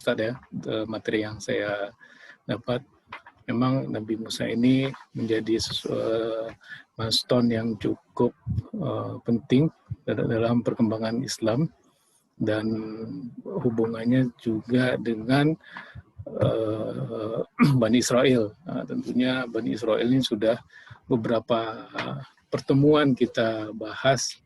Ustaz ya, materi yang saya dapat. Memang Nabi Musa ini menjadi milestone yang cukup penting dalam perkembangan Islam dan hubungannya juga dengan Bani Israel. Tentunya Bani Israel ini sudah beberapa pertemuan kita bahas.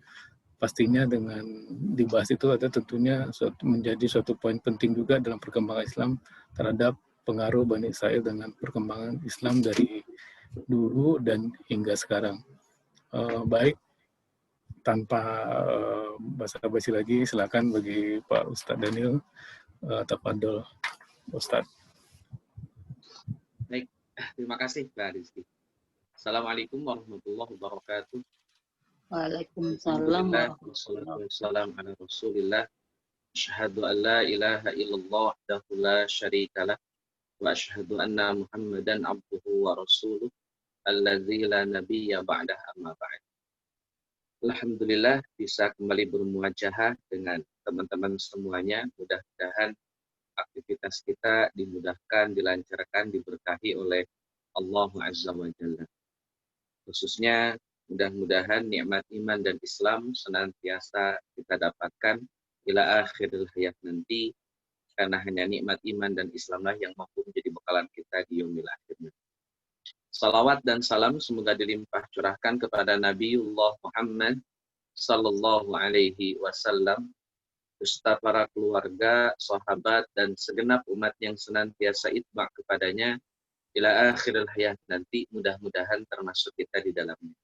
Pastinya dengan dibahas itu ada tentunya menjadi suatu poin penting juga dalam perkembangan Islam terhadap pengaruh Bani Israel dengan perkembangan Islam dari dulu dan hingga sekarang. Baik, tanpa basa-basi lagi, silakan bagi Pak Ustadz Daniel. Tafadhol, Ustadz. Baik, terima kasih Pak Rizky. Assalamualaikum warahmatullahi wabarakatuh. Waalaikumsalam warahmatullahi wabarakatuh. Rasulillah. Asyhadu an la ilaha illallah wahdahu la syarikalah wa asyhadu anna Muhammadan abduhu wa rasuluh alladzi la nabiyya ba'dah amma ba'd. Alhamdulillah bisa kembali bermuajahah dengan teman-teman semuanya. Mudah-mudahan aktivitas kita dimudahkan, dilancarkan, diberkahi oleh Allah Azza wa Jalla. Khususnya mudah-mudahan nikmat iman dan Islam senantiasa kita dapatkan ila akhiril hayat nanti, karena hanya nikmat iman dan Islamlah yang mampu menjadi bekalan kita di yaumil akhir. Salawat dan salam semoga dilimpah curahkan kepada Nabiullah Muhammad sallallahu alaihi wasallam beserta para keluarga, sahabat dan segenap umat yang senantiasa itba kepadanya ila akhiril hayat nanti, mudah-mudahan termasuk kita di dalamnya.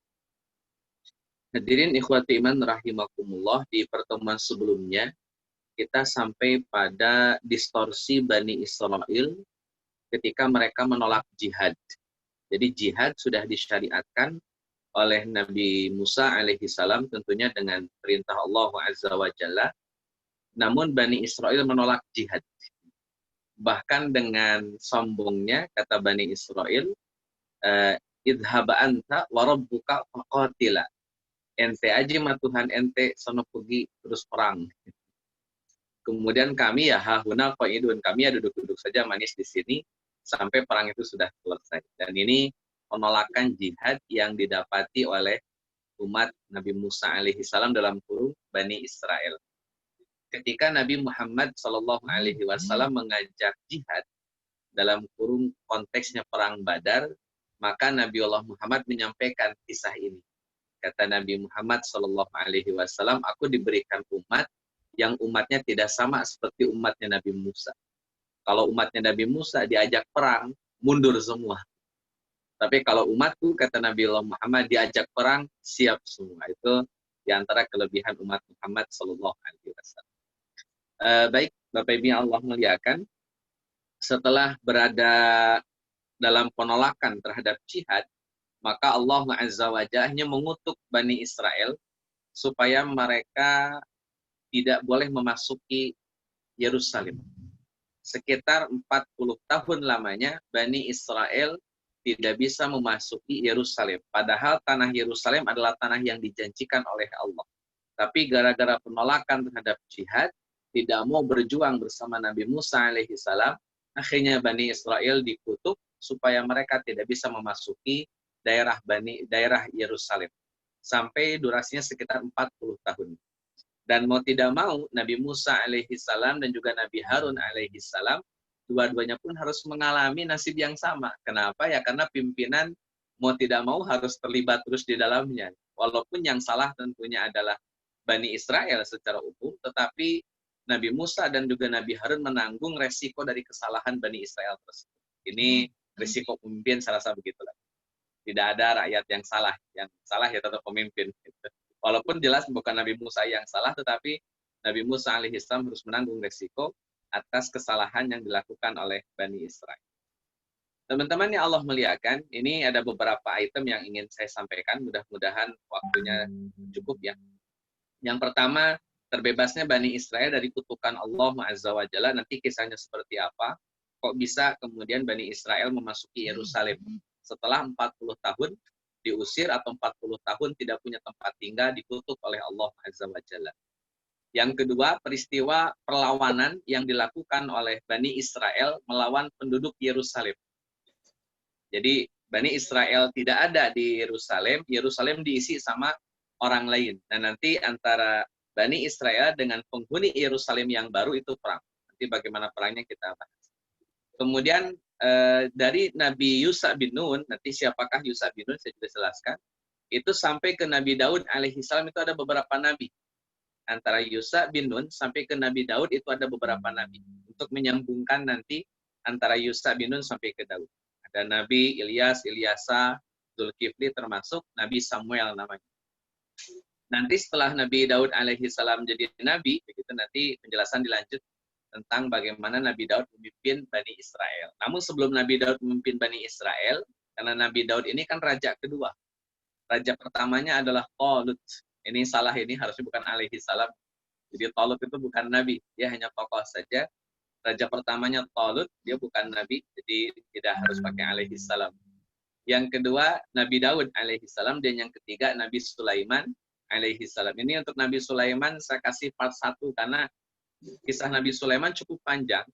Hadirin ikhwati iman rahimakumullah, di pertemuan sebelumnya kita sampai pada distorsi Bani Israel ketika mereka menolak jihad. Jadi jihad sudah disyariatkan oleh Nabi Musa alaihi salam tentunya dengan perintah Allah Azza wa Jalla. Namun Bani Israel menolak jihad. Bahkan dengan sombongnya kata Bani Israel, idhaba anta wa rabbuka faqatila. Ente aja mah Tuhan ente sono pergi terus perang. Kemudian kami ya hahuna qaidun, kami ya duduk-duduk saja manis di sini sampai perang itu sudah selesai. Dan ini penolakan jihad yang didapati oleh umat Nabi Musa alaihi salam dalam kurung Bani Israel. Ketika Nabi Muhammad sallallahu alaihi wasallam mengajak jihad dalam kurung konteksnya perang Badar, maka Nabi Allah Muhammad menyampaikan kisah ini. Kata Nabi Muhammad sallallahu alaihi wasallam, aku diberikan umat yang umatnya tidak sama seperti umatnya Nabi Musa. Kalau umatnya Nabi Musa diajak perang, mundur semua. Tapi kalau umatku, kata Nabi Allah Muhammad, diajak perang, siap semua. Itu diantara kelebihan umat Muhammad sallallahu alaihi wasallam. Baik, Bapak Ibu yang Allah muliakan, setelah berada dalam penolakan terhadap jihad, maka Allah Azza wa Jalla mengutuk Bani Israel supaya mereka tidak boleh memasuki Yerusalem. Sekitar 40 tahun lamanya Bani Israel tidak bisa memasuki Yerusalem. Padahal tanah Yerusalem adalah tanah yang dijanjikan oleh Allah. Tapi gara-gara penolakan terhadap jihad, tidak mau berjuang bersama Nabi Musa alaihi salam, akhirnya Bani Israel dikutuk supaya mereka tidak bisa memasuki daerah Yerusalem sampai durasinya sekitar 40 tahun. Dan mau tidak mau Nabi Musa alaihi salam dan juga Nabi Harun alaihi salam dua-duanya pun harus mengalami nasib yang sama. Kenapa? Ya karena pimpinan mau tidak mau harus terlibat terus di dalamnya. Walaupun yang salah tentunya adalah Bani Israel secara umum, tetapi Nabi Musa dan juga Nabi Harun menanggung resiko dari kesalahan Bani Israel tersebut. Ini resiko pemimpin, saya rasa begitulah. Tidak ada rakyat yang salah ya tetap pemimpin. Walaupun jelas bukan Nabi Musa yang salah, tetapi Nabi Musa alaihissalam harus menanggung resiko atas kesalahan yang dilakukan oleh Bani Israel. Teman-teman yang Allah muliakan, ini ada beberapa item yang ingin saya sampaikan. Mudah-mudahan waktunya cukup ya. Yang pertama, terbebasnya Bani Israel dari kutukan Allah Azza wa Jalla. Nanti kisahnya seperti apa? Kok bisa kemudian Bani Israel memasuki Yerusalem setelah 40 tahun diusir atau 40 tahun tidak punya tempat tinggal, dikutuk oleh Allah Azza wa Jalla. Yang kedua, peristiwa perlawanan yang dilakukan oleh Bani Israel melawan penduduk Yerusalem. Jadi Bani Israel tidak ada di Yerusalem, Yerusalem diisi sama orang lain. Dan nanti antara Bani Israel dengan penghuni Yerusalem yang baru itu perang. Nanti bagaimana perangnya kita bahas. Kemudian dari Nabi Yusa bin Nun, nanti siapakah Yusa bin Nun saya sudah jelaskan, itu sampai ke Nabi Daud alaihissalam itu ada beberapa nabi. Antara Yusa bin Nun sampai ke Nabi Daud itu ada beberapa nabi. Untuk menyambungkan nanti antara Yusa bin Nun sampai ke Daud. Ada Nabi Ilyas, Ilyasa, Zulkifli termasuk Nabi Samuel namanya. Nanti setelah Nabi Daud alaihissalam jadi nabi, begitu nanti penjelasan dilanjut tentang bagaimana Nabi Daud memimpin Bani Israel. Namun sebelum Nabi Daud memimpin Bani Israel, karena Nabi Daud ini kan raja kedua. Raja pertamanya adalah Talut. Ini salah, ini harusnya bukan alaihissalam. Jadi Talut itu bukan nabi, dia hanya tokoh saja. Raja pertamanya Talut, dia bukan nabi, jadi tidak harus pakai alaihissalam. Yang kedua Nabi Daud alaihissalam, dan yang ketiga Nabi Sulaiman alaihissalam. Ini untuk Nabi Sulaiman saya kasih part 1 karena kisah Nabi Sulaiman cukup panjang.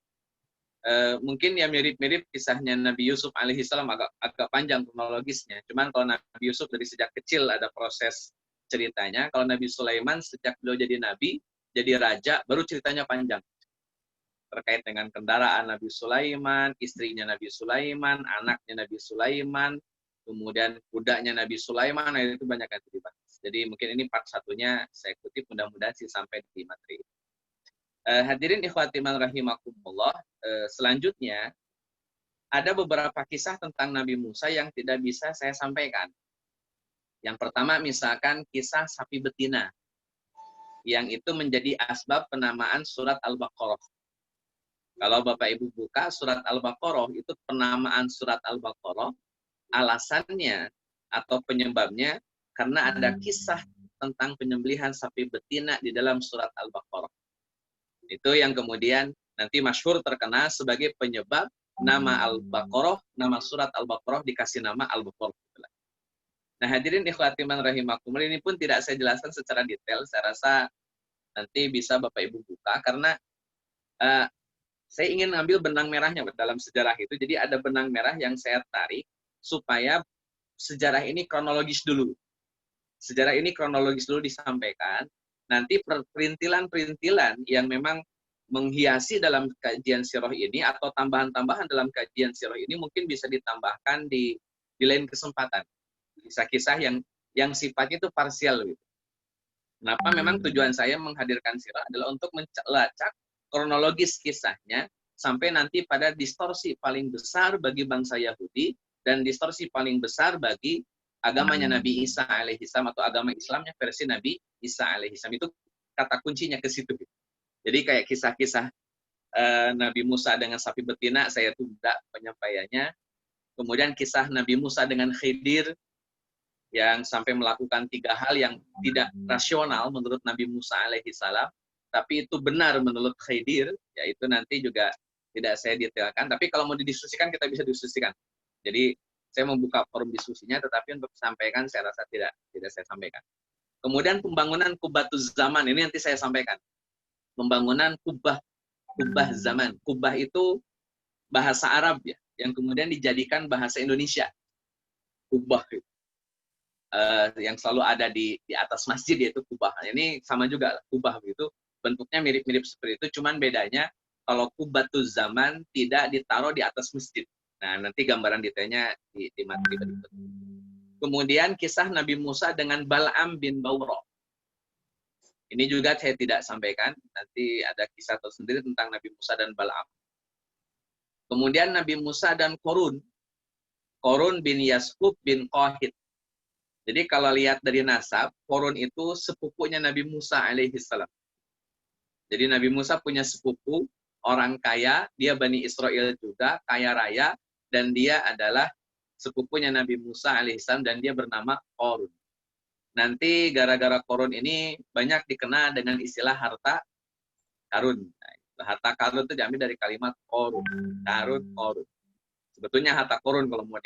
Mungkin ya mirip-mirip kisahnya Nabi Yusuf alaihissalam, agak panjang kronologisnya. Cuman kalau Nabi Yusuf dari sejak kecil ada proses ceritanya. Kalau Nabi Sulaiman sejak beliau jadi nabi, jadi raja, baru ceritanya panjang. Terkait dengan kendaraan Nabi Sulaiman, istrinya Nabi Sulaiman, anaknya Nabi Sulaiman, kemudian kudanya Nabi Sulaiman, itu banyak yang dibahas. Jadi mungkin ini part 1-nya saya kutip, mudah-mudahan sih sampai di materi. Hadirin ikhwati man rahimakumullah, selanjutnya ada beberapa kisah tentang Nabi Musa yang tidak bisa saya sampaikan. Yang pertama misalkan kisah sapi betina, yang itu menjadi asbab penamaan surat Al-Baqarah. Kalau Bapak Ibu buka surat Al-Baqarah, itu penamaan surat Al-Baqarah, alasannya atau penyebabnya karena ada kisah tentang penyembelihan sapi betina di dalam surat Al-Baqarah. Itu yang kemudian nanti masyhur terkenal sebagai penyebab nama Al-Baqarah, nama surat Al-Baqarah dikasih nama Al-Baqarah. Nah, hadirin ikhwati man rahimakumullah, ini pun tidak saya jelaskan secara detail. Saya rasa nanti bisa Bapak Ibu buka karena saya ingin ambil benang merahnya dalam sejarah itu. Jadi ada benang merah yang saya tarik supaya sejarah ini kronologis dulu. Sejarah ini kronologis dulu disampaikan. Nanti perintilan-perintilan yang memang menghiasi dalam kajian sirah ini atau tambahan-tambahan dalam kajian sirah ini mungkin bisa ditambahkan di lain kesempatan. Kisah-kisah yang sifatnya itu parsial gitu. Kenapa memang tujuan saya menghadirkan sirah adalah untuk melacak kronologis kisahnya sampai nanti pada distorsi paling besar bagi bangsa Yahudi dan distorsi paling besar bagi agamanya Nabi Isa alaihissalam atau agama Islamnya versi Nabi Isa alaihissalam. Itu kata kuncinya ke situ. Jadi kayak kisah-kisah Nabi Musa dengan sapi betina, saya tunda penyampaiannya. Kemudian kisah Nabi Musa dengan Khidir, yang sampai melakukan 3 hal yang tidak rasional menurut Nabi Musa alaihissalam, tapi itu benar menurut Khidir, yaitu nanti juga tidak saya detailkan. Tapi kalau mau didiskusikan, kita bisa diskusikan. Jadi saya membuka forum diskusinya, tetapi untuk sampaikan saya rasa tidak saya sampaikan. Kemudian pembangunan Kubatuz Zaman, ini nanti saya sampaikan. Pembangunan kubah zaman. Kubah itu bahasa Arab ya, yang kemudian dijadikan bahasa Indonesia. Kubah itu. Yang selalu ada di atas masjid, yaitu kubah. Ini sama juga kubah begitu, bentuknya mirip-mirip seperti itu, cuman bedanya kalau Kubatuz Zaman tidak ditaruh di atas masjid. Nah, nanti gambaran detailnya di materi berikut. Kemudian kisah Nabi Musa dengan Bal'am bin Bawra. Ini juga saya tidak sampaikan, nanti ada kisah tersendiri tentang Nabi Musa dan Bal'am. Kemudian Nabi Musa dan Korun bin Yaskub bin Qahid. Jadi kalau lihat dari nasab, Korun itu sepupunya Nabi Musa alaihissalam. Jadi Nabi Musa punya sepupu, orang kaya, dia Bani Israel juga, kaya raya, dan dia adalah sepupunya Nabi Musa alaihissalam, dan dia bernama Korun. Nanti gara-gara Korun ini banyak dikenal dengan istilah harta karun. Nah, harta karun itu diambil dari kalimat Korun. Korun. Sebetulnya harta korun kalau mau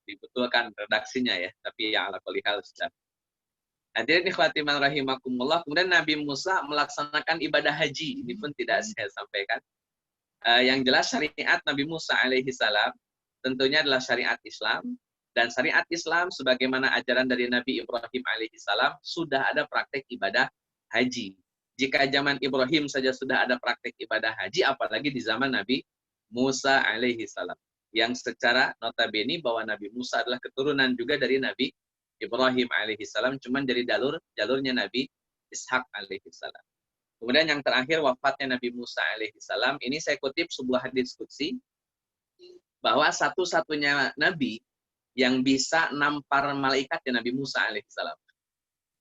dibetulkan redaksinya ya, tapi ya ala kulli hal sudah. Hadirin ikhwatiman rahimakumullah, kemudian Nabi Musa melaksanakan ibadah haji. Ini pun tidak saya sampaikan. Yang jelas syariat Nabi Musa alaihi salam tentunya adalah syariat Islam, dan syariat Islam sebagaimana ajaran dari Nabi Ibrahim alaihi salam sudah ada praktek ibadah haji. Jika zaman Ibrahim saja sudah ada praktek ibadah haji, apalagi di zaman Nabi Musa alaihi salam, yang secara notabene bahwa Nabi Musa adalah keturunan juga dari Nabi Ibrahim alaihi salam, cuman dari jalurnya Nabi Ishak alaihi salam. Kemudian yang terakhir wafatnya Nabi Musa alaihi salam, ini saya kutip sebuah hadis qudsi bahwa satu-satunya nabi yang bisa nampar malaikat ya Nabi Musa alaihi salam.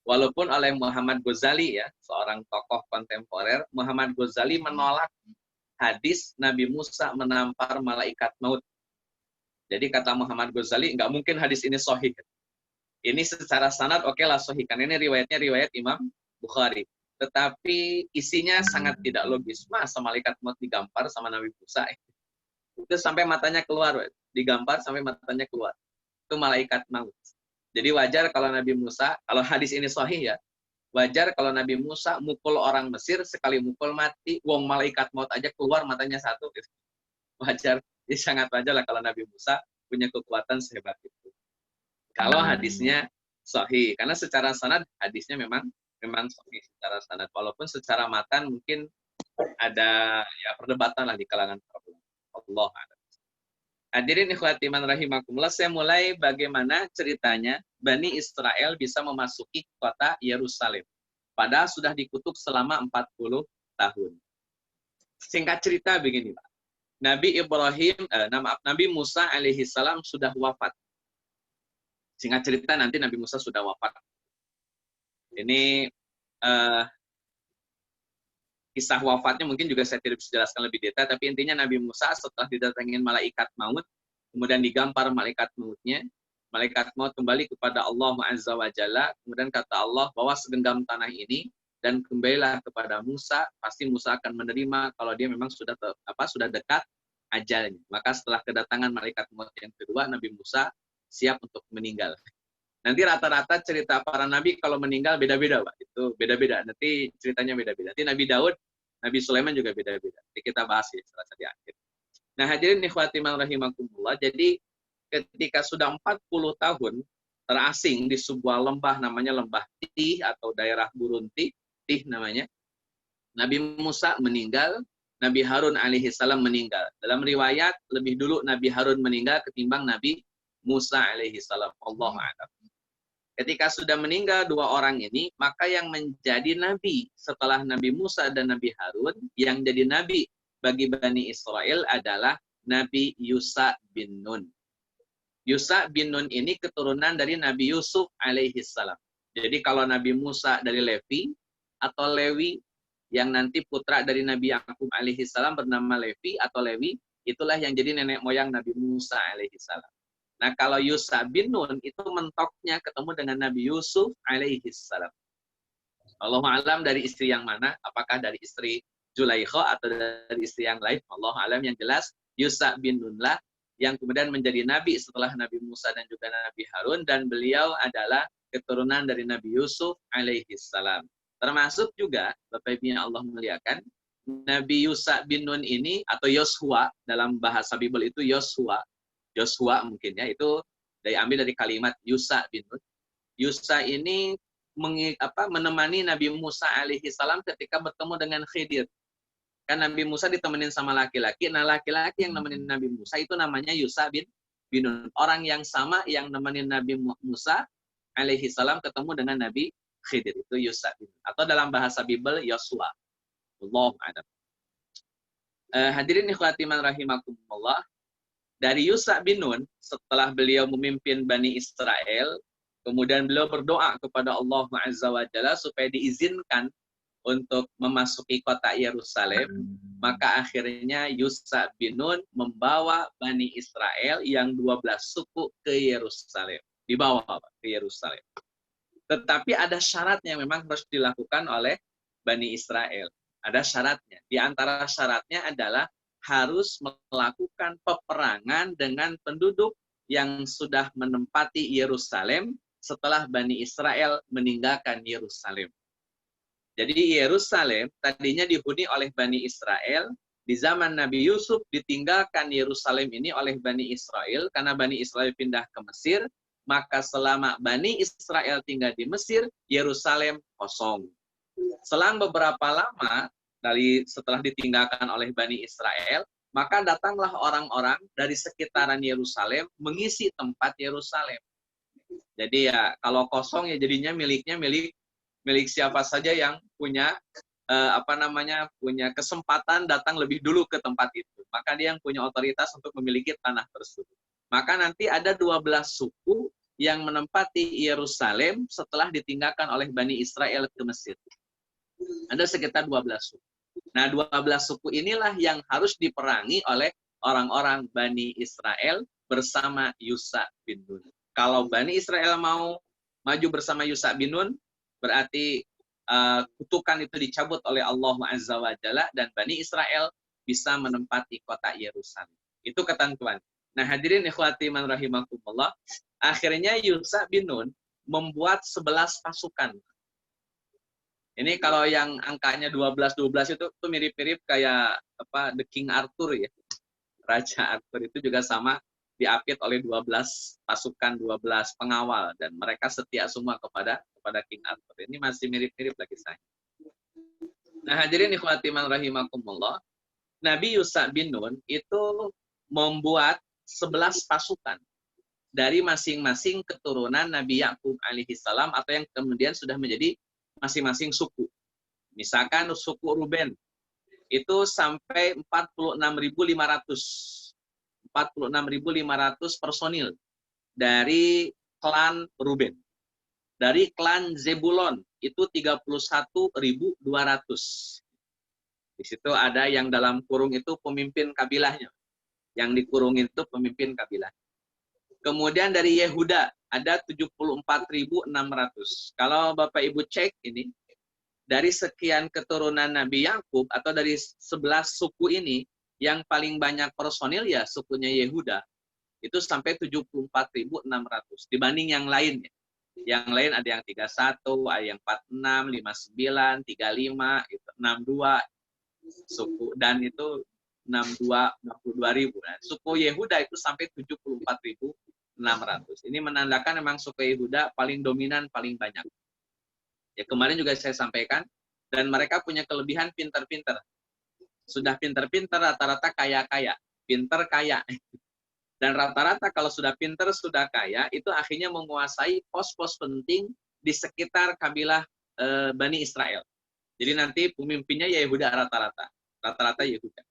Walaupun oleh Muhammad Ghazali ya, seorang tokoh kontemporer, Muhammad Ghazali menolak hadis Nabi Musa menampar malaikat maut. Jadi kata Muhammad Ghazali, nggak mungkin hadis ini sahih. Ini secara sanad oke lah sahih, karena ini riwayatnya riwayat Imam Bukhari. Tetapi isinya sangat tidak logis. Masa malaikat maut digampar sama Nabi Musa? Itu sampai matanya keluar, digampar sampai matanya keluar. Itu malaikat maut. Jadi wajar kalau Nabi Musa, kalau hadis ini sahih ya, wajar kalau Nabi Musa mukul orang Mesir, sekali mukul mati, wong malaikat maut aja keluar matanya satu. Gitu. Wajar, jadi sangat wajar lah kalau Nabi Musa punya kekuatan sehebat itu. Kalau hadisnya sahih, karena secara sanad hadisnya memang sahih secara sanad, walaupun secara matan mungkin ada ya perdebatan lah di kalangan para ulama. Allah a'lam. Hadirin ikhwati man rahimakumullah, saya mulai bagaimana ceritanya Bani Israel bisa memasuki kota Yerusalem. Padahal sudah dikutuk selama 40 tahun. Singkat cerita begini, Pak. Nabi Musa alaihi salam sudah wafat. Singkat cerita nanti Nabi Musa sudah wafat. Ini kisah wafatnya mungkin juga saya tidak bisa jelaskan lebih detail, tapi intinya Nabi Musa setelah didatangin malaikat maut, kemudian digampar malaikat mautnya, malaikat maut kembali kepada Allah Azza wa Jalla, kemudian kata Allah bahwa segenggam tanah ini dan kembalilah kepada Musa, pasti Musa akan menerima kalau dia memang sudah dekat ajalnya. Maka setelah kedatangan malaikat maut yang kedua, Nabi Musa siap untuk meninggal. Nanti rata-rata cerita para nabi kalau meninggal beda-beda, Pak. Itu beda-beda. Nanti ceritanya beda-beda. Nanti Nabi Daud, Nabi Sulaiman juga beda-beda. Jadi kita bahas ya setelah di akhir. Nah, hadirin ikhwati man rahimakumullah. Jadi ketika sudah 40 tahun terasing di sebuah lembah namanya Lembah Tih atau daerah gurun Tih namanya. Nabi Musa meninggal, Nabi Harun alaihi salam meninggal. Dalam riwayat lebih dulu Nabi Harun meninggal ketimbang Nabi Musa alaihi salam. Allahu a'lam. Ketika sudah meninggal dua orang ini, maka yang menjadi nabi setelah Nabi Musa dan Nabi Harun, yang jadi nabi bagi Bani Israel adalah Nabi Yusa bin Nun. Yusa bin Nun ini keturunan dari Nabi Yusuf alaihi salam. Jadi kalau Nabi Musa dari Levi atau Lewi, yang nanti putra dari Nabi Yakub alaihi salam bernama Levi atau Lewi, itulah yang jadi nenek moyang Nabi Musa alaihi salam. Nah, kalau Yusa bin Nun itu mentoknya ketemu dengan Nabi Yusuf alaihi salam. Allahu a'lam dari istri yang mana, apakah dari istri Zulaikha atau dari istri yang lain, Allahu a'lam. Yang jelas Yusa bin Nun lah yang kemudian menjadi nabi setelah Nabi Musa dan juga Nabi Harun, dan beliau adalah keturunan dari Nabi Yusuf alaihi salam. Termasuk juga Bapak Ibu yang Allah muliakan, Nabi Yusa bin Nun ini atau Yosua, dalam bahasa Bible itu Yosua mungkin ya, itu diambil dari kalimat Yusa bin Nun. Yusa ini menemani Nabi Musa alaihi salam ketika bertemu dengan Khidir. Kan Nabi Musa ditemenin sama laki-laki, nah laki-laki yang nemenin Nabi Musa itu namanya Yusa bin Nun. Orang yang sama yang nemenin Nabi Musa alaihi salam ketemu dengan Nabi Khidir, itu Yusa bin Nun. Atau dalam bahasa Bible Yosua. Allahu a'lam. Hadirin ikhwati man rahimakumullah. Dari Yusa bin Nun, setelah beliau memimpin Bani Israel, kemudian beliau berdoa kepada Allah Azza wa Jalla supaya diizinkan untuk memasuki kota Yerusalem, maka akhirnya Yusa bin Nun membawa Bani Israel yang 12 suku ke Yerusalem. Dibawa ke Yerusalem. Tetapi ada syaratnya yang memang harus dilakukan oleh Bani Israel. Ada syaratnya. Di antara syaratnya adalah harus melakukan peperangan dengan penduduk yang sudah menempati Yerusalem setelah Bani Israel meninggalkan Yerusalem. Jadi Yerusalem tadinya dihuni oleh Bani Israel. Di zaman Nabi Yusuf ditinggalkan Yerusalem ini oleh Bani Israel karena Bani Israel pindah ke Mesir. Maka selama Bani Israel tinggal di Mesir, Yerusalem kosong. Selang beberapa lama setelah ditinggalkan oleh Bani Israel, maka datanglah orang-orang dari sekitaran Yerusalem mengisi tempat Yerusalem. Jadi ya kalau kosong ya jadinya milik siapa saja yang punya punya kesempatan datang lebih dulu ke tempat itu. Maka dia yang punya otoritas untuk memiliki tanah tersebut. Maka nanti ada 12 suku yang menempati Yerusalem setelah ditinggalkan oleh Bani Israel ke Mesir. Ada sekitar 12 suku. Nah, 12 suku inilah yang harus diperangi oleh orang-orang Bani Israel bersama Yusha bin Nun. Kalau Bani Israel mau maju bersama Yusha bin Nun, berarti kutukan itu dicabut oleh Allah Azza wa Jalla dan Bani Israel bisa menempati kota Yerusalem. Itu ketentuan. Nah, hadirin ikhwati man rahimakumullah, akhirnya Yusha bin Nun membuat 11 pasukan. Ini kalau yang angkanya 12 itu mirip-mirip kayak The King Arthur ya. Raja Arthur itu juga sama diapit oleh 12 pasukan, 12 pengawal dan mereka setia semua kepada King Arthur. Ini masih mirip-mirip lagi saya. Nah, hadirin ikhwati man rahimakumullah, Nabi Yusha bin Nun itu membuat 11 pasukan dari masing-masing keturunan Nabi Yakub alaihissalam atau yang kemudian sudah menjadi masing-masing suku. Misalkan suku Ruben itu sampai 46.500 personil dari klan Ruben. Dari klan Zebulon itu 31.200. Di situ ada yang dalam kurung itu pemimpin kabilahnya. Yang dikurung itu pemimpin kabilah. Kemudian dari Yehuda ada 74.600. Kalau Bapak Ibu cek ini, dari sekian keturunan Nabi Yakub atau dari 11 suku ini, yang paling banyak personil ya sukunya Yehuda. Itu sampai 74.600 dibanding yang lainnya. Yang lain ada yang 31, ada yang 46, 59, 35, itu 62 suku dan itu 62.000. Nah, suku Yehuda itu sampai 74.600. Ini menandakan memang suku Yehuda paling dominan, paling banyak. Ya kemarin juga saya sampaikan, dan mereka punya kelebihan pinter-pinter. Sudah pinter-pinter, rata-rata kaya-kaya. Pinter kaya. Dan rata-rata kalau sudah pinter, sudah kaya, itu akhirnya menguasai pos-pos penting di sekitar kabilah Bani Israel. Jadi nanti pemimpinnya Yehuda rata-rata. Rata-rata Yehuda.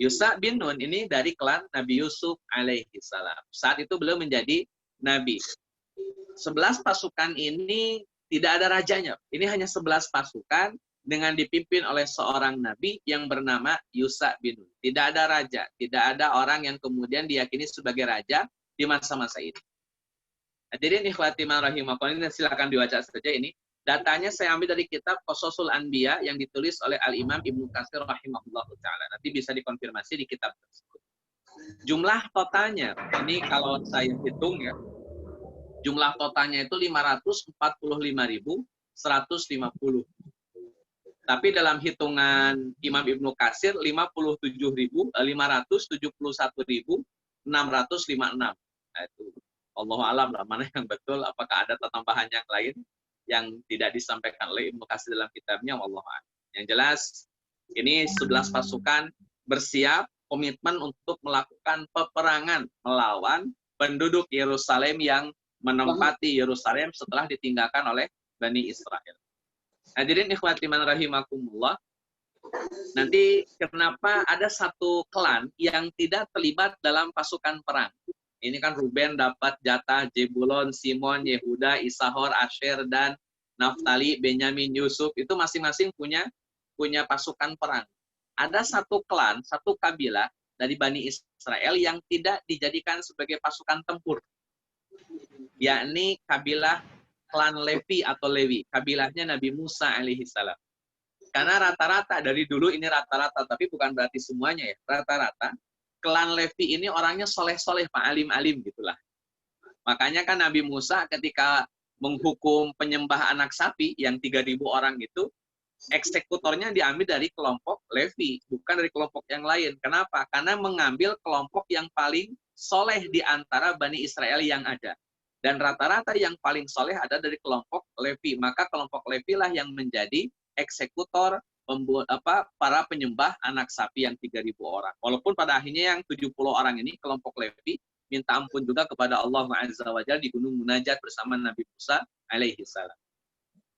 Yusha bin Nun ini dari klan Nabi Yusuf alaihissalam. Saat itu beliau menjadi nabi. 11 pasukan ini tidak ada rajanya. Ini hanya 11 pasukan dengan dipimpin oleh seorang nabi yang bernama Yusha bin Nun. Tidak ada raja, tidak ada orang yang kemudian diyakini sebagai raja di masa-masa ini. Hadirin ikhwati man rahimakumullah, silakan dibaca saja ini. Datanya saya ambil dari kitab Qasasul Anbiya yang ditulis oleh Al-Imam Ibnu Katsir rahimahullah ta'ala. Nanti bisa dikonfirmasi di kitab tersebut. Jumlah totalnya, ini kalau saya hitung ya, jumlah totalnya itu 545.150. Tapi dalam hitungan Imam Ibnu Katsir 571.656. Nah, itu Allahu a'lam lah mana yang betul, apakah ada tambahan yang lain yang tidak disampaikan oleh Ibnu Katsir dalam kitabnya, wallahu a'lam. Yang jelas ini 11 pasukan bersiap komitmen untuk melakukan peperangan melawan penduduk Yerusalem yang menempati Yerusalem setelah ditinggalkan oleh Bani Israel. Hadirin ikhwati man rahimakumullah, nanti kenapa ada satu klan yang tidak terlibat dalam pasukan perang? Ini kan Ruben dapat jatah Zebulon, Simon, Yehuda, Isahor, Asher, dan Naftali, Benyamin, Yusuf. Itu masing-masing punya pasukan perang. Ada satu klan, satu kabilah dari Bani Israel yang tidak dijadikan sebagai pasukan tempur. Yakni kabilah klan Levi atau Lewi. Kabilahnya Nabi Musa alaihissalam. Karena rata-rata, dari dulu ini rata-rata, tapi bukan berarti semuanya ya. Rata-rata klan Levi ini orangnya soleh-soleh, Pak, alim-alim gitulah. Makanya kan Nabi Musa ketika menghukum penyembah anak sapi yang 3.000 orang itu, eksekutornya diambil dari kelompok Levi, bukan dari kelompok yang lain. Kenapa? Karena mengambil kelompok yang paling soleh di antara Bani Israel yang ada. Dan rata-rata yang paling soleh ada dari kelompok Levi. Maka kelompok Levi lah yang menjadi eksekutor para penyembah anak sapi yang 3.000 orang. Walaupun pada akhirnya yang 70 orang ini, kelompok Levi, minta ampun juga kepada Allah Azza wa Jalla di Gunung Munajat bersama Nabi Musa alaihi salam.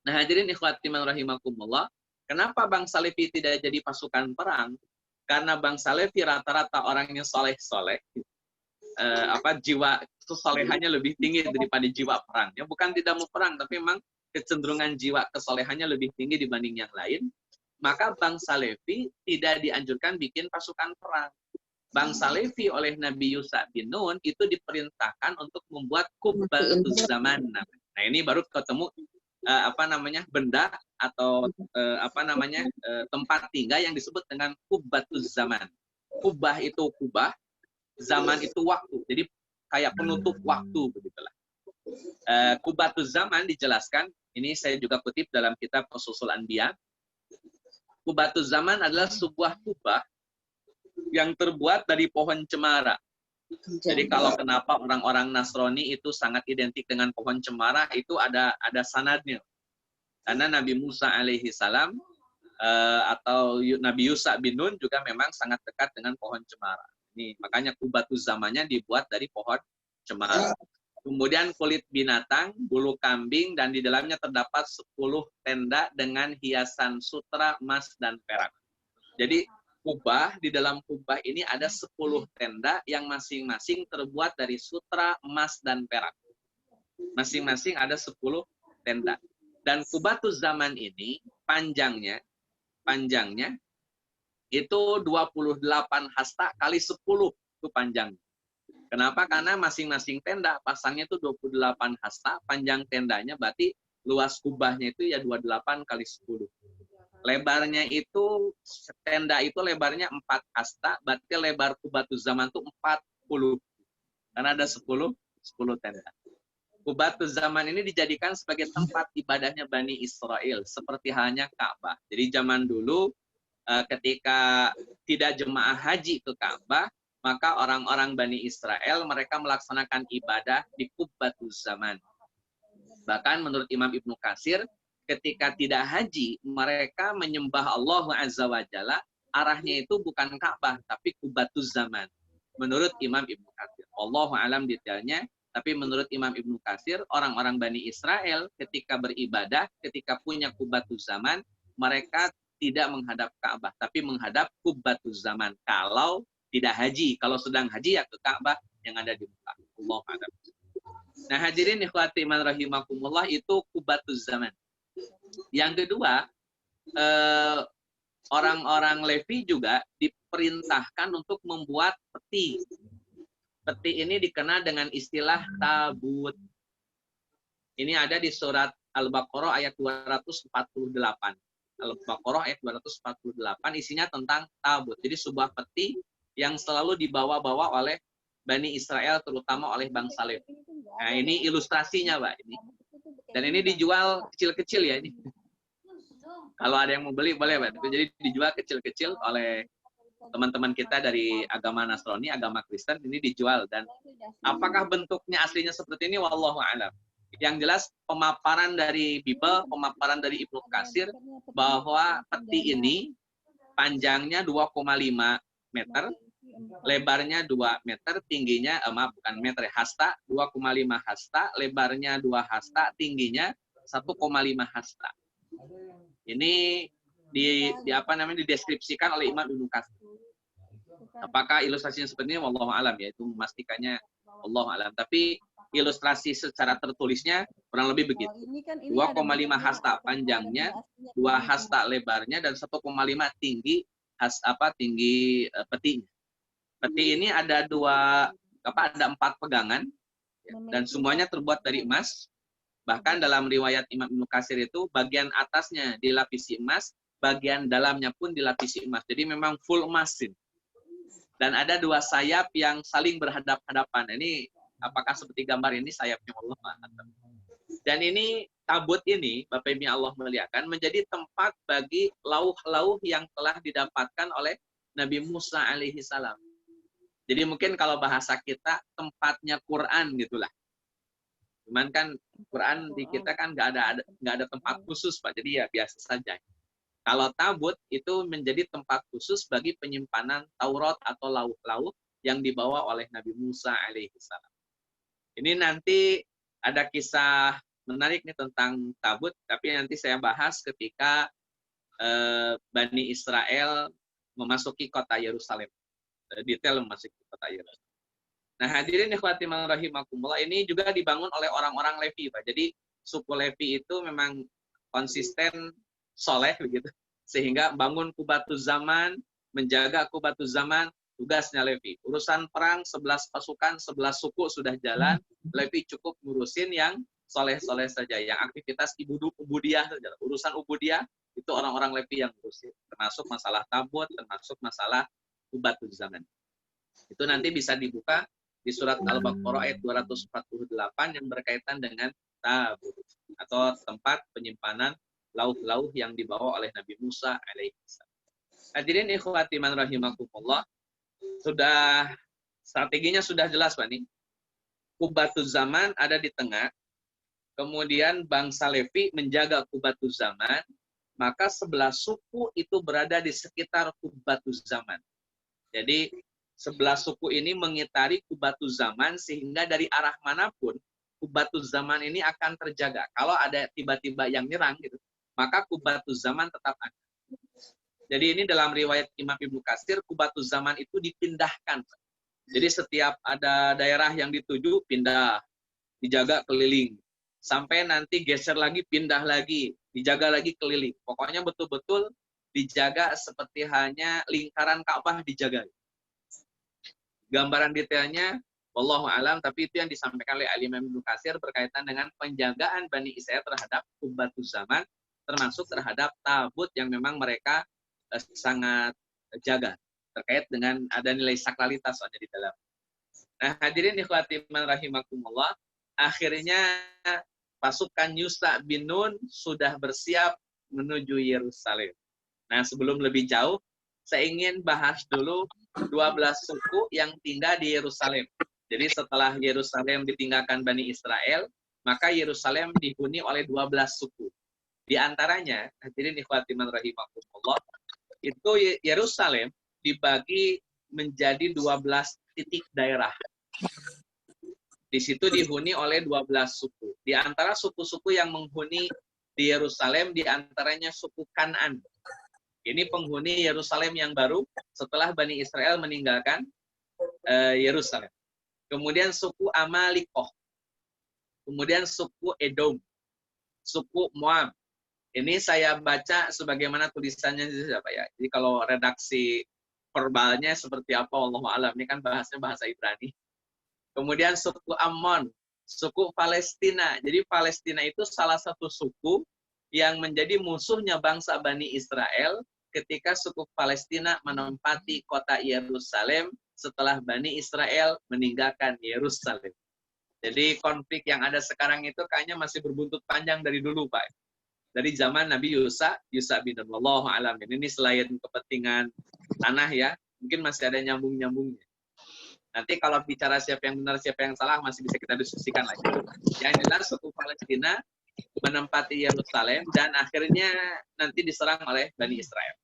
Nah, hadirin ikhwati man rahimakumullah, kenapa bangsa Levi tidak jadi pasukan perang? Karena bangsa Levi rata-rata orangnya soleh-soleh, jiwa kesolehannya lebih tinggi daripada jiwa perangnya. Bukan tidak mau perang, tapi memang kecenderungan jiwa kesolehannya lebih tinggi dibanding yang lain. Maka bangsa Levi tidak dianjurkan bikin pasukan perang. Bangsa Levi oleh Nabi Yusha bin Nun itu diperintahkan untuk membuat kubbatuz zaman. Nah, ini baru ketemu benda atau tempat tinggal yang disebut dengan kubbatuz zaman. Kubah itu kubah, zaman itu waktu. Jadi kayak penutup waktu begitulah. Kubbatuz zaman dijelaskan, ini saya juga kutip dalam kitab Fususul Anbiya. Kubbatuz zaman adalah sebuah kubah yang terbuat dari pohon cemara. Jadi kalau kenapa orang-orang Nasrani itu sangat identik dengan pohon cemara, itu ada sanadnya. Karena Nabi Musa alaihi salam atau Nabi Yusha bin Nun juga memang sangat dekat dengan pohon cemara. Ini makanya kubbatuz zamannya dibuat dari pohon cemara. Kemudian kulit binatang, bulu kambing, dan di dalamnya terdapat 10 tenda dengan hiasan sutra, emas, dan perak. Jadi kubah, di dalam kubah ini ada 10 tenda yang masing-masing terbuat dari sutra, emas, dan perak. Masing-masing ada 10 tenda. Dan kubbatuz zaman ini panjangnya itu 28 hasta kali 10 itu panjangnya. Kenapa? Karena masing-masing tenda pasangnya itu 28 hasta, panjang tendanya berarti luas kubahnya itu ya 28 kali 10. Lebarnya itu, tenda itu lebarnya 4 hasta, berarti lebar kubbatuz zaman itu 40. Karena ada 10 tenda. Kubbatuz zaman ini dijadikan sebagai tempat ibadahnya Bani Israel, seperti halnya Ka'bah. Jadi zaman dulu ketika tidak jemaah haji ke Ka'bah, maka orang-orang Bani Israel mereka melaksanakan ibadah di kubbatuz zaman. Bahkan menurut Imam Ibnu Katsir, ketika tidak haji, mereka menyembah Allah Azza wa Jalla, arahnya itu bukan Ka'bah, tapi kubbatuz zaman. Menurut Imam Ibnu Katsir. Allahu a'lam detailnya, tapi menurut Imam Ibnu Katsir, orang-orang Bani Israel ketika beribadah, ketika punya kubbatuz zaman, mereka tidak menghadap Ka'bah, tapi menghadap kubbatuz zaman. Kalau tidak haji, kalau sedang haji ya ke Ka'bah yang ada di Mekah. Allahu a'lam. Nah, hadirin ikhwati man rahimakumullah, itu kubbatuz zaman. Yang kedua, orang-orang Levi juga diperintahkan untuk membuat peti. Peti ini dikenal dengan istilah tabut. Ini ada di surat Al-Baqarah ayat 248. Al-Baqarah ayat 248 isinya tentang tabut. Jadi sebuah peti yang selalu dibawa-bawa oleh Bani Israel, terutama oleh bangsa Levi. Nah, ini ilustrasinya, Pak. Ini. Dan ini dijual kecil-kecil ya. Ini. Kalau ada yang mau beli, boleh, Pak. Jadi dijual kecil-kecil oleh teman-teman kita dari agama Nasrani, agama Kristen, ini dijual. Dan apakah bentuknya aslinya seperti ini? Wallahu a'lam. Yang jelas, pemaparan dari Bible, pemaparan dari Ibnu Katsir, bahwa peti ini panjangnya 2,5 meter, lebarnya 2 meter, tingginya, bukan meter, hasta, 2,5 hasta, lebarnya 2 hasta, tingginya 1,5 hasta. Ini dideskripsikan oleh Imam Ibnu Katsir. Apakah ilustrasinya seperti ini? Wallahu a'lam, ya, itu memastikannya Wallahu a'lam. Tapi ilustrasi secara tertulisnya kurang lebih begitu. 2,5 hasta panjangnya, 2 hasta lebarnya, dan 1,5 tinggi petinya. Peti ini ada 4 pegangan, dan semuanya terbuat dari emas. Bahkan dalam riwayat Imam Ibnu Katsir itu bagian atasnya dilapisi emas, bagian dalamnya pun dilapisi emas. Jadi memang full emas. Dan ada 2 sayap yang saling berhadap-hadapan. Ini apakah seperti gambar ini sayapnya Allah? Dan ini tabut ini, Bapak Ibu Allah muliakan, menjadi tempat bagi lauh-lauh yang telah didapatkan oleh Nabi Musa alaihi salam. Jadi mungkin kalau bahasa kita tempatnya Quran gitulah. Cuman kan Quran di kita kan nggak ada tempat khusus Pak. Jadi ya biasa saja. Kalau tabut itu menjadi tempat khusus bagi penyimpanan Taurat atau lauh-lauh yang dibawa oleh Nabi Musa alaihi salam. Ini nanti ada kisah menarik nih tentang tabut, tapi nanti saya bahas ketika Bani Israel memasuki kota Yerusalem. Detail memasuki kota Yerusalem. Nah, hadirin ikhwati rahimakumullah, ini juga dibangun oleh orang-orang Levi, Pak. Jadi suku Levi itu memang konsisten soleh begitu, sehingga bangun Qubatuz Zaman, menjaga Qubatuz Zaman, tugasnya Levi. Urusan perang 11 pasukan, 11 suku sudah jalan, Levi cukup ngurusin yang soleh-soleh saja, yang aktivitas ubudiyah saja. Urusan ubudiyah itu orang-orang Levi yang ngurusin, termasuk masalah tabut, termasuk masalah Qubatuz Zaman. Itu nanti bisa dibuka di surat Al-Baqarah ayat 248 yang berkaitan dengan tabut atau tempat penyimpanan lauh-lauh yang dibawa oleh Nabi Musa alaihissalam. Hadirin ikhwati man rahimakumullah, sudah strateginya sudah jelas Pak nih. Qubatuz Zaman ada di tengah. Kemudian bangsa Levi menjaga Qubatuz Zaman, maka 11 suku itu berada di sekitar Qubatuz Zaman. Jadi 11 suku ini mengitari Qubatuz Zaman sehingga dari arah manapun Qubatuz Zaman ini akan terjaga. Kalau ada tiba-tiba yang nyerang gitu, maka Qubatuz Zaman tetap ada. Jadi ini dalam riwayat Imam Ibnu Katsir, Qubatuz Zaman itu dipindahkan. Jadi setiap ada daerah yang dituju, pindah, dijaga keliling. Sampai nanti geser lagi, pindah lagi, dijaga lagi keliling. Pokoknya betul-betul dijaga seperti hanya lingkaran Ka'bah dijaga. Gambaran detailnya, wallahu alam, tapi itu yang disampaikan oleh Imam Ibnu Katsir berkaitan dengan penjagaan Bani Israil terhadap Qubatuz Zaman, termasuk terhadap tabut yang memang mereka sangat jaga, terkait dengan ada nilai sakralitas soalnya di dalam. Nah, hadirin ikhwati man rahimakumullah, akhirnya pasukan Yusha bin Nun sudah bersiap menuju Yerusalem. Nah, sebelum lebih jauh, saya ingin bahas dulu 12 suku yang tinggal di Yerusalem. Jadi setelah Yerusalem ditinggalkan Bani Israel, maka Yerusalem dihuni oleh 12 suku. Di antaranya, hadirin ikhwati man rahimakumullah, itu Yerusalem dibagi menjadi 12 titik daerah. Di situ dihuni oleh 12 suku. Di antara suku-suku yang menghuni di Yerusalem, di antaranya suku Kan'an. Ini penghuni Yerusalem yang baru setelah Bani Israel meninggalkan Yerusalem. Kemudian suku Amalikoh. Kemudian suku Edom. Suku Moab. Ini saya baca sebagaimana tulisannya siapa ya. Jadi kalau redaksi verbalnya seperti apa Allahu a'lam. Ini kan bahasanya bahasa Ibrani. Kemudian suku Ammon, suku Palestina. Jadi Palestina itu salah satu suku yang menjadi musuhnya bangsa Bani Israel ketika suku Palestina menempati kota Yerusalem setelah Bani Israel meninggalkan Yerusalem. Jadi konflik yang ada sekarang itu kayaknya masih berbuntut panjang dari dulu, Pak. Dari zaman Nabi Yusha bin Nun, wallahu a'lam. Ini selain kepentingan tanah ya, mungkin masih ada nyambung-nyambungnya. Nanti kalau bicara siapa yang benar, siapa yang salah, masih bisa kita diskusikan lagi. Yang jelas suku Palestina menempati Yerusalem dan akhirnya nanti diserang oleh Bani Israel.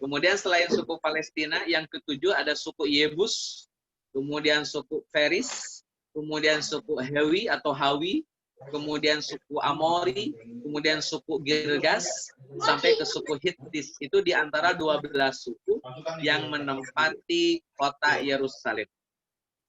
Kemudian selain suku Palestina, yang ketujuh ada suku Yebus, kemudian suku Feris, kemudian suku Hewi atau Hawi, kemudian suku Amori, kemudian suku Girgas, sampai ke suku Hittis. Itu di antara 12 suku yang menempati kota Yerusalem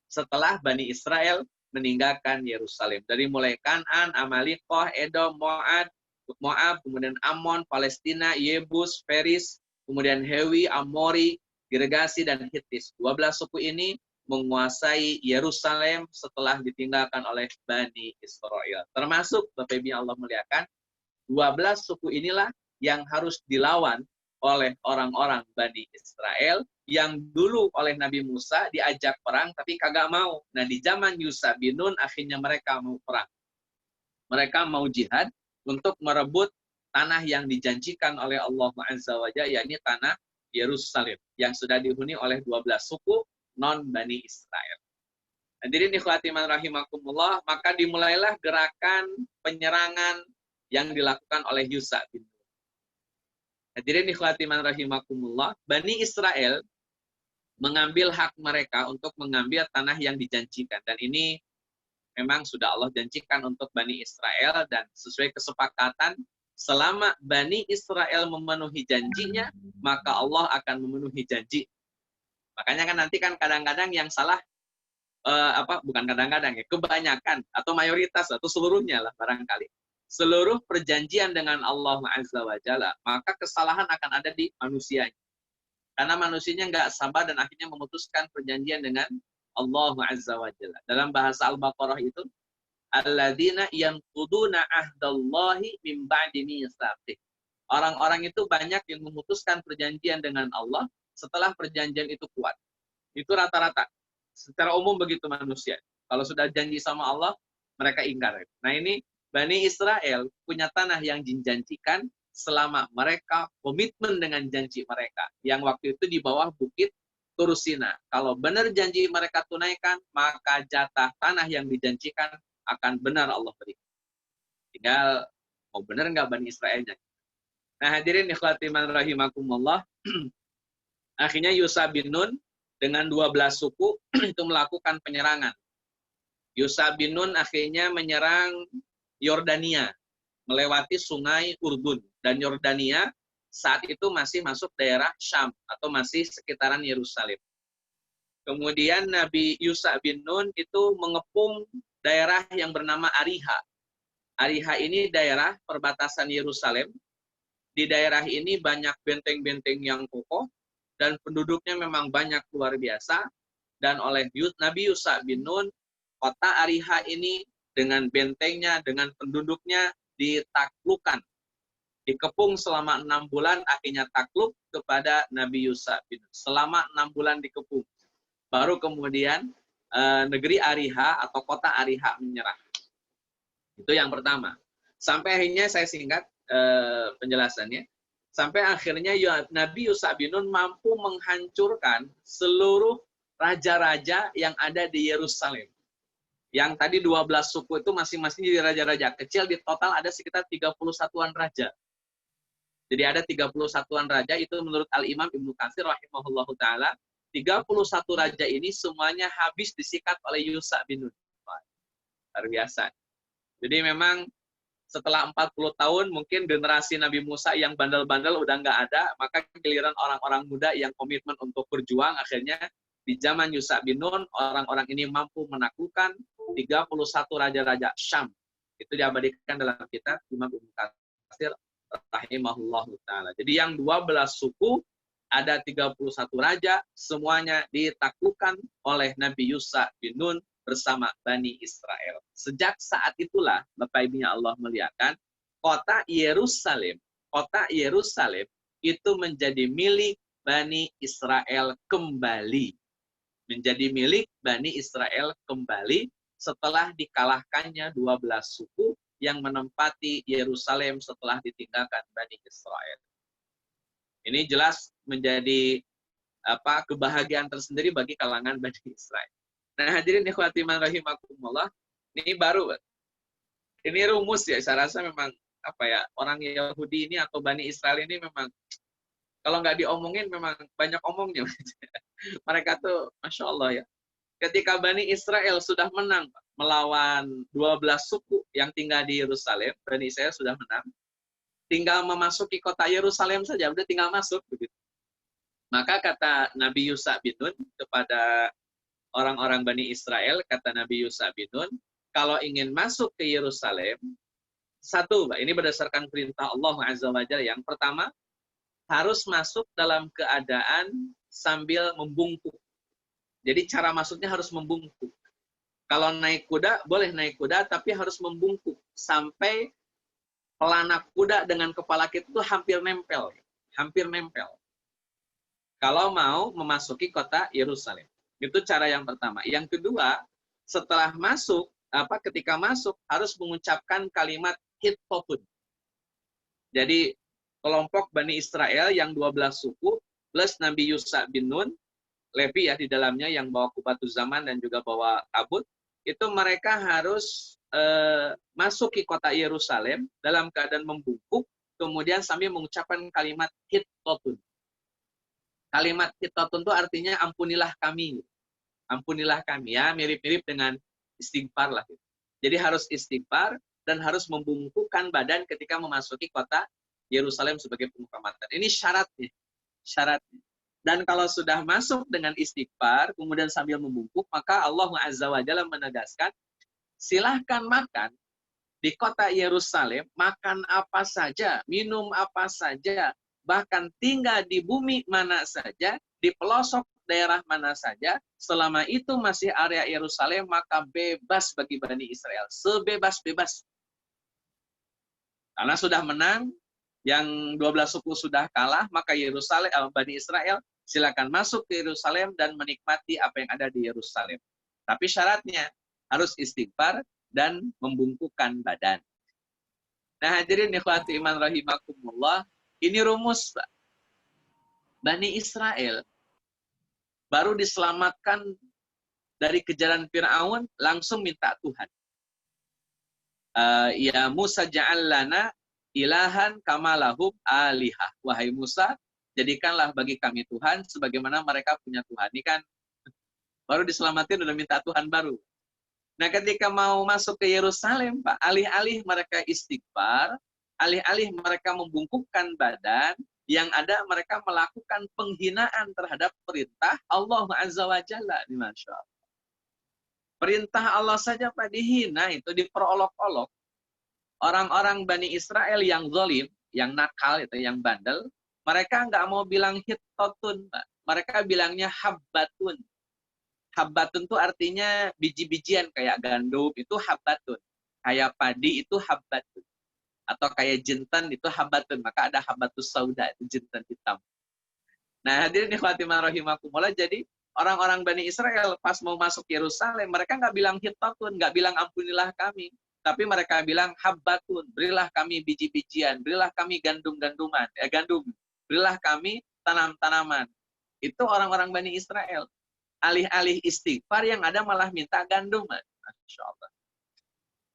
setelah Bani Israel meninggalkan Yerusalem. Dari mulai Kan'an, Amalikoh, Edom, Moab, kemudian Ammon, Palestina, Yebus, Feris, kemudian Hewi, Amori, Girgasi, dan Hittis. 12 suku ini menguasai Yerusalem setelah ditinggalkan oleh Bani Israel. Termasuk, Bapak Ibu Allah muliakan, 12 suku inilah yang harus dilawan oleh orang-orang Bani Israel yang dulu oleh Nabi Musa diajak perang tapi kagak mau. Nah, di zaman Yusha bin Nun akhirnya mereka mau perang. Mereka mau jihad untuk merebut tanah yang dijanjikan oleh Allah Azza wa Jalla, yakni tanah Yerusalem yang sudah dihuni oleh 12 suku non-Bani Israel. Hadirin ikhwati man rahimakumullah, maka dimulailah gerakan penyerangan yang dilakukan oleh Yusha bin Nun. Hadirin ikhwati man rahimakumullah, Bani Israel mengambil hak mereka untuk mengambil tanah yang dijanjikan. Dan ini memang sudah Allah janjikan untuk Bani Israel, dan sesuai kesepakatan selama Bani Israel memenuhi janjinya, maka Allah akan memenuhi janji. Makanya kan nanti kan kadang-kadang yang salah, bukan kadang-kadang ya, kebanyakan atau mayoritas atau seluruhnya lah barangkali. Seluruh perjanjian dengan Allah Azza wa Jalla, maka kesalahan akan ada di manusianya. Karena manusianya nggak sabar dan akhirnya memutuskan perjanjian dengan Allah Azza wa Jalla. Dalam bahasa Al-Baqarah itu, alladzina yanquduna ahdallahi min ba'di mitsaqih. Orang-orang itu banyak yang memutuskan perjanjian dengan Allah setelah perjanjian itu kuat. Itu rata-rata. Secara umum begitu manusia. Kalau sudah janji sama Allah, mereka ingkar. Nah ini Bani Israel punya tanah yang dijanjikan selama mereka komitmen dengan janji mereka. Yang waktu itu di bawah bukit Tursina. Kalau benar janji mereka tunaikan, maka jatah tanah yang dijanjikan akan benar Allah berikan. Tinggal mau benar nggak Bani Israelnya. Nah hadirin ikhwati man rahimakumullah, akhirnya Yusha bin Nun dengan 12 suku itu melakukan penyerangan. Yusha bin Nun akhirnya menyerang Yordania, melewati sungai Urdun. Dan Yordania saat itu masih masuk daerah Syam atau masih sekitaran Yerusalem. Kemudian Nabi Yusha bin Nun itu mengepung daerah yang bernama Ariha. Ariha ini daerah perbatasan Yerusalem. Di daerah ini banyak benteng-benteng yang kokoh dan penduduknya memang banyak luar biasa. Dan oleh Nabi Yusha bin Nun, kota Ariha ini dengan bentengnya, dengan penduduknya ditaklukkan. Dikepung selama 6 bulan, akhirnya takluk kepada Nabi Yusha bin Nun. Selama 6 bulan dikepung. Baru kemudian negeri Ariha atau kota Ariha menyerah. Itu yang pertama. Sampai akhirnya saya singkat penjelasannya. Sampai akhirnya Nabi Yusha bin Nun mampu menghancurkan seluruh raja-raja yang ada di Yerusalem. Yang tadi 12 suku itu masing-masing jadi raja-raja kecil, di total ada sekitar 31-an raja. Jadi ada 31-an raja, itu menurut Al-Imam Ibnu Katsir rahimahullahu ta'ala, 31 raja ini semuanya habis disikat oleh Yusha bin Nun. Luar biasa. Jadi memang setelah 40 tahun mungkin generasi Nabi Musa yang bandel-bandel udah nggak ada, maka giliran orang-orang muda yang komitmen untuk berjuang, akhirnya di zaman Yusha bin Nun, orang-orang ini mampu menaklukkan 31 raja-raja Syam. Itu diabadikan dalam kitab Imam Ibnu Katsir rahimahullahu ta'ala. Jadi yang 12 suku, ada 31 raja, semuanya ditaklukkan oleh Nabi Yusha bin Nun bersama Bani Israel. Sejak saat itulah, Bapak Ibu Allah muliakan, kota Yerusalem itu menjadi milik Bani Israel kembali. Menjadi milik Bani Israel kembali setelah dikalahkannya 12 suku yang menempati Yerusalem setelah ditinggalkan Bani Israel. Ini jelas menjadi kebahagiaan tersendiri bagi kalangan Bani Israel. Nah, hadirin ikhwati man rahimakumullah, ini baru. Ini rumus ya, saya rasa memang orang Yahudi ini atau Bani Israel ini memang kalau nggak diomongin memang banyak omongnya. Mereka tuh Masya Allah ya. Ketika Bani Israel sudah menang melawan 12 suku yang tinggal di Yerusalem, Bani Israel sudah menang, tinggal memasuki kota Yerusalem saja, udah tinggal masuk begitu. Maka kata Nabi Yusha bin Nun kepada orang-orang Bani Israel, kata Nabi Yusha bin Nun, kalau ingin masuk ke Yerusalem, satu, ini berdasarkan perintah Allah Azza wa Jalla, yang pertama, harus masuk dalam keadaan sambil membungkuk. Jadi cara masuknya harus membungkuk. Kalau naik kuda, boleh naik kuda, tapi harus membungkuk. Sampai pelana kuda dengan kepala kita itu hampir nempel. Hampir nempel. Kalau mau memasuki kota Yerusalem. Itu cara yang pertama. Yang kedua, setelah masuk ketika masuk harus mengucapkan kalimat hittotun. Jadi kelompok Bani Israel yang 12 suku plus Nabi Yusha bin Nun, Levi ya di dalamnya yang bawa kubatuz zaman dan juga bawa tabut, itu mereka harus masuk ke kota Yerusalem dalam keadaan membungkuk, kemudian sambil mengucapkan kalimat hittotun. Kalimat hittotun itu artinya ampunilah kami. Ampunilah kami ya, mirip-mirip dengan istighfar lah. Jadi harus istighfar dan harus membungkukkan badan ketika memasuki kota Yerusalem sebagai pemukamatan. Ini syaratnya. Syaratnya. Dan kalau sudah masuk dengan istighfar, kemudian sambil membungkuk, maka Allah Azza wa Jalla menegaskan, silahkan makan di kota Yerusalem, makan apa saja, minum apa saja, bahkan tinggal di bumi mana saja, di pelosok daerah mana saja, selama itu masih area Yerusalem, maka bebas bagi Bani Israel. Sebebas-bebas. Karena sudah menang, yang 12 suku sudah kalah, maka Yerusalem, Bani Israel silakan masuk ke Yerusalem dan menikmati apa yang ada di Yerusalem. Tapi syaratnya harus istighfar dan membungkukkan badan. Nah, hadirin ikhwati iman rahimakumullah, ini rumus, Pak. Bani Israel baru diselamatkan dari kejaran Fir'aun, langsung minta Tuhan. Ya Musa ja'al lana ilahan kamalahum alihah. Wahai Musa, jadikanlah bagi kami Tuhan sebagaimana mereka punya Tuhan. Ini kan baru diselamatin udah minta Tuhan baru. Nah, ketika mau masuk ke Yerusalem, Pak, alih-alih mereka istighfar, alih-alih mereka membungkukkan badan, yang ada mereka melakukan penghinaan terhadap perintah Allah Azza wa Jalla. Masya Allah. Perintah Allah saja Pak dihina, itu diperolok-olok. Orang-orang Bani Israel yang zalim, yang nakal, itu yang bandel, mereka nggak mau bilang hittotun, Pak. Mereka bilangnya habbatun. Habbatun itu artinya biji-bijian kayak gandum, itu habbatun. Kayak padi itu habbatun. Atau kayak jintan itu habbatun. Maka ada habbatus sauda, itu jintan hitam. Nah, hadirin ikhwati rahimakumullah, jadi orang-orang Bani Israel pas mau masuk Yerusalem, mereka nggak bilang hittotun, nggak bilang ampunilah kami. Tapi mereka bilang habbatun, berilah kami biji-bijian, berilah kami gandum-ganduman, gandum, berilah kami tanam-tanaman. Itu orang-orang Bani Israel. Alih-alih istighfar yang ada malah minta gandum. Masya Allah.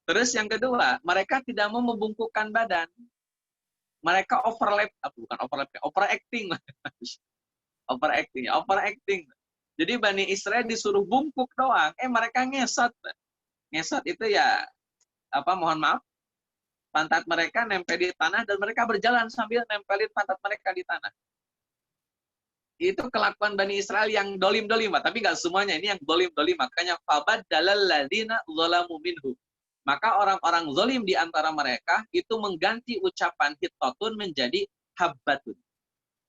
Terus yang kedua, mereka tidak mau membungkukkan badan. Mereka overacting. Overacting. Jadi Bani Israel disuruh bungkuk doang, mereka ngesot. Ngesot itu ya, mohon maaf, pantat mereka nempel di tanah dan mereka berjalan sambil nempelin pantat mereka di tanah. Itu kelakuan Bani Israel yang dolim-dolim, tapi nggak semuanya. Ini yang dolim-dolim, makanya fabadalal ladzina zalamu minhum. Maka orang-orang zalim di antara mereka itu mengganti ucapan hittotun menjadi habbatun.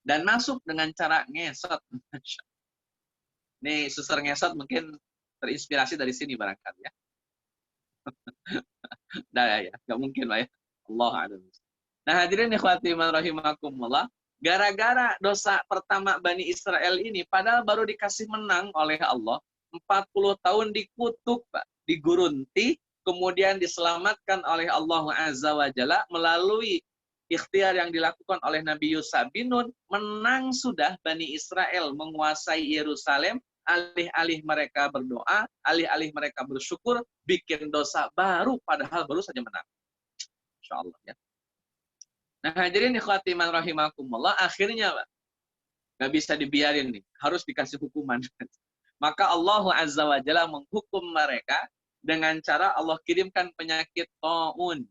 Dan masuk dengan cara ngesot. Nih, suster ngesot mungkin terinspirasi dari sini barangkali ya. Nah ya, nggak mungkin lah ya. Allah a'lam. Nah, hadirin ikhwati man rahimakumullah, gara-gara dosa pertama Bani Israel ini, padahal baru dikasih menang oleh Allah, 40 tahun dikutuk, Pak, digurunti, kemudian diselamatkan oleh Allah Azza wa Jalla melalui ikhtiar yang dilakukan oleh Nabi Yusha bin Nun, menang sudah Bani Israel menguasai Yerusalem, alih-alih mereka berdoa, alih-alih mereka bersyukur, bikin dosa baru, padahal baru saja menang. Insya Allah ya. Nah, hadirin ikhwati man rahimakumullah, akhirnya Pak, nggak bisa dibiarin nih, harus dikasih hukuman. Maka Allah Azza wa Jalla menghukum mereka dengan cara Allah kirimkan penyakit ta'un.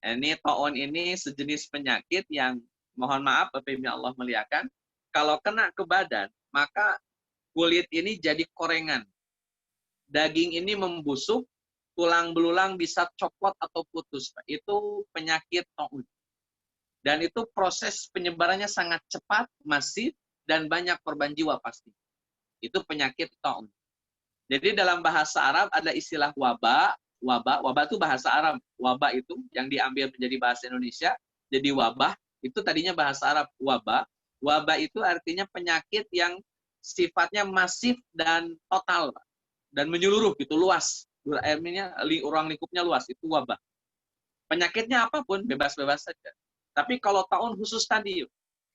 Ini ta'un ini sejenis penyakit yang, mohon maaf apabila Allah muliakan, kalau kena ke badan, maka kulit ini jadi korengan. Daging ini membusuk, tulang belulang bisa copot atau putus. Itu penyakit ta'un. Dan itu proses penyebarannya sangat cepat, masif, dan banyak korban jiwa pasti. Itu penyakit ta'un. Jadi dalam bahasa Arab ada istilah wabah. Wabah itu bahasa Arab. Wabah itu yang diambil menjadi bahasa Indonesia, jadi wabah. Itu tadinya bahasa Arab, wabah. Wabah itu artinya penyakit yang sifatnya masif dan total. Dan menyeluruh gitu, luas ruang lingkupnya luas, itu wabah. Penyakitnya apapun, bebas-bebas saja. Tapi kalau taun khusus tadi,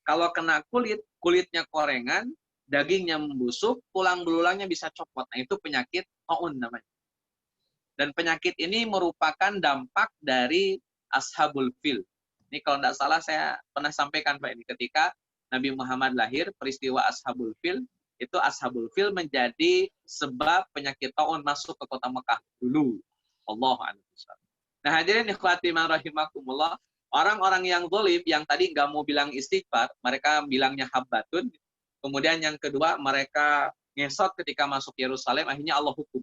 kalau kena kulit, kulitnya korengan, dagingnya membusuk, tulang belulangnya bisa copot. Nah, itu penyakit taun namanya. Dan penyakit ini merupakan dampak dari ashabul fil. Ini kalau tidak salah saya pernah sampaikan Pak ini, ketika Nabi Muhammad lahir, peristiwa ashabul fil, itu ashabul fil menjadi sebab penyakit taun masuk ke kota Mekah dulu. Allahu akbar. Nah, hadirin ikhwati man rahimakumullah, orang-orang yang zalim yang tadi nggak mau bilang istighfar, mereka bilangnya habbatun. Kemudian yang kedua, mereka ngesot ketika masuk Yerusalem, akhirnya Allah hukum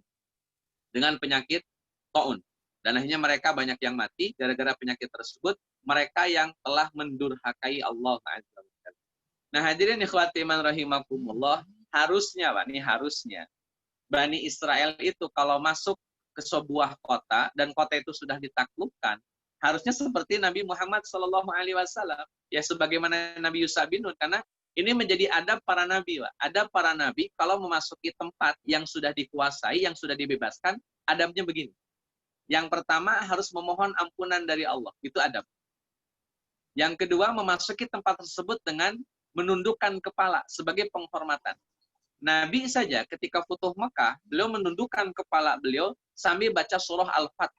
dengan penyakit taun. Dan akhirnya mereka banyak yang mati gara-gara penyakit tersebut, mereka yang telah mendurhakai Allah Azza wa Jalla. Nah, hadirin ikhwati man rahimakumullah, harusnya Pak, ini harusnya Bani Israel itu kalau masuk ke sebuah kota dan kota itu sudah ditaklukkan, harusnya seperti Nabi Muhammad SAW, ya sebagaimana Nabi Yusuf bin Nun, karena ini menjadi adab para nabi, Pak. Adab para nabi kalau memasuki tempat yang sudah dikuasai, yang sudah dibebaskan, adabnya begini. Yang pertama harus memohon ampunan dari Allah, itu adab. Yang kedua, memasuki tempat tersebut dengan menundukkan kepala sebagai penghormatan. Nabi saja ketika Futuh Mekah, beliau menundukkan kepala beliau sambil baca surah Al-Fat.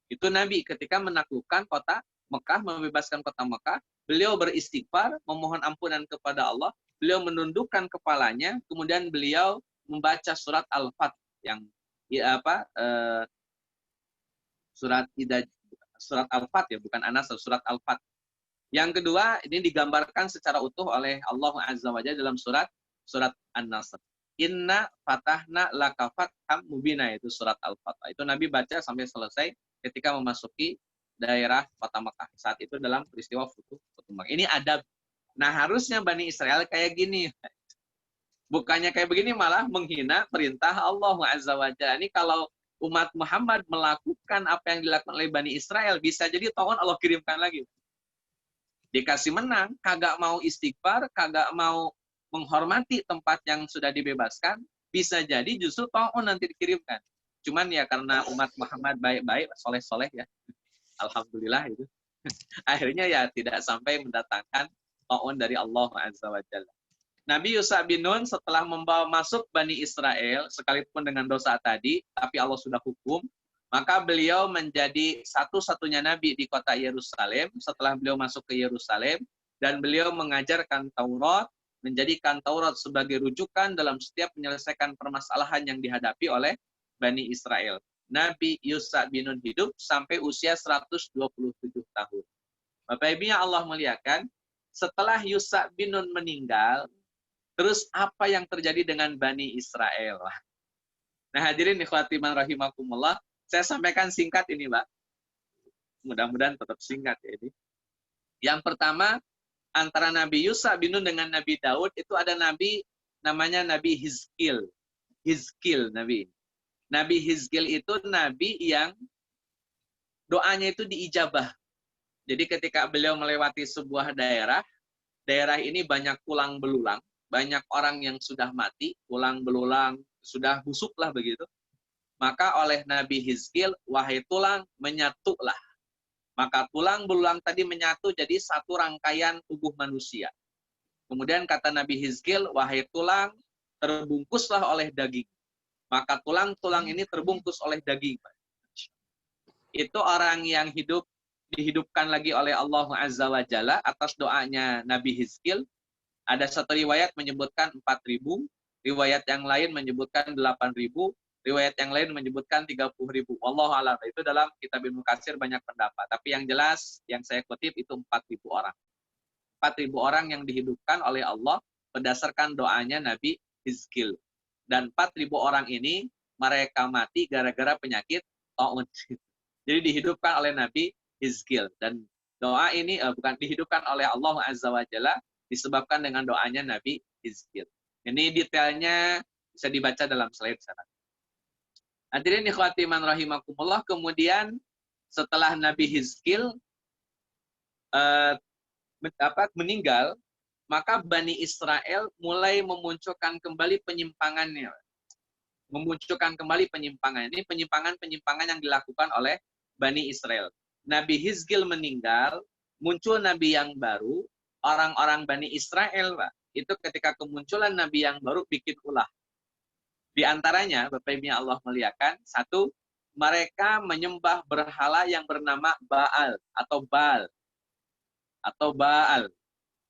Itu Nabi ketika menaklukkan kota Mekah, membebaskan kota Mekah, beliau beristighfar, memohon ampunan kepada Allah, beliau menundukkan kepalanya, kemudian beliau membaca surat Al-Fat yang surat Al-Fat ya, bukan Anas, surat Al-Fat. Yang kedua, ini digambarkan secara utuh oleh Allah Azza wa Jalla dalam surat An-Nasr. Inna fatahna laka fatham mubina, itu surat Al-Fatah. Itu Nabi baca sampai selesai ketika memasuki daerah kota Mekah. Saat itu dalam peristiwa Futuh Mekah. Ini adab. Nah, harusnya Bani Israel kayak gini. Bukannya kayak begini, malah menghina perintah Allah Azza wa Jalla. Ini kalau umat Muhammad melakukan apa yang dilakukan oleh Bani Israel, bisa jadi tahun Allah kirimkan lagi. Dikasih menang, kagak mau istighfar, kagak mau menghormati tempat yang sudah dibebaskan, bisa jadi justru ta'un nanti dikirimkan. Cuman ya karena umat Muhammad baik-baik, soleh-soleh ya, alhamdulillah itu. Akhirnya ya tidak sampai mendatangkan ta'un dari Allah Azza wa Jalla. Nabi Yusuf bin Nun setelah membawa masuk Bani Israel, sekalipun dengan dosa tadi, tapi Allah sudah hukum, maka beliau menjadi satu-satunya Nabi di kota Yerusalem setelah beliau masuk ke Yerusalem, dan beliau mengajarkan Taurat, menjadikan Taurat sebagai rujukan dalam setiap menyelesaikan permasalahan yang dihadapi oleh Bani Israel. Nabi Yusuf bin Nun hidup sampai usia 127 tahun. Bapak Ibu yang Allah muliakan, setelah Yusuf bin Nun meninggal, terus apa yang terjadi dengan Bani Israel? Nah, hadirin ikhwati man rahimakumullah, saya sampaikan singkat ini, Pak. Mudah-mudahan tetap singkat ya ini. Yang pertama, antara Nabi Yusuf bin Nun dengan Nabi Daud itu ada nabi namanya Nabi Hizkil. Hizkil Nabi. Nabi Hizkil itu nabi yang doanya itu diijabah. Jadi ketika beliau melewati sebuah daerah ini banyak tulang belulang, banyak orang yang sudah mati, tulang belulang sudah busuk lah begitu. Maka oleh Nabi Hizkil, wahai tulang, menyatulah. Maka tulang belulang tadi menyatu jadi satu rangkaian tubuh manusia. Kemudian kata Nabi Hizkil, wahai tulang, terbungkuslah oleh daging. Maka tulang-tulang ini terbungkus oleh daging. Itu orang yang dihidupkan lagi oleh Allah Azza wa Jalla atas doanya Nabi Hizkil. Ada satu riwayat menyebutkan 4.000, riwayat yang lain menyebutkan 8.000, riwayat yang lain menyebutkan 30.000. Wallahu a'lam. Itu dalam kitab Ibnu Katsir banyak pendapat. Tapi yang jelas, yang saya kutip itu 4.000 orang. 4.000 orang yang dihidupkan oleh Allah berdasarkan doanya Nabi Hizkil. Dan 4.000 orang ini mereka mati gara-gara penyakit taun. Jadi dihidupkan oleh Nabi Hizkil. Dan doa ini bukan dihidupkan oleh Allah Azza wa Jalla, disebabkan dengan doanya Nabi Hizkil. Ini detailnya bisa dibaca dalam slide sana. Hadirin ikhwati man rahimakumullah, kemudian setelah Nabi Hizkil meninggal, maka Bani Israel mulai memunculkan kembali penyimpangannya. memunculkan kembali penyimpangan. Ini penyimpangan-penyimpangan yang dilakukan oleh Bani Israel. Nabi Hizkil meninggal, muncul nabi yang baru, orang-orang Bani Israel, Pak, itu ketika kemunculan nabi yang baru bikin ulah. Di antaranya, Bapak Ibu yang Allah muliakan, satu, mereka menyembah berhala yang bernama Baal atau Baal. Atau Baal.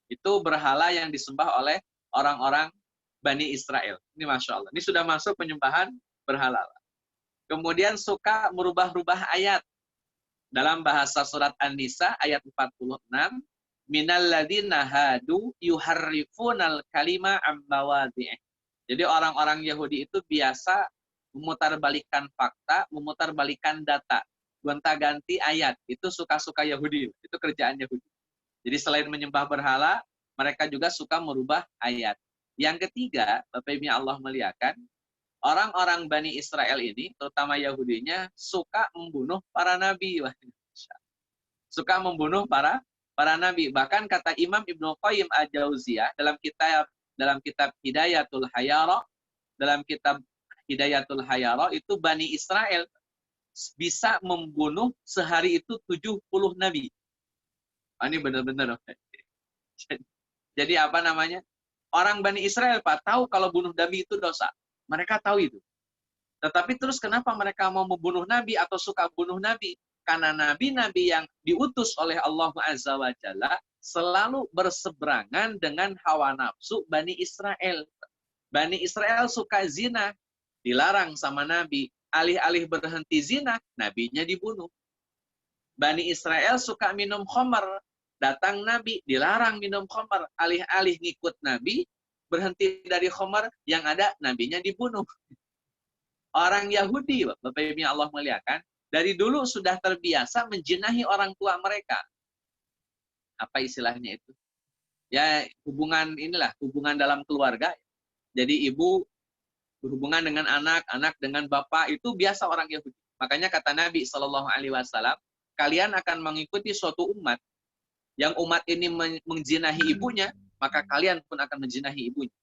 Itu berhala yang disembah oleh orang-orang Bani Israel. Ini Masya Allah. Ini sudah masuk penyembahan berhala. Kemudian suka merubah-rubah ayat. Dalam bahasa surat An-Nisa ayat 46, minal ladzina hadu yuharrifunal kalima ammawadhi'ih. Jadi orang-orang Yahudi itu biasa memutarbalikkan fakta, memutarbalikkan data, gonta-ganti ayat. Itu suka-suka Yahudi, itu kerjaan Yahudi. Jadi selain menyembah berhala, mereka juga suka merubah ayat. Yang ketiga, Bapak Ibu yang Allah muliakan, orang-orang Bani Israel ini, terutama Yahudinya, suka membunuh para nabi. Suka membunuh para nabi. Bahkan kata Imam Ibnu Qayyim Al-Jauziyah dalam kitab Hidayatul Hayara, itu Bani Israel bisa membunuh sehari itu 70 nabi. Ini benar-benar. Jadi apa namanya? Orang Bani Israel, Pak, tahu kalau bunuh nabi itu dosa. Mereka tahu itu. Tetapi terus kenapa mereka mau membunuh nabi atau suka bunuh nabi? Karena nabi-nabi yang diutus oleh Allah Azza wa Jalla selalu berseberangan dengan hawa nafsu Bani Israel. Bani Israel suka zina, dilarang sama nabi. Alih-alih berhenti zina, nabinya dibunuh. Bani Israel suka minum khamar, datang nabi, dilarang minum khamar. Alih-alih ngikut nabi, berhenti dari khamar, yang ada nabinya dibunuh. Orang Yahudi, Bapak Ibu yang Allah muliakan, dari dulu sudah terbiasa menjinahi orang tua mereka. Apa istilahnya itu? Ya, hubungan dalam keluarga. Jadi ibu berhubungan dengan anak, anak dengan bapak, itu biasa orang Yahudi. Makanya kata Nabi SAW, kalian akan mengikuti suatu umat, yang umat ini menjinahi ibunya, maka kalian pun akan menjinahi ibunya.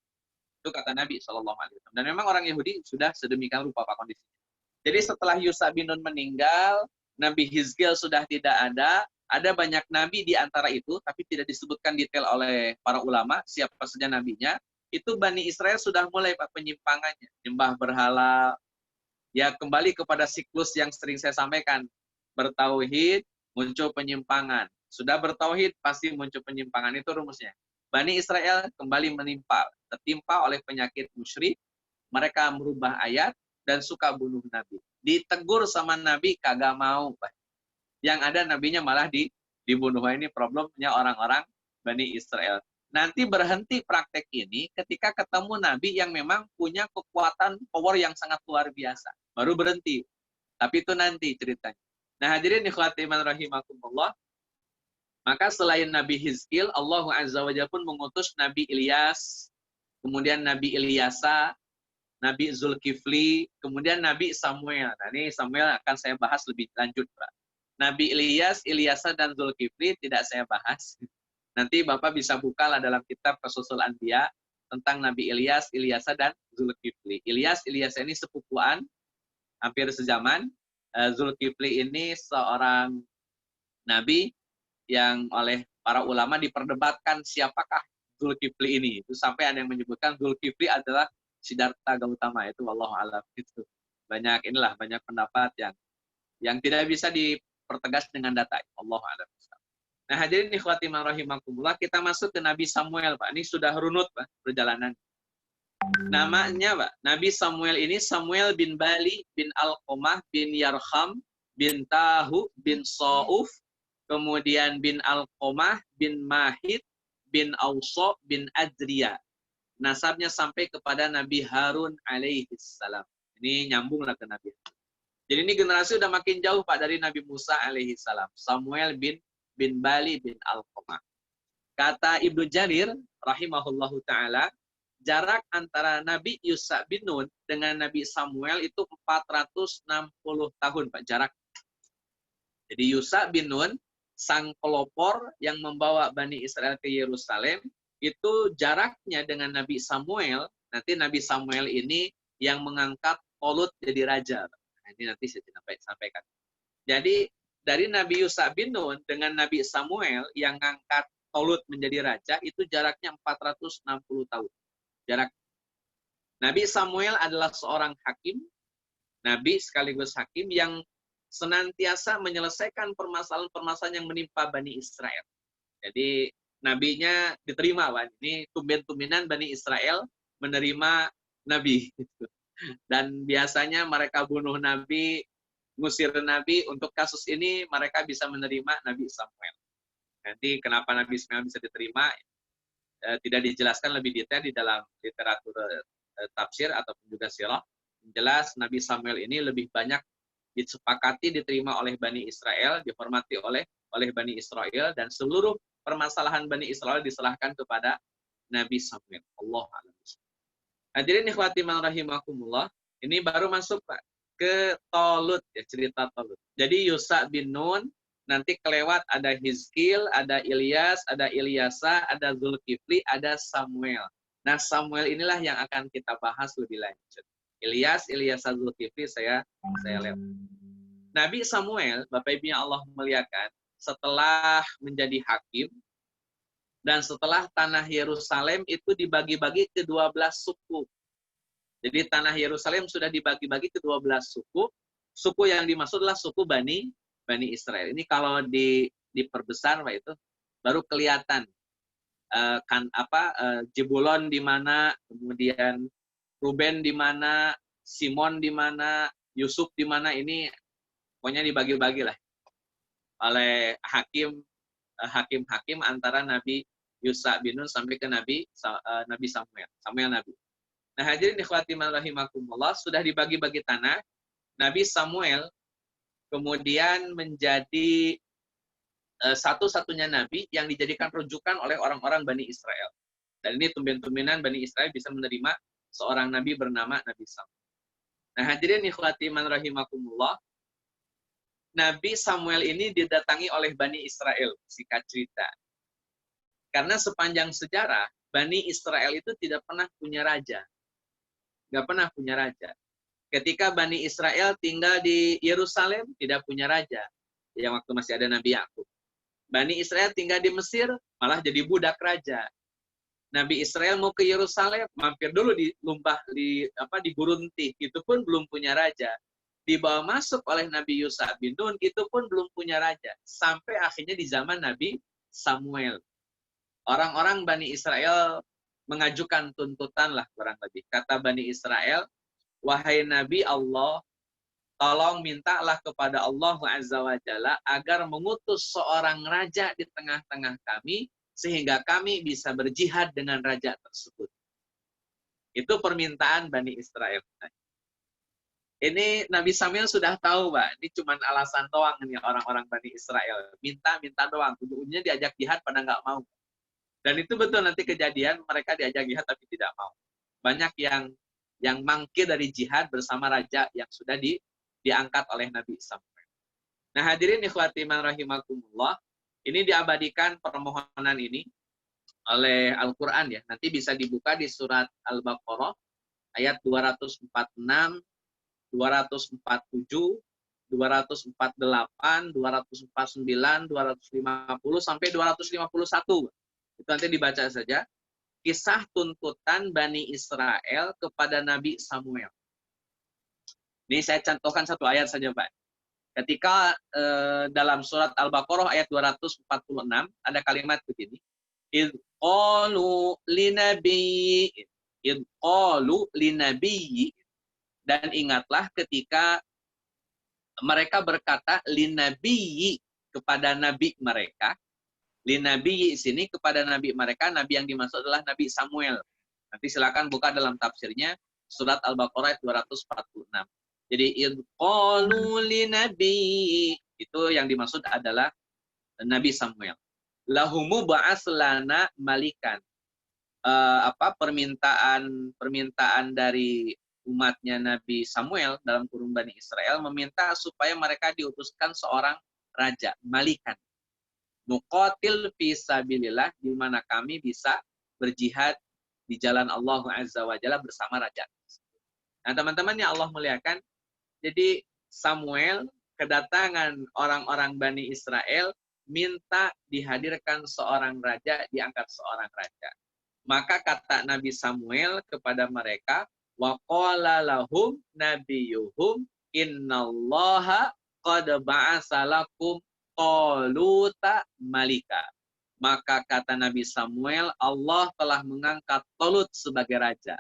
Itu kata Nabi SAW. Dan memang orang Yahudi sudah sedemikian rupa Pak kondisinya. Jadi setelah Yusha bin Nun meninggal, Nabi Hizkil sudah tidak ada banyak nabi di antara itu, tapi tidak disebutkan detail oleh para ulama, siapa saja nabinya. Itu Bani Israel sudah mulai Pak penyimpangannya. Nyembah berhala, ya kembali kepada siklus yang sering saya sampaikan. Bertauhid, muncul penyimpangan. Sudah bertauhid, pasti muncul penyimpangan. Itu rumusnya. Bani Israel kembali tertimpa oleh penyakit musyrik, mereka merubah ayat, dan suka bunuh nabi. Ditegur sama nabi, kagak mau. Yang ada nabinya malah dibunuh. Ini problemnya orang-orang Bani Israel. Nanti berhenti praktek ini ketika ketemu nabi yang memang punya kekuatan power yang sangat luar biasa. Baru berhenti. Tapi itu nanti ceritanya. Nah hadirin ikhwati man rahimakumullah. Maka selain Nabi Hizkil, Allah Azza wa Jalla pun mengutus Nabi Ilyas, kemudian Nabi Ilyasa, Nabi Zulkifli, kemudian Nabi Samuel. Nah, ini Samuel akan saya bahas lebih lanjut, Pak. Nabi Ilyas, Ilyasa, dan Zulkifli tidak saya bahas. Nanti Bapak bisa bukalah dalam kitab Qashasul Anbiya tentang Nabi Ilyas, Ilyasa, dan Zulkifli. Ilyasa ini sepupuan, hampir sezaman. Zulkifli ini seorang nabi yang oleh para ulama diperdebatkan siapakah Zulkifli ini. Itu sampai ada yang menyebutkan Zulkifli adalah Siddhartha Gautama. Itu wallahu a'lam. Itu banyak pendapat yang tidak bisa dipertegas dengan data. Allahu a'lam. Nah, hadirin ikhwati man rahimakumullah, kita masuk ke Nabi Samuel, Pak. Ini sudah runut, Pak, perjalanan. Namanya, Pak, Nabi Samuel ini Samuel bin Bali bin Alqamah bin Yarham bin Tahu bin Sa'uf, kemudian bin Alqamah bin Mahid bin Auso bin Adriya. Nasabnya sampai kepada Nabi Harun alaihissalam. Ini nyambunglah ke Nabi. Jadi ini generasi udah makin jauh Pak dari Nabi Musa alaihissalam. Samuel bin Bali bin Alqamah. Kata Ibnu Jarir rahimahullahu taala, jarak antara Nabi Yusha bin Nun dengan Nabi Samuel itu 460 tahun Pak jarak. Jadi Yusha bin Nun, sang pelopor yang membawa Bani Israel ke Yerusalem, itu jaraknya dengan Nabi Samuel. Nanti Nabi Samuel ini yang mengangkat Tolut jadi raja. Nah, ini nanti saya sampaikan. Jadi dari Nabi Yusha bin Nun dengan Nabi Samuel yang ngangkat Tolut menjadi raja itu jaraknya 460 tahun. Jarak. Nabi Samuel adalah seorang hakim, nabi sekaligus hakim yang senantiasa menyelesaikan permasalahan-permasalahan yang menimpa Bani Israel. Jadi nabinya diterima, Pak. Ini tumben-tumbenan Bani Israel menerima nabi. Dan biasanya mereka bunuh nabi, ngusir nabi. Untuk kasus ini mereka bisa menerima Nabi Samuel. Nanti kenapa Nabi Samuel bisa diterima tidak dijelaskan lebih detail di dalam literatur tafsir ataupun juga sirah. Jelas Nabi Samuel ini lebih banyak disepakati diterima oleh Bani Israel, dihormati oleh Bani Israel, dan seluruh permasalahan Bani Israel diserahkan kepada Nabi Samuel. Allah a'lam. Hadirin ikhwati man rahimakumullah, ini baru masuk Pak ke Tolut, ya, cerita Tolut. Jadi Yusha bin Nun, nanti kelewat ada Hizkil, ada Ilyas, ada Ilyasa, ada Zulkifli, ada Samuel. Nah, Samuel inilah yang akan kita bahas lebih lanjut. Ilyas, Ilyasa, Zulkifli saya lihat. Nabi Samuel, Bapak Ibu yang Allah muliakan, setelah menjadi hakim dan setelah tanah Yerusalem itu dibagi-bagi ke 12 suku. Jadi tanah Yerusalem sudah dibagi-bagi ke 12 suku. Suku yang dimaksud adalah suku Bani Israel. Ini kalau diperbesar Pak itu baru kelihatan Jebulon di mana, kemudian Ruben di mana, Simon di mana, Yusuf di mana, ini pokoknya dibagi-bagi lah oleh hakim-hakim antara Nabi Yusha bin Nun sampai ke Nabi Samuel Nabi. Nah, hadirin ikhwati man rahimakumullah, sudah dibagi-bagi tanah. Nabi Samuel kemudian menjadi satu-satunya nabi yang dijadikan rujukan oleh orang-orang Bani Israel. Dan ini tumben-tumbenan Bani Israel bisa menerima seorang nabi bernama Nabi Samuel. Nah, hadirin ikhwati man rahimakumullah, Nabi Samuel ini didatangi oleh Bani Israel, singkat cerita. Karena sepanjang sejarah, Bani Israel itu tidak pernah punya raja. Nggak pernah punya raja. Ketika Bani Israel tinggal di Yerusalem, tidak punya raja. Yang waktu masih ada Nabi Yakub. Bani Israel tinggal di Mesir, malah jadi budak raja. Nabi Israel mau ke Yerusalem, mampir dulu di Gurunti, itu pun belum punya raja. Dibawa masuk oleh Nabi Yusha bin Nun, itu pun belum punya raja. Sampai akhirnya di zaman Nabi Samuel. Orang-orang Bani Israel mengajukan tuntutan lah kurang lebih. Kata Bani Israel, wahai Nabi Allah, tolong mintalah kepada Allah Azza wa Jalla agar mengutus seorang raja di tengah-tengah kami, sehingga kami bisa berjihad dengan raja tersebut. Itu permintaan Bani Israel. Ini Nabi Samuel sudah tahu, Pak. Ini cuma alasan doang nih orang-orang Bani Israel. Minta doang. Ujung-ujungnya diajak jihad pada nggak mau. Dan itu betul nanti kejadian, mereka diajak jihad tapi tidak mau. Banyak yang mangkir dari jihad bersama raja yang sudah diangkat oleh Nabi Samuel. Nah, hadirin ikhwati man rahimakumullah, ini diabadikan permohonan ini oleh Al-Quran ya. Nanti bisa dibuka di surat Al-Baqarah ayat 246, 247, 248, 249, 250 sampai 251. Itu nanti dibaca saja. Kisah tuntutan Bani Israel kepada Nabi Samuel. Ini saya contohkan satu ayat saja, Pak. Ketika dalam surat Al-Baqarah ayat 246 ada kalimat begini. Idh qalu linabiyyi, dan ingatlah ketika mereka berkata linabiyyi kepada nabi mereka. Linabiyyi sini kepada nabi mereka, nabi yang dimaksud adalah Nabi Samuel. Nanti silakan buka dalam tafsirnya surat Al-Baqarah ayat 246. Jadi idqalu linabiyyi, itu yang dimaksud adalah Nabi Samuel. Lahumu ba'aslana malikan. Permintaan dari umatnya Nabi Samuel dalam kurung Bani Israel meminta supaya mereka diutuskan seorang raja, malikan. Nuqatil fi sabilillah, di mana kami bisa berjihad di jalan Allah Azza wa Jalla bersama raja. Nah, teman-teman yang Allah muliakan, jadi Samuel kedatangan orang-orang Bani Israel minta dihadirkan seorang raja, diangkat seorang raja. Maka kata Nabi Samuel kepada mereka, wa qala lahum nabiyuhum innallaha qad ba'asa lakum Taluta malika. Maka kata Nabi Samuel, Allah telah mengangkat Talut sebagai raja.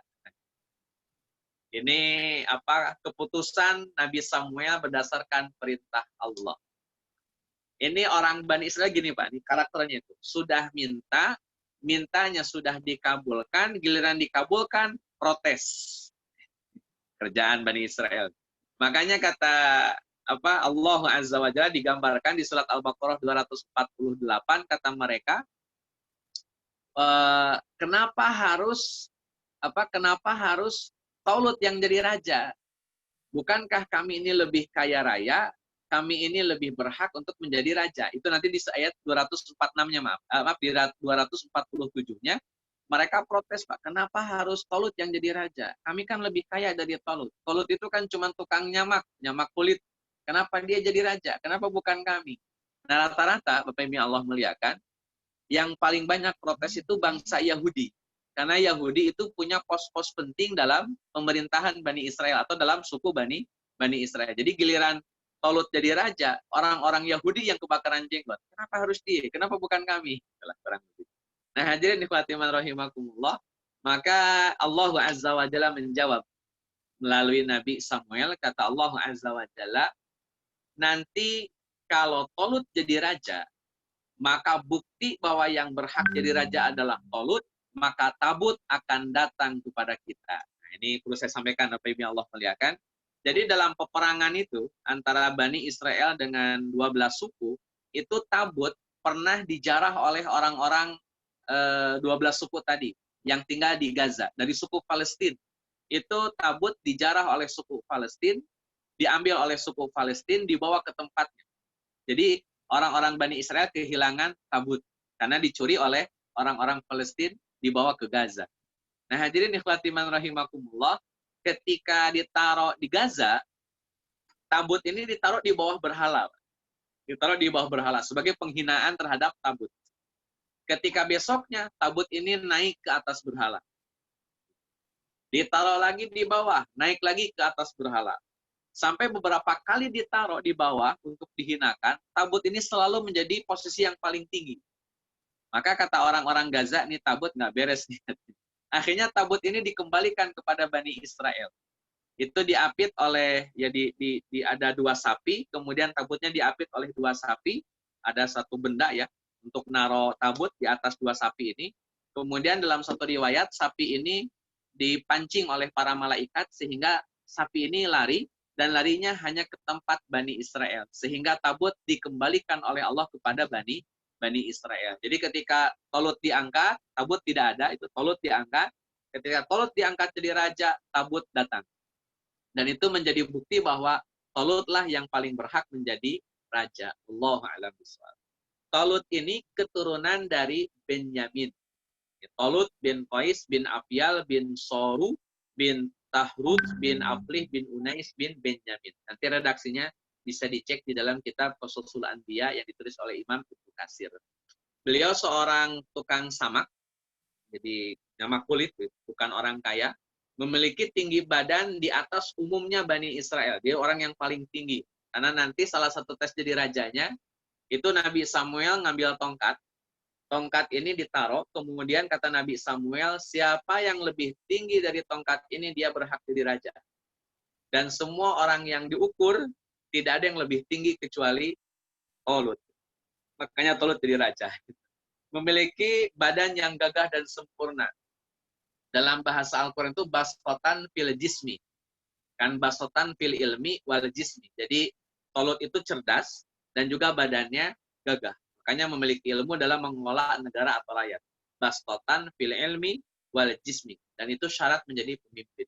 Ini keputusan Nabi Samuel berdasarkan perintah Allah. Ini orang Bani Israel gini Pak, ini karakternya itu. Sudah mintanya sudah dikabulkan, giliran dikabulkan, protes. Kerjaan Bani Israel. Makanya kata Allah Azza wa Jalla digambarkan di surat Al-Baqarah 248, kata mereka, kenapa harus Talut yang jadi raja? Bukankah kami ini lebih kaya raya, kami ini lebih berhak untuk menjadi raja? Itu nanti di ayat 246-nya, di 247-nya, mereka protes, Pak, kenapa harus Talut yang jadi raja? Kami kan lebih kaya dari Talut. Talut itu kan cuma tukang nyamak kulit. Kenapa dia jadi raja? Kenapa bukan kami? Nah, rata-rata, Bapak Ibu Allah muliakan, yang paling banyak protes itu bangsa Yahudi. Karena Yahudi itu punya pos-pos penting dalam pemerintahan Bani Israel atau dalam suku Bani Israel. Jadi giliran Talut jadi raja, orang-orang Yahudi yang kebakaran jenggot. Kenapa harus dia? Kenapa bukan kami? Nah, hadirin ikhwatiman rahimakumullah, maka Allah Azza wa Jalla menjawab melalui Nabi Samuel, kata Allah Azza wa Jalla, nanti kalau Talut jadi raja, maka bukti bahwa yang berhak jadi raja adalah Talut, maka tabut akan datang kepada kita. Nah, ini perlu saya sampaikan, Bapak Ibu Allah muliakan. Jadi dalam peperangan itu antara Bani Israel dengan 12 suku, itu tabut pernah dijarah oleh orang-orang 12 suku tadi yang tinggal di Gaza, dari suku Palestina. Itu tabut dijarah oleh suku Palestina, diambil oleh suku Palestina, dibawa ke tempatnya. Jadi orang-orang Bani Israel kehilangan tabut karena dicuri oleh orang-orang Palestina, dibawa ke Gaza. Nah, hadirin ikhwati man rahimakumullah, ketika ditaruh di Gaza, tabut ini ditaruh di bawah berhala. Ditaruh di bawah berhala sebagai penghinaan terhadap tabut. Ketika besoknya tabut ini naik ke atas berhala. Ditaruh lagi di bawah, naik lagi ke atas berhala. Sampai beberapa kali ditaruh di bawah untuk dihinakan, tabut ini selalu menjadi posisi yang paling tinggi. Maka kata orang-orang Gaza, ini tabut nggak beres nih. Akhirnya tabut ini dikembalikan kepada Bani Israel. Itu diapit oleh, ada 2 sapi, kemudian tabutnya diapit oleh 2 sapi, ada satu benda ya, untuk naruh tabut di atas 2 sapi ini. Kemudian dalam satu riwayat, sapi ini dipancing oleh para malaikat, sehingga sapi ini lari, dan larinya hanya ke tempat Bani Israel. Sehingga tabut dikembalikan oleh Allah kepada Bani Israel. Jadi ketika Talut diangkat, tabut tidak ada, itu Talut diangkat. Ketika Talut diangkat jadi raja, tabut datang. Dan itu menjadi bukti bahwa Talutlah yang paling berhak menjadi raja. Allahu a'lam bishawab. Talut ini keturunan dari Benyamin. Talut bin Qais bin Afyal bin Soru bin Tahrud bin Aflih bin Unais bin Benyamin. Nanti redaksinya bisa dicek di dalam kitab Qasasul Anbiya yang ditulis oleh Imam Ibnu Katsir. Beliau seorang tukang samak, jadi nyamak kulit, bukan orang kaya, memiliki tinggi badan di atas umumnya Bani Israel. Dia orang yang paling tinggi. Karena nanti salah satu tes jadi rajanya, itu Nabi Samuel ngambil tongkat. Tongkat ini ditaruh, kemudian kata Nabi Samuel, siapa yang lebih tinggi dari tongkat ini, dia berhak jadi raja. Dan semua orang yang diukur, tidak ada yang lebih tinggi kecuali Talut. Makanya Talut jadi raja. Memiliki badan yang gagah dan sempurna. Dalam bahasa Al-Quran itu basotan fil jismi. Kan basotan fil ilmi wal jismi. Jadi Talut itu cerdas dan juga badannya gagah. Makanya memiliki ilmu dalam mengelola negara atau rakyat. Basotan fil ilmi wal jismi. Dan itu syarat menjadi pemimpin.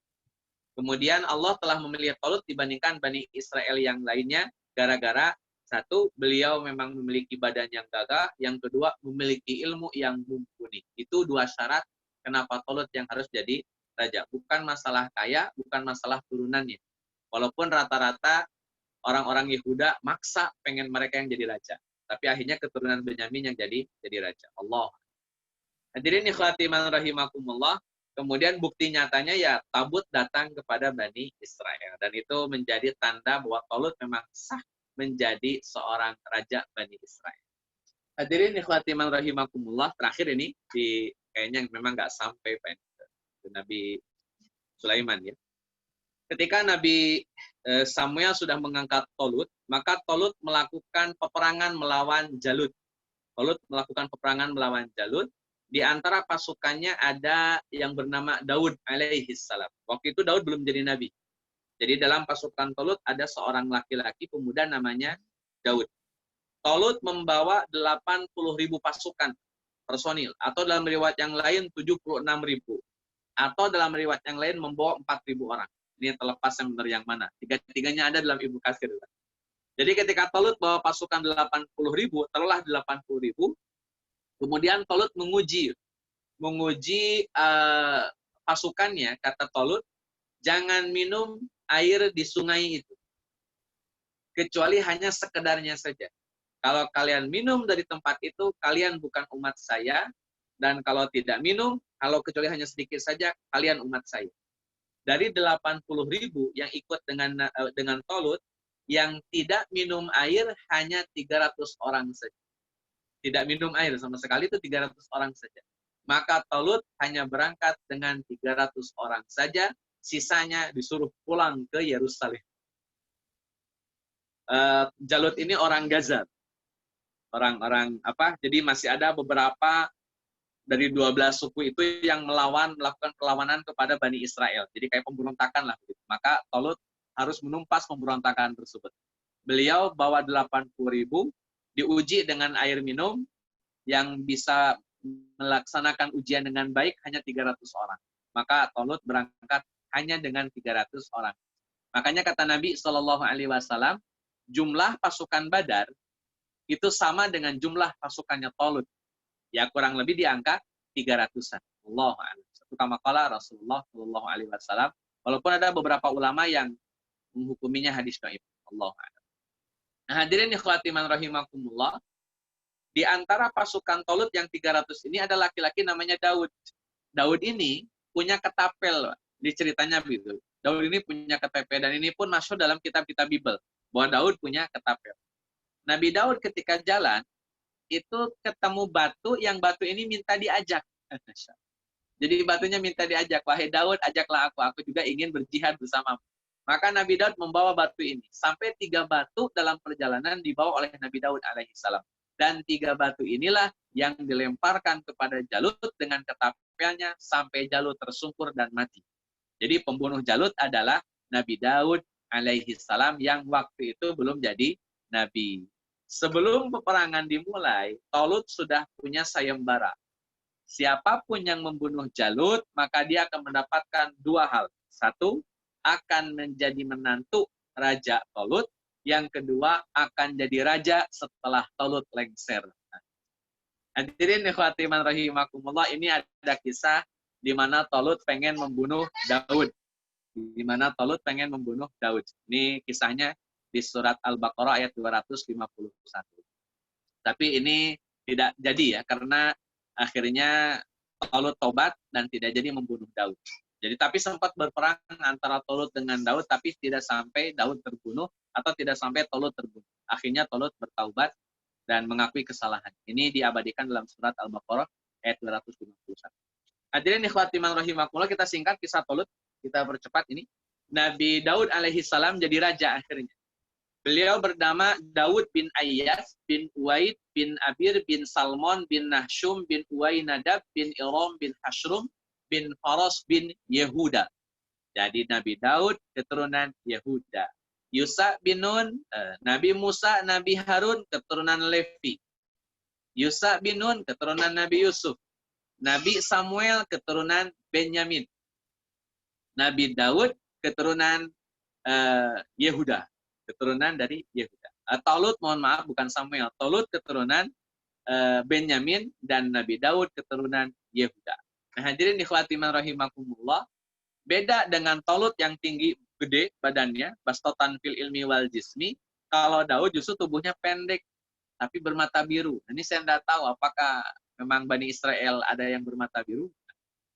Kemudian Allah telah memilih Talut dibandingkan Bani Israel yang lainnya, gara-gara satu, beliau memang memiliki badan yang gagah, yang kedua, memiliki ilmu yang mumpuni. Itu 2 syarat kenapa Talut yang harus jadi raja. Bukan masalah kaya, bukan masalah turunannya. Walaupun rata-rata orang-orang Yehuda maksa pengen mereka yang jadi raja. Tapi akhirnya keturunan Benyamin yang jadi raja. Allah. Hadirin ikhwati man rahimakumullah. Kemudian bukti nyatanya ya Tabut datang kepada Bani Israel. Dan itu menjadi tanda bahwa Talut memang sah menjadi seorang raja Bani Israel. Hadirin ikhwati man rahimakumullah. Terakhir ini, kayaknya memang nggak sampai ke Nabi Sulaiman ya. Ketika Nabi Samuel sudah mengangkat Talut, maka Talut melakukan peperangan melawan Jalut. Talut melakukan peperangan melawan Jalut. Di antara pasukannya ada yang bernama Daud alaihi salam. Waktu itu Daud belum jadi nabi. Jadi dalam pasukan Talut ada seorang laki-laki pemuda namanya Daud. Talut membawa 80.000 pasukan personil. Atau dalam riwayat yang lain 76.000. Atau dalam riwayat yang lain membawa 4.000 orang. Ini terlepas yang benar yang mana. Tiga-tiganya ada dalam Ibnu Katsir. Jadi ketika Talut bawa pasukan 80.000, terulah 80.000. Kemudian Talut menguji pasukannya, kata Talut, jangan minum air di sungai itu. Kecuali hanya sekedarnya saja. Kalau kalian minum dari tempat itu, kalian bukan umat saya. Dan kalau tidak minum, kalau kecuali hanya sedikit saja, kalian umat saya. Dari 80.000 yang ikut dengan Talut, yang tidak minum air hanya 300 orang saja. Tidak minum air sama sekali itu 300 orang saja. Maka Talut hanya berangkat dengan 300 orang saja, sisanya disuruh pulang ke Yerusalem. Jalut ini orang Gaza. Orang-orang apa? Jadi masih ada beberapa dari 12 suku itu yang melakukan perlawanan kepada Bani Israel. Jadi kayak pemberontakan lah. Maka Talut harus menumpas pemberontakan tersebut. Beliau bawa 80.000, diuji dengan air minum yang bisa melaksanakan ujian dengan baik hanya 300 orang. Maka Talut berangkat hanya dengan 300 orang. Makanya kata Nabi SAW, jumlah pasukan Badar itu sama dengan jumlah pasukannya Talut. Ya kurang lebih di angka 300-an. Allahu a'lam. Satu kama qala Rasulullah SAW. Walaupun ada beberapa ulama yang menghukuminya hadis dhaif. Allahu a'lam. Nah, hadirin ikhwati man rahimakumullah, di antara pasukan Talut yang 300 ini ada laki-laki namanya Daud. Daud ini punya ketapel, di ceritanya begitu. Daud ini punya ketapel, dan ini pun masuk dalam kitab-kitab Bible, bahwa Daud punya ketapel. Nabi Daud ketika jalan, itu ketemu batu, yang batu ini minta diajak. Jadi batunya minta diajak, wahai Daud, ajaklah aku juga ingin berjihad bersamamu. Maka Nabi Daud membawa batu ini. Sampai 3 batu dalam perjalanan dibawa oleh Nabi Daud alaihissalam. Dan 3 batu inilah yang dilemparkan kepada Jalut dengan ketapelnya sampai Jalut tersungkur dan mati. Jadi pembunuh Jalut adalah Nabi Daud alaihissalam yang waktu itu belum jadi Nabi. Sebelum peperangan dimulai, Talut sudah punya sayembara. Siapapun yang membunuh Jalut, maka dia akan mendapatkan 2 hal. 1, akan menjadi menantu Raja Talut. Yang kedua, akan jadi raja setelah Talut lengser. Hadirin ikhwati man rahimakumullah, ini ada kisah di mana Talut pengen membunuh Daud. Di mana Talut pengen membunuh Daud. Ini kisahnya di surat Al-Baqarah ayat 251. Tapi ini tidak jadi ya, karena akhirnya Talut tobat dan tidak jadi membunuh Daud. Jadi tapi sempat berperang antara Talut dengan Daud, tapi tidak sampai Daud terbunuh atau tidak sampai Talut terbunuh. Akhirnya Talut bertaubat dan mengakui kesalahan. Ini diabadikan dalam surat Al-Baqarah ayat 251. Hadirin ikhwati man rahimakumullah, kita singkat kisah Talut, kita percepat ini. Nabi Daud alaihissalam jadi raja akhirnya. Beliau bernama Daud bin Ayyas bin Uwaid bin Abir bin Salmon bin Nahshum bin Uwainadab bin Iram bin Hashrum bin Faras bin Yehuda. Jadi Nabi Daud keturunan Yehuda. Yusa bin Nun, Nabi Musa, Nabi Harun keturunan Levi. Yusa bin Nun keturunan Nabi Yusuf. Nabi Samuel keturunan Benyamin. Nabi Daud keturunan Yehuda, keturunan dari Yehuda. Talut, mohon maaf, bukan Samuel. Talut keturunan Benyamin dan Nabi Daud keturunan Yehuda. Nah, hadirin ikhwati man rahimakumullah, Beda dengan Tolut yang tinggi, gede badannya, bastotan fil ilmi wal jismi. Kalau Daud justru tubuhnya pendek, tapi bermata biru. Ini saya tidak tahu apakah memang Bani Israel ada yang bermata biru.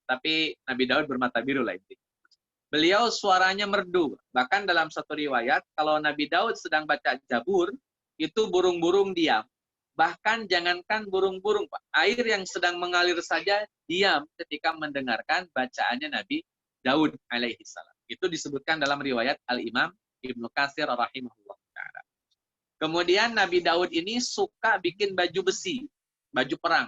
Tapi Nabi Daud bermata biru lah intinya. Beliau suaranya merdu. Bahkan dalam satu riwayat, kalau Nabi Daud sedang baca Zabur, itu burung-burung diam. Bahkan jangankan burung-burung, Pak. Air yang sedang mengalir saja diam ketika mendengarkan bacaannya Nabi Daud alaihi salam. Itu disebutkan dalam riwayat Al-Imam Ibnu Katsir rahimahullah ta'ala. Kemudian Nabi Daud ini suka bikin baju besi, baju perang,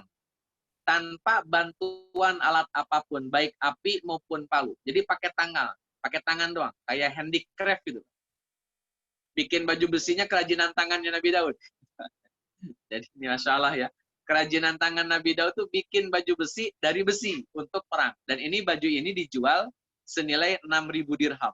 tanpa bantuan alat apapun, baik api maupun palu. Jadi pakai tangan doang, kayak handicraft gitu. Bikin baju besinya kerajinan tangannya Nabi Daud. Jadi ini Masya Allah ya, kerajinan tangan Nabi Daud tuh bikin baju besi dari besi untuk perang. Dan ini baju ini dijual senilai 6.000 dirham.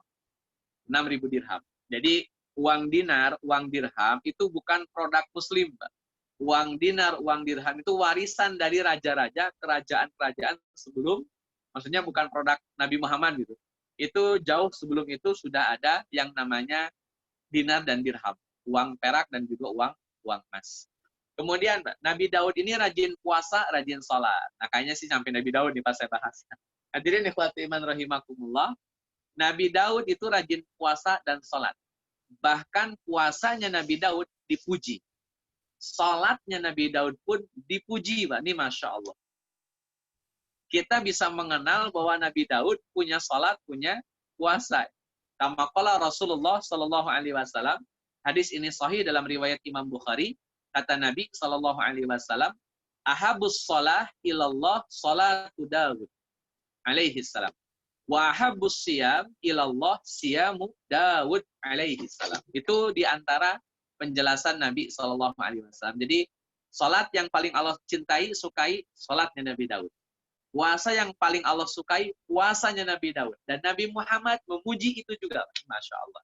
6.000 dirham. Jadi uang dinar, uang dirham itu bukan produk muslim, Pak. Uang dinar, uang dirham itu warisan dari raja-raja, kerajaan-kerajaan sebelum, maksudnya bukan produk Nabi Muhammad gitu. Itu jauh sebelum itu sudah ada yang namanya dinar dan dirham, uang perak dan juga uang emas. Kemudian Nabi Daud ini rajin puasa, rajin sholat. Nah kayaknya sih sampai Nabi Daud nih pas saya bahas. Hadirin ikhwati iman rahimakumullah, Nabi Daud itu rajin puasa dan sholat. Bahkan puasanya Nabi Daud dipuji. Salatnya Nabi Daud pun dipuji, Pak. Ini Masya Allah. Kita bisa mengenal bahwa Nabi Daud punya salat, punya puasa. Kama qala Rasulullah Sallallahu Alaihi Wasallam. Hadis ini sahih dalam riwayat Imam Bukhari. Kata Nabi Sallallahu Alaihi Wasallam, ahabus salah ilallah salatu Daud alaihi salam. Wa ahabus siyam ilallah siyamu Daud alaihi salam. Itu diantara penjelasan Nabi Shallallahu Alaihi Wasallam. Jadi salat yang paling Allah cintai, sukai, salatnya Nabi Daud. Puasa yang paling Allah sukai, puasanya Nabi Daud. Dan Nabi Muhammad memuji itu juga, Masya Allah.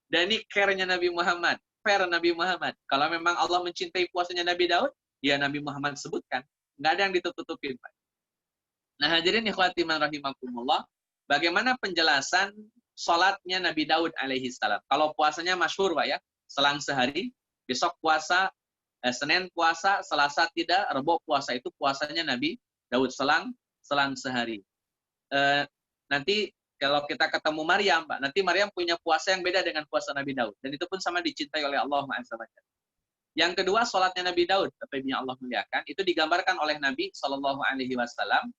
Dan ini care-nya Nabi Muhammad, fair Nabi Muhammad. Kalau memang Allah mencintai puasanya Nabi Daud, ya Nabi Muhammad sebutkan. Nggak ada yang ditutup-tutupin, Pak. Nah hadirin ikhwati man rahimakumullah, bagaimana penjelasan salatnya Nabi Daud alaihi salam? Kalau puasanya masyhur, Pak ya. Selang sehari, besok puasa, Senin puasa, Selasa tidak, Rebo puasa. Itu puasanya Nabi Daud selang sehari. Nanti kalau kita ketemu Maryam, Pak, nanti Maryam punya puasa yang beda dengan puasa Nabi Daud. Dan itu pun sama dicintai oleh Allah SWT. Yang kedua, sholatnya Nabi Daud, tapi Allah muliakan, itu digambarkan oleh Nabi Shallallahu Alaihi Wasallam.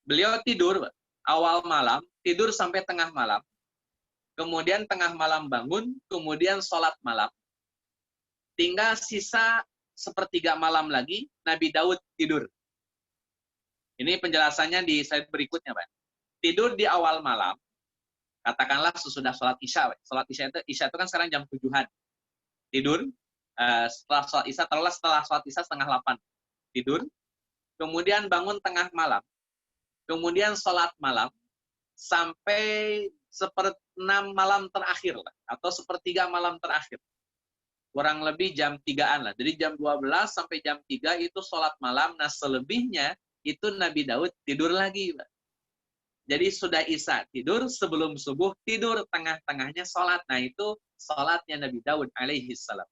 Beliau tidur, Pak, awal malam, tidur sampai tengah malam. Kemudian tengah malam bangun, kemudian sholat malam. Tinggal sisa sepertiga malam lagi, Nabi Daud tidur. Ini penjelasannya di slide berikutnya, Pak. Tidur di awal malam, katakanlah sesudah sholat isya. Sholat isya itu kan sekarang jam 7-an. Tidur, setelah sholat isya, setelah sholat isya setengah 8. Tidur, kemudian bangun tengah malam. Kemudian sholat malam, sampai 1/6 malam terakhir, atau 1/3 malam terakhir. Kurang lebih jam 3-an lah. Jadi jam 12 sampai jam 3 itu sholat malam. Nah selebihnya itu Nabi Daud tidur lagi, Pak. Jadi sudah isya tidur, sebelum subuh tidur, tengah-tengahnya sholat. Nah itu sholatnya Nabi Daud alaihi salam.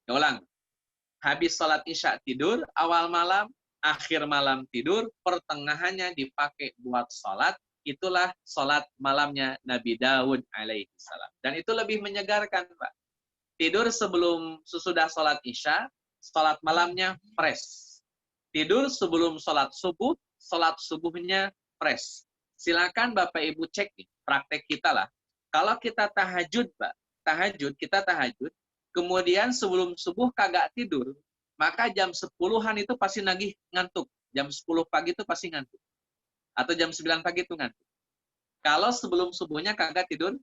Ya ulang. Habis sholat isya tidur, awal malam, akhir malam tidur, pertengahannya dipakai buat sholat. Itulah sholat malamnya Nabi Daud alaihi salam. Dan itu lebih menyegarkan, Pak. Tidur sebelum sesudah sholat isya, sholat malamnya fresh. Tidur sebelum sholat subuhnya fresh. Silakan Bapak Ibu cek nih, praktek kita lah. Kalau kita tahajud, Pak, kita tahajud, kemudian sebelum subuh kagak tidur, maka jam 10-an itu pasti nagih ngantuk. Jam 10 pagi itu pasti ngantuk. Atau jam 9 pagi itu ngantuk. Kalau sebelum subuhnya kagak tidur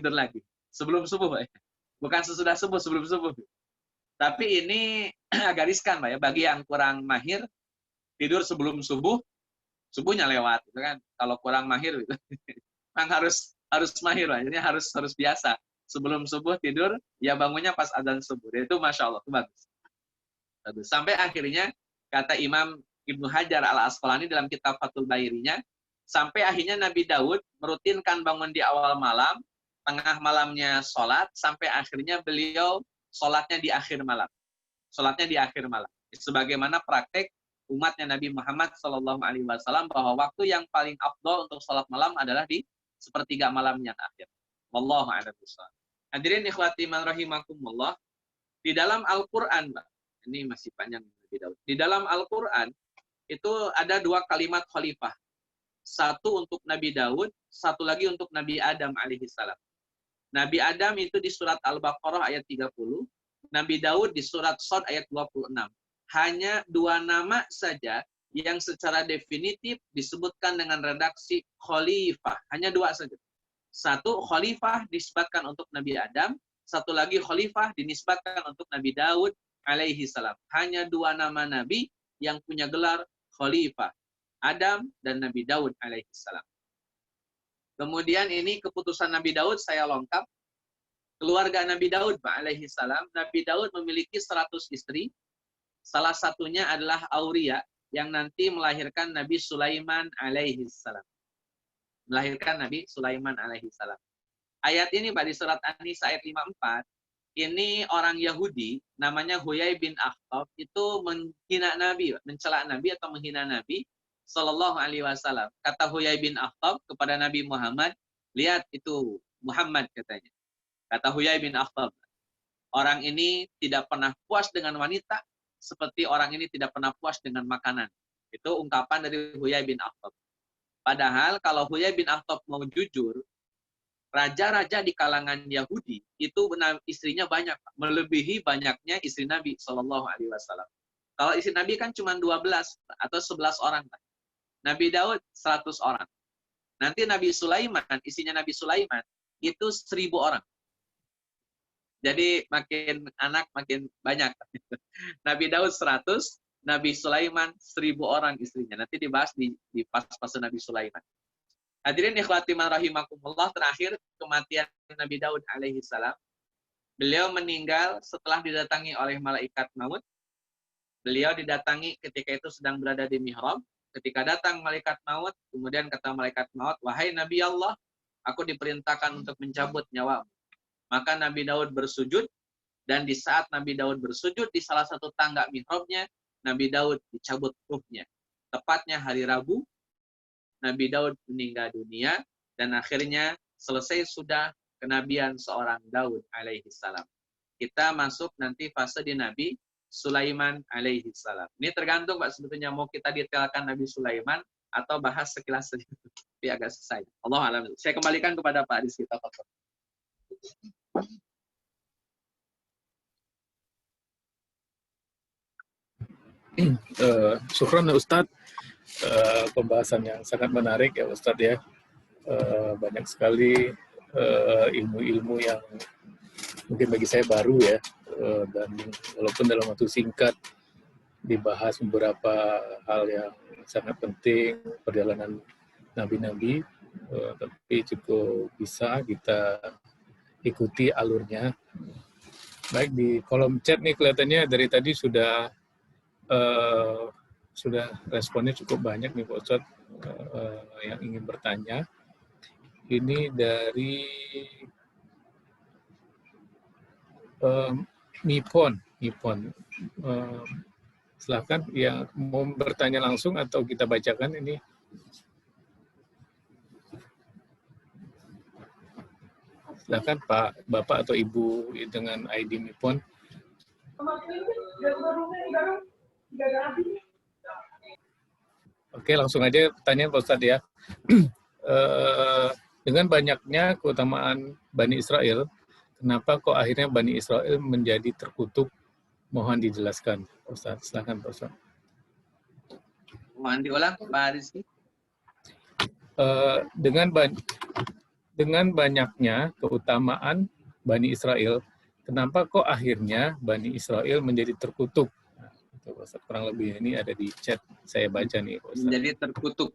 lagi. Sebelum subuh, Pak. Bukan sesudah subuh, sebelum subuh. Tapi ini agak riskan, Pak ya. Bagi yang kurang mahir, tidur sebelum subuh, subuhnya lewat, gitu kan. Kalau kurang mahir, gitu. Memang harus mahir, Pak. Jadi harus biasa. Sebelum subuh tidur, ya bangunnya pas adzan subuh. Itu Masya Allah, itu bagus. Sampai akhirnya, kata Imam Ibnu Hajar al-Asqalani dalam kitab Fathul Bairinya, Sampai akhirnya Nabi Daud merutinkan bangun di awal malam, tengah malamnya sholat, sampai akhirnya beliau sholatnya di akhir malam. Sholatnya di akhir malam. Sebagaimana praktek umatnya Nabi Muhammad SAW bahwa waktu yang paling afdol untuk sholat malam adalah di sepertiga malam yang akhir. Wallahu a'lam bishawab. Hadirin ikhwati man rahimakumullah, di dalam Al-Quran, ini masih panjang Nabi Daud. Di dalam Al-Quran itu ada 2 kalimat khalifah. Satu untuk Nabi Daud, satu lagi untuk Nabi Adam alaihissalam. Nabi Adam itu di surat Al-Baqarah ayat 30, Nabi Daud di surat Shad ayat 26. Hanya 2 nama saja yang secara definitif disebutkan dengan redaksi khalifah. Hanya 2 saja. Satu khalifah disebutkan untuk Nabi Adam, satu lagi khalifah dinisbatkan untuk Nabi Daud alaihissalam. Hanya 2 nama Nabi yang punya gelar khalifah. Adam dan Nabi Daud alaihissalam. Kemudian ini keputusan Nabi Daud saya lengkap. Keluarga Nabi Daud alaihissalam, Nabi Daud memiliki 100 istri. Salah satunya adalah Auria yang nanti melahirkan Nabi Sulaiman alaihissalam. Melahirkan Nabi Sulaiman alaihissalam. Ayat ini Pak di surat An-Nisa ayat 54, ini orang Yahudi namanya Huyai bin Akhtab itu menghina Nabi, mencela Nabi atau menghina Nabi Sallallahu Alaihi Wasallam. Kata Huyai bin Akhtab kepada Nabi Muhammad, lihat itu Muhammad katanya. Kata Huyai bin Akhtab, orang ini tidak pernah puas dengan wanita seperti orang ini tidak pernah puas dengan makanan. Itu ungkapan dari Huyai bin Akhtab. Padahal kalau Huyai bin Akhtab mau jujur, raja-raja di kalangan Yahudi itu istrinya banyak, melebihi banyaknya istri Nabi Sallallahu Alaihi Wasallam. Kalau istri Nabi kan cuma 12 atau 11 orang. Nabi Daud 100 orang. Nanti Nabi Sulaiman, istrinya Nabi Sulaiman, itu 1000 orang. Jadi makin anak makin banyak. Nabi Daud 100, Nabi Sulaiman 1000 orang istrinya. Nanti dibahas di pas-pasan Nabi Sulaiman. Hadirin ikhwati man rahimakumullah, terakhir kematian Nabi Daud alaihissalam. Beliau meninggal setelah didatangi oleh malaikat maut. Beliau didatangi ketika itu sedang berada di mihrab. Ketika datang malaikat maut, kemudian kata malaikat maut, wahai Nabi Allah, aku diperintahkan untuk mencabut nyawamu. Maka Nabi Daud bersujud, dan di saat Nabi Daud bersujud di salah satu tangga mihrabnya, Nabi Daud dicabut ruhnya. Tepatnya hari Rabu, Nabi Daud meninggal dunia, dan akhirnya selesai sudah kenabian seorang Daud alaihissalam. Kita masuk nanti fase di Nabi Sulaiman alaihissalam. Ini tergantung Pak sebetulnya mau kita detailkan Nabi Sulaiman atau bahas sekilas saja. Tapi agak selesai. Allah alam. Saya kembalikan kepada Pak Rizky. Syukran Ustadz, pembahasan yang sangat menarik ya Ustadz ya. Banyak sekali ilmu-ilmu yang mungkin bagi saya baru ya, dan walaupun dalam waktu singkat dibahas beberapa hal yang sangat penting perjalanan nabi-nabi, tapi cukup bisa kita ikuti alurnya. Baik, di kolom chat nih kelihatannya dari tadi sudah responnya cukup banyak nih Pak Ustadz yang ingin bertanya. Ini dari Nipon. Silahkan yang mau bertanya langsung atau kita bacakan ini. Silahkan Pak, Bapak atau Ibu dengan ID Nipon. Oke, langsung aja pertanyaan Pak Ustadz ya. Dengan banyaknya keutamaan Bani Israel, kenapa kok akhirnya Bani Israel menjadi terkutuk? Mohon dijelaskan, Ustaz. Silakan, Pak Ustaz. Mohon diulang, Pak Rizky. Dengan banyaknya keutamaan Bani Israel, kenapa kok akhirnya Bani Israel menjadi terkutuk? Nah, itu, Ustaz, kurang lebih ini ada di chat, saya baca nih, Pak Ustaz. Menjadi terkutuk.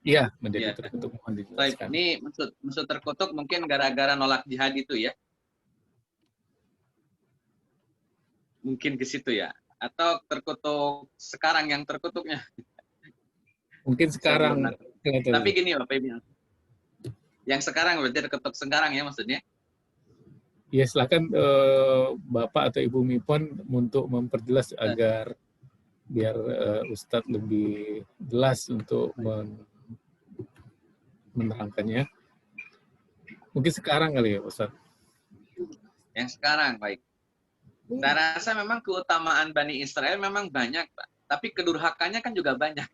Iya, menjadi terkutuk. Mohon dijelaskan. Ini maksud terkutuk mungkin gara-gara nolak jihad itu ya? Mungkin ke situ ya? Atau terkutuk sekarang yang terkutuknya? Mungkin sekarang. Tapi gini Bapak Ibu. Yang sekarang berarti ketok sekarang ya maksudnya? Ya silakan Bapak atau Ibu Mipon untuk memperjelas agar biar Ustadz lebih jelas untuk menerangkannya. Mungkin sekarang kali ya Ustadz. Yang sekarang, baik. Saya rasa memang keutamaan Bani Israel memang banyak, Pak. Tapi kedurhakannya kan juga banyak.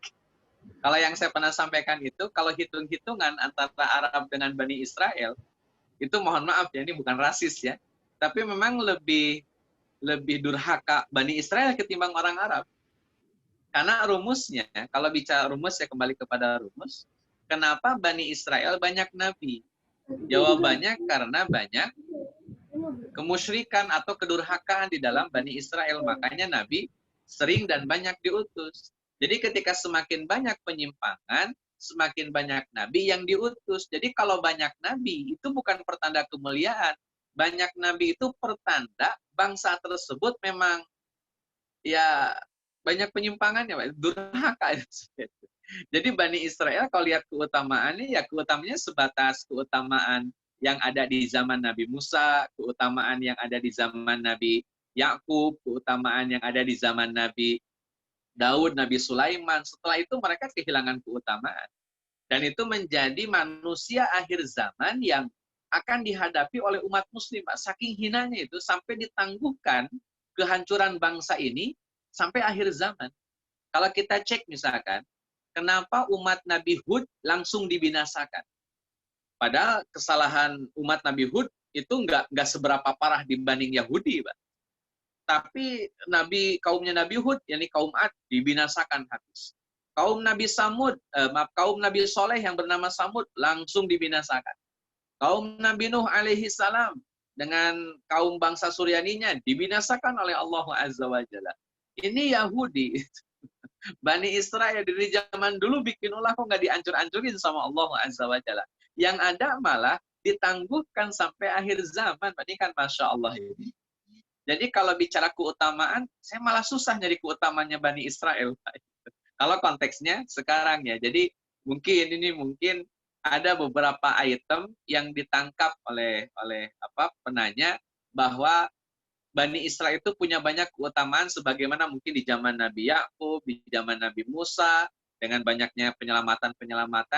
Kalau yang saya pernah sampaikan itu, kalau hitung-hitungan antara Arab dengan Bani Israel, itu mohon maaf ya, ini bukan rasis ya. Tapi memang lebih durhaka Bani Israel ketimbang orang Arab. Karena rumusnya, kalau bicara rumus, ya kembali kepada rumus, kenapa Bani Israel banyak nabi? Jawabannya karena banyak kemusyrikan atau kedurhakaan di dalam Bani Israel. Makanya nabi sering dan banyak diutus. Jadi ketika semakin banyak penyimpangan, semakin banyak nabi yang diutus. Jadi kalau banyak nabi, itu bukan pertanda kemuliaan. Banyak nabi itu pertanda bangsa tersebut memang ya banyak penyimpangannya, durhaka. Jadi Bani Israel kalau lihat keutamaannya, ya keutamaannya sebatas keutamaan yang ada di zaman Nabi Musa, keutamaan yang ada di zaman Nabi Yakub, keutamaan yang ada di zaman Nabi Daud, Nabi Sulaiman. Setelah itu mereka kehilangan keutamaan. Dan itu menjadi manusia akhir zaman yang akan dihadapi oleh umat muslim. Saking hinanya itu sampai ditangguhkan kehancuran bangsa ini sampai akhir zaman. Kalau kita cek misalkan, kenapa umat Nabi Hud langsung dibinasakan? Padahal kesalahan umat Nabi Hud itu nggak seberapa parah dibanding Yahudi, Pak. Tapi kaumnya Nabi Hud, yakni kaum Ad, dibinasakan habis. Kaum Nabi Samud, kaum Nabi Soleh yang bernama Samud langsung dibinasakan. Kaum Nabi Nuh alaihi salam dengan kaum bangsa Suryaninya dibinasakan oleh Allah Azza wa Jalla. Ini Yahudi. Bani Israel dari zaman dulu bikin ulah kok nggak diancur-ancurin sama Allah Azza wa Jalla. Yang ada malah ditangguhkan sampai akhir zaman. Ini kan Masya Allah ini. Jadi kalau bicara keutamaan, saya malah susah nyari keutamaannya Bani Israel. Kalau konteksnya sekarang ya. Jadi mungkin ada beberapa item yang ditangkap oleh penanya bahwa Bani Israel itu punya banyak keutamaan sebagaimana mungkin di zaman Nabi Yakub, di zaman Nabi Musa, dengan banyaknya penyelamatan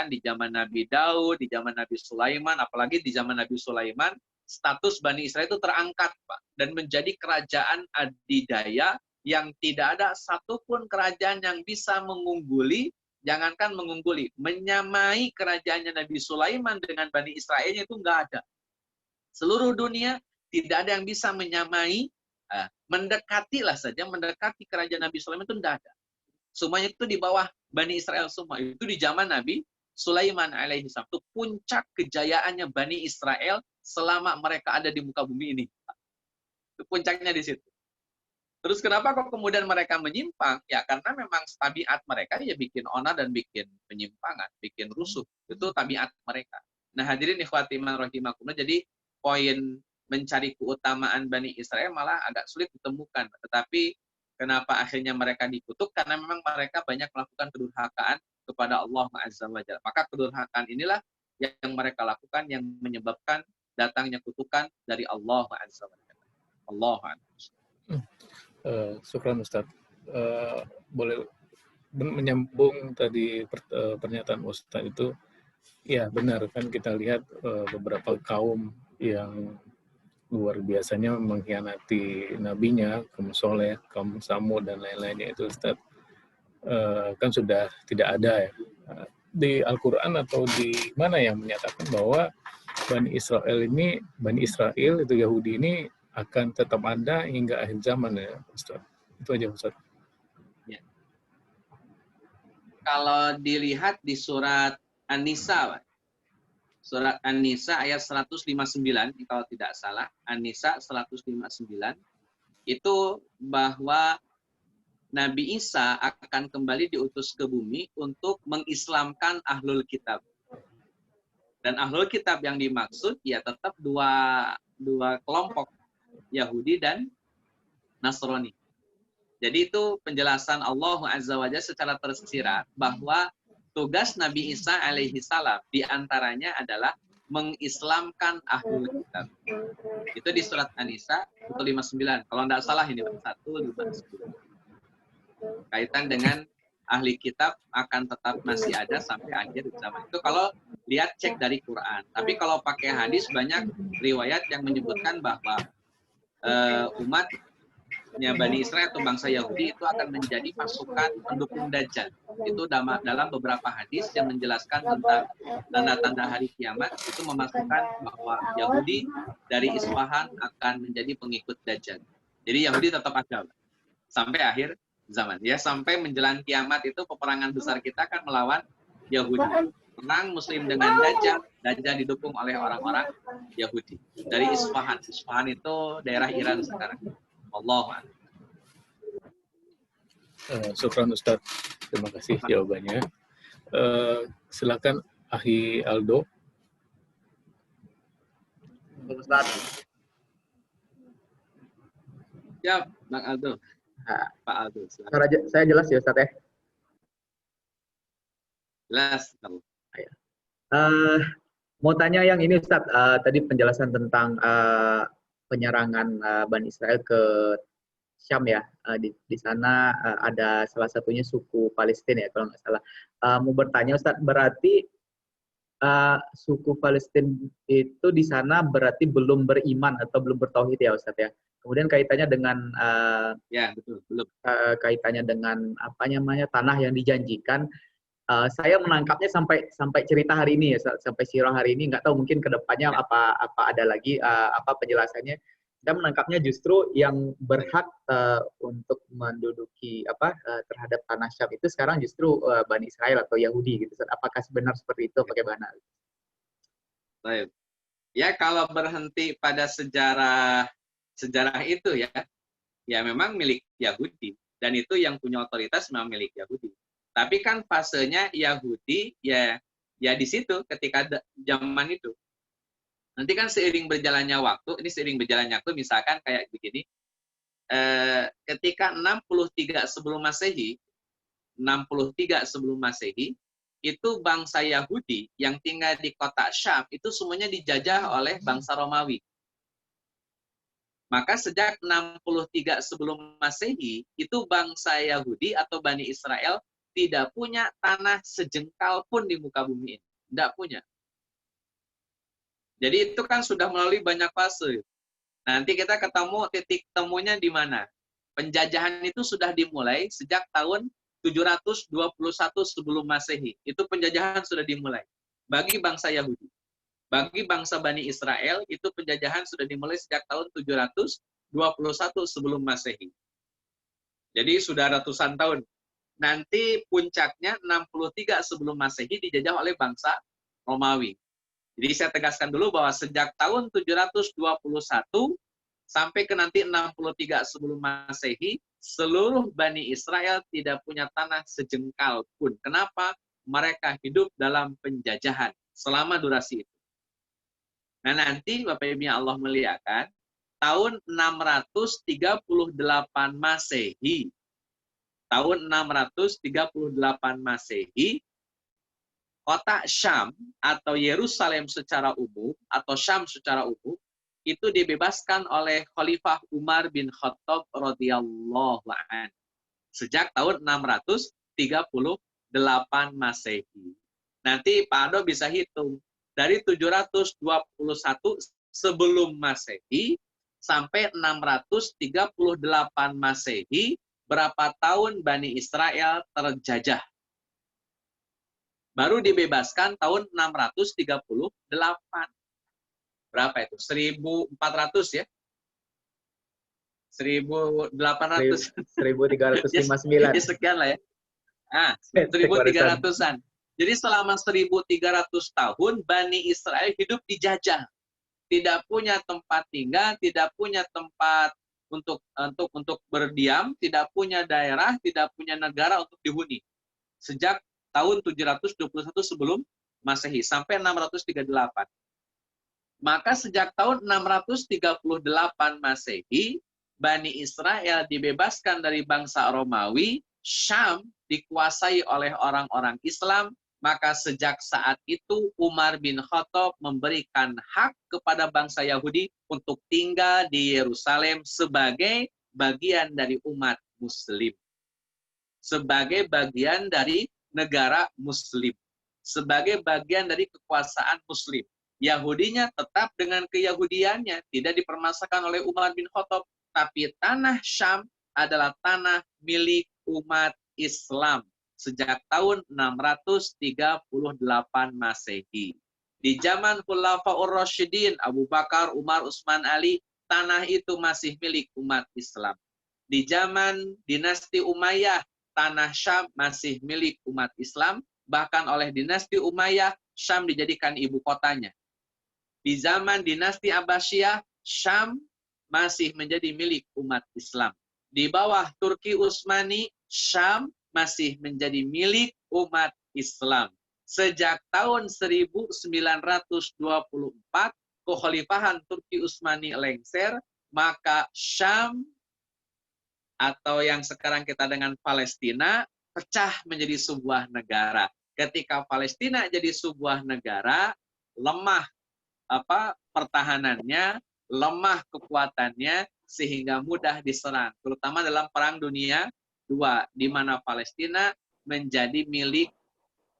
di zaman Nabi Daud, di zaman Nabi Sulaiman, apalagi di zaman Nabi Sulaiman, status Bani Israel itu terangkat, Pak, dan menjadi kerajaan adidaya yang tidak ada satupun kerajaan yang bisa mengungguli, jangankan mengungguli, menyamai kerajaannya Nabi Sulaiman dengan Bani Israelnya itu nggak ada. Seluruh dunia tidak ada yang bisa menyamai, mendekati kerajaan Nabi Sulaiman itu tidak ada. Semuanya itu di bawah Bani Israel semua. Itu di zaman Nabi Sulaiman alaihi salam. Itu puncak kejayaannya Bani Israel selama mereka ada di muka bumi ini. Itu puncaknya di situ. Terus kenapa kok kemudian mereka menyimpang? Ya karena memang tabiat mereka ya bikin onar dan bikin penyimpangan, bikin rusuh. Itu tabiat mereka. Nah hadirin ikhwati man rahimakumullah, jadi poin mencari keutamaan Bani Israel malah agak sulit ditemukan. Tetapi kenapa akhirnya mereka dikutuk? Karena memang mereka banyak melakukan kedurhakaan kepada Allah Azza wa Jalla. Maka kedurhakaan inilah yang mereka lakukan yang menyebabkan datangnya kutukan dari Allah Azza wa Jalla. Allah Azza. Syukran Ustaz. Boleh menyambung tadi pernyataan Ustaz itu, ya benar kan kita lihat beberapa kaum yang luar biasanya mengkhianati nabinya, kaum Soleh, kaum Samud dan lain-lainnya itu Ustaz, kan sudah tidak ada ya di Al-Quran atau di mana yang menyatakan bahwa Bani Israel itu Yahudi ini akan tetap ada hingga akhir zaman ya Ustaz. Itu aja Ustaz. Ya. Kalau dilihat di surat An-Nisa, surat An-Nisa ayat 159 kalau tidak salah, An-Nisa 159 itu bahwa Nabi Isa akan kembali diutus ke bumi untuk mengislamkan ahlul kitab. Dan ahlul kitab yang dimaksud ya tetap dua kelompok, Yahudi dan Nasrani. Jadi itu penjelasan Allah Azza wa Jalla secara tersirat bahwa tugas Nabi Isa alaihi salam diantaranya adalah mengislamkan ahlul kitab. Itu di surat An-Nisa 159. Kalau tidak salah ini 159. Kaitan dengan ahli kitab akan tetap masih ada sampai akhir zaman. Itu kalau lihat cek dari Quran. Tapi kalau pakai hadis banyak riwayat yang menyebutkan bahwa umatnya Bani Israel atau bangsa Yahudi itu akan menjadi pasukan pendukung Dajjal. Itu dalam beberapa hadis yang menjelaskan tentang tanda-tanda hari kiamat, itu memasukkan bahwa Yahudi dari Isfahan akan menjadi pengikut Dajjal. Jadi Yahudi tetap ada sampai akhir zaman. Ya, sampai menjelang kiamat itu peperangan besar kita akan melawan Yahudi. Perang Muslim dengan Dajjal. Dajjal didukung oleh orang-orang Yahudi. Dari Isfahan. Isfahan itu daerah Iran sekarang. Allah. Syukran Ustaz. Terima kasih jawabannya. Silakan Ahi Aldo. Ustaz. Ya, Bang Aldo. Pak Aldo. Saya jelas ya Ustaz ya? Jelas. Mau tanya yang ini Ustaz, tadi penjelasan tentang penyerangan Bani Israel ke Syam ya. Di sana ada salah satunya suku Palestina ya kalau nggak salah. Mau bertanya Ustaz, berarti suku Palestina itu di sana berarti belum beriman atau belum bertauhid ya Ustaz ya? Kemudian kaitannya dengan ya betul, belum. Kaitannya dengan apa namanya tanah yang dijanjikan, saya menangkapnya sampai cerita hari ini ya, sampai sirah hari ini, nggak tahu mungkin kedepannya apa ada lagi apa penjelasannya. Saya menangkapnya justru yang berhak untuk menduduki terhadap tanah Syam itu sekarang justru Bani Israel atau Yahudi gitu. Apakah benar seperti itu? Bagaimana? Baik. Ya kalau berhenti pada sejarah itu ya memang milik Yahudi, dan itu yang punya otoritas memang milik Yahudi. Tapi kan fasenya Yahudi ya di situ ketika zaman itu. Nanti kan seiring berjalannya waktu, misalkan kayak begini, ketika 63 sebelum Masehi, itu bangsa Yahudi yang tinggal di kota Syam itu semuanya dijajah oleh bangsa Romawi. Maka sejak 63 sebelum Masehi, itu bangsa Yahudi atau Bani Israel tidak punya tanah sejengkal pun di muka bumi ini. Tidak punya. Jadi itu kan sudah melalui banyak fase. Nanti kita ketemu titik temunya di mana. Penjajahan itu sudah dimulai sejak tahun 721 sebelum Masehi. Itu penjajahan sudah dimulai. Bagi bangsa Yahudi. Bagi bangsa Bani Israel, itu penjajahan sudah dimulai sejak tahun 721 sebelum Masehi. Jadi sudah ratusan tahun. Nanti puncaknya 63 sebelum Masehi dijajah oleh bangsa Romawi. Jadi saya tegaskan dulu bahwa sejak tahun 721 sampai ke nanti 63 sebelum Masehi, seluruh Bani Israel tidak punya tanah sejengkal pun. Kenapa? Mereka hidup dalam penjajahan selama durasi itu. Nah nanti Bapak Ibu yang Allah muliakan, tahun 638 Masehi, kota Syam atau Yerusalem secara umum, atau Syam secara umum, itu dibebaskan oleh Khalifah Umar bin Khattab radhiyallahu anhu sejak tahun 638 Masehi. Nanti Pak Ado bisa hitung dari 721 sebelum Masehi sampai 638 Masehi, berapa tahun Bani Israel terjajah. Baru dibebaskan tahun 638. Berapa itu? 1400 ya? 1800. 1359. Sekian lah ya. 1300-an. Jadi selama 1300 tahun Bani Israel hidup dijajah. Tidak punya tempat tinggal, tidak punya tempat untuk berdiam, tidak punya daerah, tidak punya negara untuk dihuni. Sejak tahun 721 sebelum Masehi sampai 638. Maka sejak tahun 638 Masehi, Bani Israel dibebaskan dari bangsa Romawi Syam dikuasai oleh orang-orang Islam, maka sejak saat itu Umar bin Khattab memberikan hak kepada bangsa Yahudi untuk tinggal di Yerusalem sebagai bagian dari umat Muslim. Sebagai bagian dari negara Muslim. Sebagai bagian dari kekuasaan Muslim. Yahudinya tetap dengan keyahudiannya, tidak dipermasalahkan oleh Umar bin Khattab, tapi tanah Syam adalah tanah milik umat Islam sejak tahun 638 Masehi. Di zaman Khulafaur Rasyidin, Abu Bakar, Umar, Utsman, Ali, tanah itu masih milik umat Islam. Di zaman dinasti Umayyah, tanah Syam masih milik umat Islam, bahkan oleh dinasti Umayyah, Syam dijadikan ibu kotanya. Di zaman dinasti Abbasiyah, Syam masih menjadi milik umat Islam. Di bawah Turki Utsmani, Syam masih menjadi milik umat Islam. Sejak tahun 1924, kekhalifahan Turki Utsmani lengser, maka Syam atau yang sekarang kita dengan Palestina pecah menjadi sebuah negara. Ketika Palestina jadi sebuah negara, lemah pertahanannya, lemah kekuatannya, sehingga mudah diserang, terutama dalam Perang Dunia II, di mana Palestina menjadi milik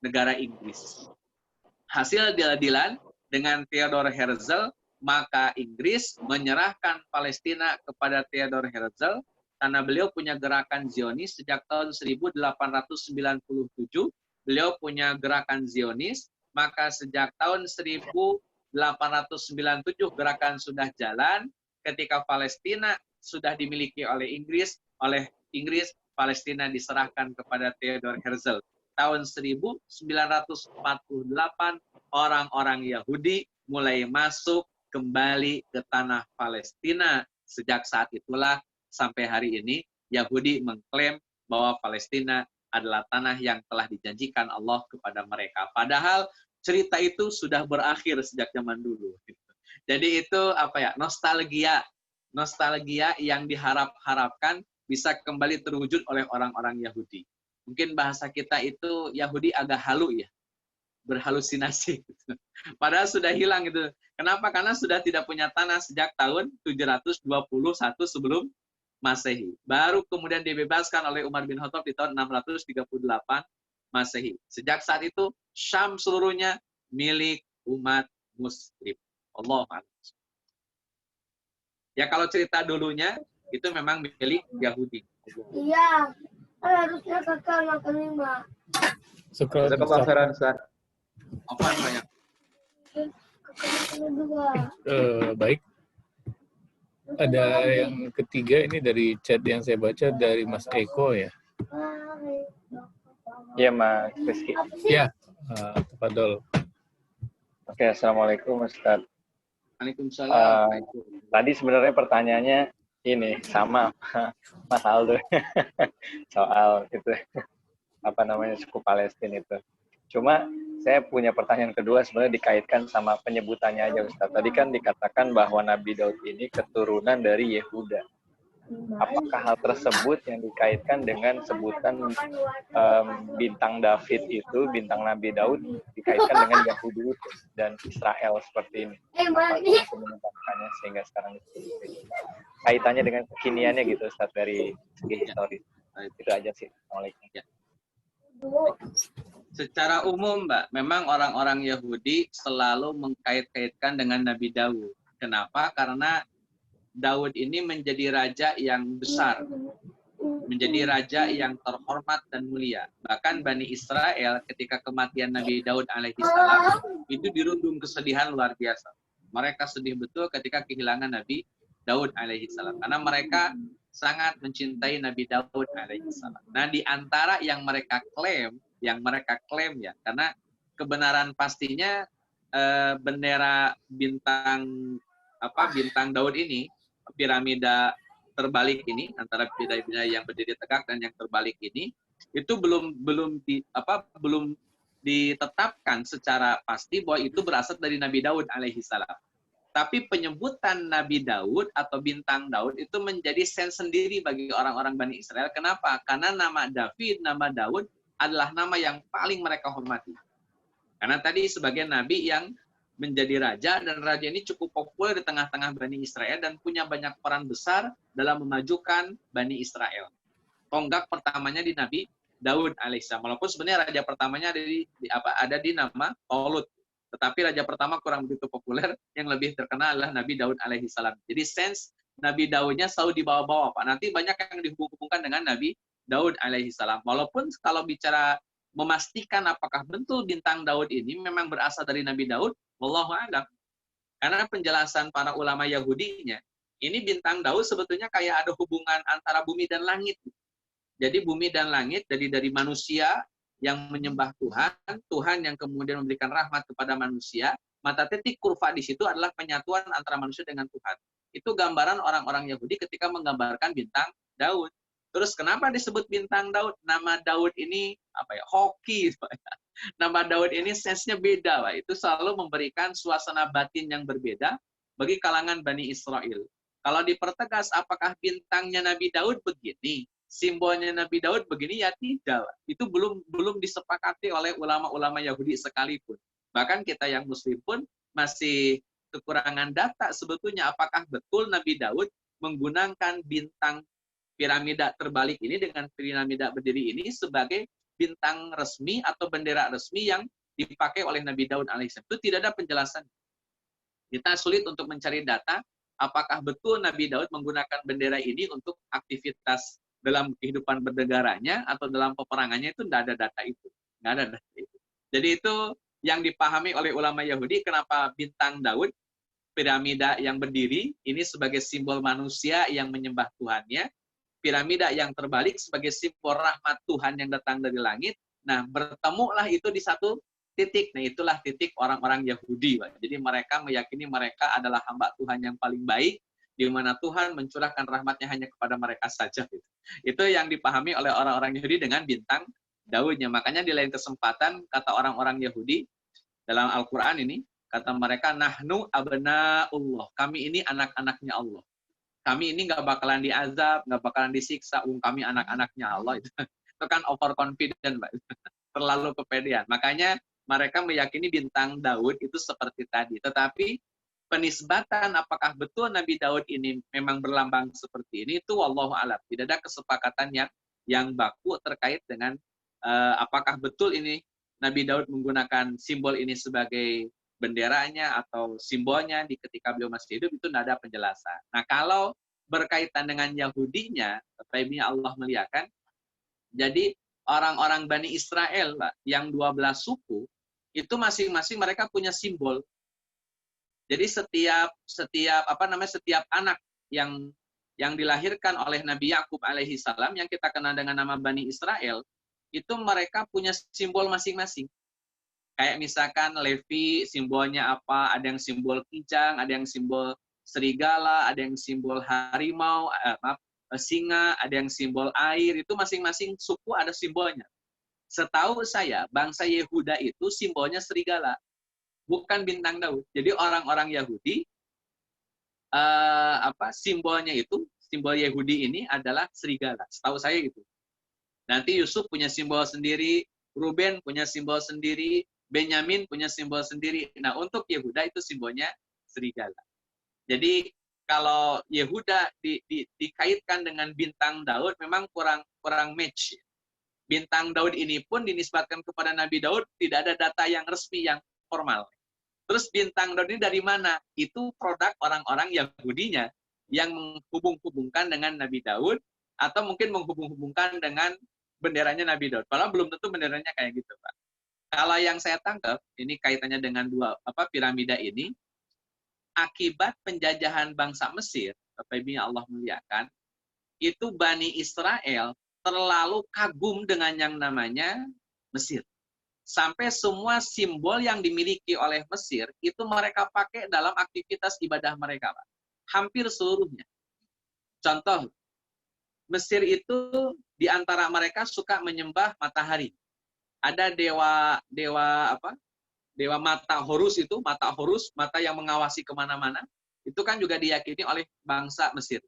negara Inggris. Hasil deal-dealan dengan Theodor Herzl, maka Inggris menyerahkan Palestina kepada Theodor Herzl karena beliau punya gerakan Zionis sejak tahun 1897. Beliau punya gerakan Zionis, maka sejak tahun 1897 gerakan sudah jalan. Ketika Palestina sudah dimiliki oleh Inggris Palestina diserahkan kepada Theodor Herzl. Tahun 1948 orang-orang Yahudi mulai masuk kembali ke tanah Palestina. Sejak saat itulah sampai hari ini Yahudi mengklaim bahwa Palestina adalah tanah yang telah dijanjikan Allah kepada mereka. Padahal cerita itu sudah berakhir sejak zaman dulu. Jadi itu nostalgia yang diharapkan bisa kembali terwujud oleh orang-orang Yahudi. Mungkin bahasa kita itu Yahudi agak halu ya, berhalusinasi. Padahal sudah hilang gitu. Kenapa? Karena sudah tidak punya tanah sejak tahun 721 sebelum Masehi. Baru kemudian dibebaskan oleh Umar bin Khattab di tahun 638 Masehi. Sejak saat itu Syam seluruhnya milik umat Muslim. Allah. Ya kalau cerita dulunya itu memang milik Yahudi. Iya, harusnya kakak makan 5. Sekarang Apa banyak? Kakak makan 2. baik. Ada yang ketiga ini dari chat yang saya baca dari Mas Eko ya. Iya Mas Rizky. Ya, tafadhol. Oke, Assalamualaikum Ustaz. Waalaikumsalam. Tadi sebenarnya pertanyaannya ini sama Mas Aldo soal itu suku Palestina itu. Cuma saya punya pertanyaan kedua sebenarnya dikaitkan sama penyebutannya aja Ustaz. Tadi kan dikatakan bahwa Nabi Daud ini keturunan dari Yehuda. Apakah hal tersebut yang dikaitkan dengan sebutan bintang David itu, bintang Nabi Daud dikaitkan dengan Yahudi dan Israel seperti ini? Apa yang menyebabkannya sehingga sekarang itu kaitannya dengan kekiniannya gitu Ustaz dari segi historis. Itu aja sih. Assalamualaikum. Ya. Secara umum, Mbak, memang orang-orang Yahudi selalu mengkait-kaitkan dengan Nabi Daud. Kenapa? Karena Daud ini menjadi raja yang besar, menjadi raja yang terhormat dan mulia. Bahkan Bani Israel ketika kematian Nabi Daud alaihissalam itu dirundung kesedihan luar biasa. Mereka sedih betul ketika kehilangan Nabi Daud alaihissalam karena mereka sangat mencintai Nabi Daud alaihissalam. Nah, di antara yang mereka klaim ya, karena kebenaran pastinya bendera bintang Daud ini, piramida terbalik ini, antara piramida yang berdiri tegak dan yang terbalik ini, itu belum ditetapkan secara pasti bahwa itu berasal dari Nabi Daud alaihissalam. Tapi penyebutan Nabi Daud atau bintang Daud itu menjadi sense sendiri bagi orang-orang Bani Israel. Kenapa? Karena nama David, nama Daud adalah nama yang paling mereka hormati. Karena tadi sebagai nabi yang menjadi raja, dan raja ini cukup populer di tengah-tengah Bani Israel dan punya banyak peran besar dalam memajukan Bani Israel. Tonggak pertamanya di Nabi Daud alaihissalam. Walaupun sebenarnya raja pertamanya ada di nama Tolut. Tetapi raja pertama kurang begitu populer, yang lebih terkenal adalah Nabi Daud alaihissalam. Jadi sense Nabi Daudnya selalu dibawa-bawa, Pak. Nanti banyak yang dihubung-hubungkan dengan Nabi Daud alaihissalam. Walaupun kalau bicara memastikan apakah betul bintang Daud ini memang berasal dari Nabi Daud, wallahu a'lam. Karena penjelasan para ulama Yahudinya, ini bintang Daud sebetulnya kayak ada hubungan antara bumi dan langit. Jadi bumi dan langit dari manusia yang menyembah Tuhan, Tuhan yang kemudian memberikan rahmat kepada manusia, mata titik kurva di situ adalah penyatuan antara manusia dengan Tuhan. Itu gambaran orang-orang Yahudi ketika menggambarkan bintang Daud. Terus kenapa disebut bintang Daud? Nama Daud ini hoki. Nama Daud ini sense-nya beda, Pak. Itu selalu memberikan suasana batin yang berbeda bagi kalangan Bani Israel. Kalau dipertegas apakah bintangnya Nabi Daud begini, simbolnya Nabi Daud begini, ya tidak. Itu belum disepakati oleh ulama-ulama Yahudi sekalipun. Bahkan kita yang Muslim pun masih kekurangan data sebetulnya apakah betul Nabi Daud menggunakan bintang piramida terbalik ini dengan piramida berdiri ini sebagai bintang resmi atau bendera resmi yang dipakai oleh Nabi Daud alaihissalam. Itu tidak ada penjelasan. Kita sulit untuk mencari data apakah betul Nabi Daud menggunakan bendera ini untuk aktivitas dalam kehidupan bernegaranya atau dalam peperangannya. Itu tidak ada data itu. Nggak ada data itu. Jadi itu yang dipahami oleh ulama Yahudi, kenapa bintang Daud, piramida yang berdiri, ini sebagai simbol manusia yang menyembah Tuhannya, piramida yang terbalik sebagai simbol rahmat Tuhan yang datang dari langit. Nah, bertemulah itu di satu titik. Nah, itulah titik orang-orang Yahudi, Pak. Jadi mereka meyakini mereka adalah hamba Tuhan yang paling baik, di mana Tuhan mencurahkan rahmatnya hanya kepada mereka saja. Itu yang dipahami oleh orang-orang Yahudi dengan bintang Daudnya. Makanya di lain kesempatan, kata orang-orang Yahudi, dalam Al-Quran ini, kata mereka, nahnu abna'ullah. Kami ini anak-anaknya Allah. Kami ini nggak bakalan diazab, nggak bakalan disiksa. Kami anak-anaknya Allah. Itu kan overconfident, Pak. Terlalu kepedean. Makanya mereka meyakini bintang Daud itu seperti tadi. Tetapi penisbatan apakah betul Nabi Daud ini memang berlambang seperti ini, itu wallahu a'lam. Tidak ada kesepakatan yang baku terkait dengan apakah betul ini Nabi Daud menggunakan simbol ini sebagai benderanya atau simbolnya di ketika beliau masih hidup, itu tidak ada penjelasan. Nah, kalau berkaitan dengan Yahudinya, Taibnya Allah melihatkan, jadi orang-orang Bani Israel, Pak, yang 12 suku, itu masing-masing mereka punya simbol. Jadi setiap anak yang dilahirkan oleh Nabi Yakub alaihi salam, yang kita kenal dengan nama Bani Israel, itu mereka punya simbol masing-masing. Kayak misalkan Levi simbolnya apa, ada yang simbol kijang, ada yang simbol serigala, ada yang simbol harimau, singa, ada yang simbol air, itu masing-masing suku ada simbolnya. Setahu saya, bangsa Yehuda itu simbolnya serigala, bukan bintang Daud. Jadi orang-orang Yahudi, simbolnya itu, simbol Yahudi ini adalah serigala. Setahu saya gitu. Nanti Yusuf punya simbol sendiri, Ruben punya simbol sendiri, Benyamin punya simbol sendiri. Nah, untuk Yehuda itu simbolnya serigala. Jadi kalau Yehuda dikaitkan dengan bintang Daud memang kurang match. Bintang Daud ini pun dinisbatkan kepada Nabi Daud, tidak ada data yang resmi, yang formal. Terus bintang Daud ini dari mana? Itu produk orang-orang Yahudinya yang menghubung-hubungkan dengan Nabi Daud, atau mungkin menghubung-hubungkan dengan benderanya Nabi Daud. Padahal belum tentu benderanya kayak gitu, Pak. Kalau yang saya tangkap, ini kaitannya dengan dua piramida ini, akibat penjajahan bangsa Mesir, Bapak Ibu yang Allah muliakan, itu Bani Israel terlalu kagum dengan yang namanya Mesir. Sampai semua simbol yang dimiliki oleh Mesir, itu mereka pakai dalam aktivitas ibadah mereka, Pak. Hampir seluruhnya. Contoh, Mesir itu di antara mereka suka menyembah matahari. Ada dewa mata Horus itu, mata yang mengawasi kemana-mana, itu kan juga diyakini oleh bangsa Mesir.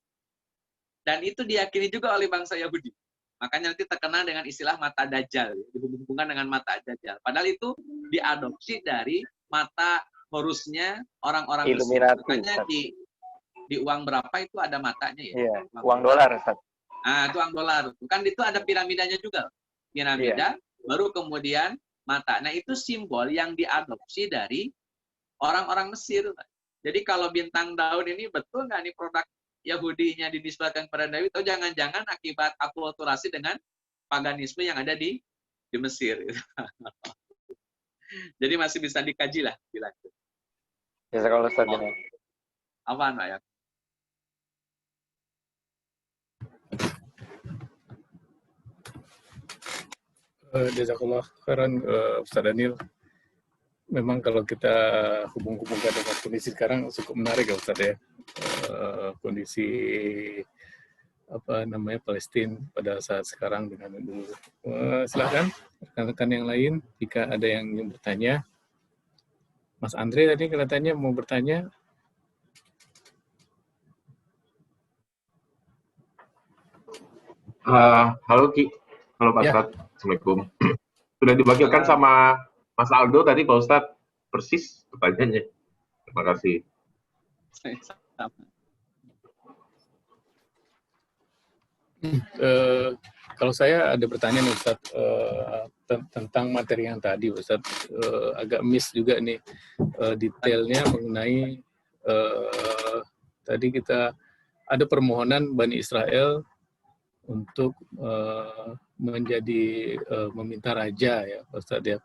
Dan itu diyakini juga oleh bangsa Yahudi. Makanya nanti terkenal dengan istilah mata Dajjal, dihubungkan dengan mata Dajjal. Padahal itu diadopsi dari mata Horusnya orang-orang Mesir. Illuminati, Makanya Ustaz. di uang berapa itu ada matanya ya. Iya, uang dolar, Ustaz. Nah, itu uang dolar. Kan itu ada piramidanya juga. Piramida, baru kemudian mata. Nah, itu simbol yang diadopsi dari orang-orang Mesir. Jadi kalau bintang daun ini betul nggak nih produk Yahudinya dinisbatkan kepada Daud, atau jangan-jangan akibat akulturasi dengan paganisme yang ada di Mesir. Jadi masih bisa dikaji lah. Jazakallah, Ustaz. Apaan, Pak ya? Jazakallah khairan, Ustaz Daniel. Memang kalau kita hubung-hubungkan dengan kondisi sekarang cukup menarik ya Ustaz ya. Kondisi Palestina pada saat sekarang dengan dulu. Silakan rekan-rekan yang lain jika ada yang ingin bertanya. Mas Andre tadi kelihatannya mau bertanya. Halo Ki, halo Pak Ustadz, Assalamualaikum. Sudah dibagikan sama Mas Aldo tadi Pak Ustadz, persis pertanyaannya. Terima kasih. Kalau saya ada pertanyaan Ustadz tentang materi yang tadi Ustadz, agak miss juga nih detailnya mengenai tadi kita ada permohonan Bani Israel untuk meminta raja ya Ustadz ya,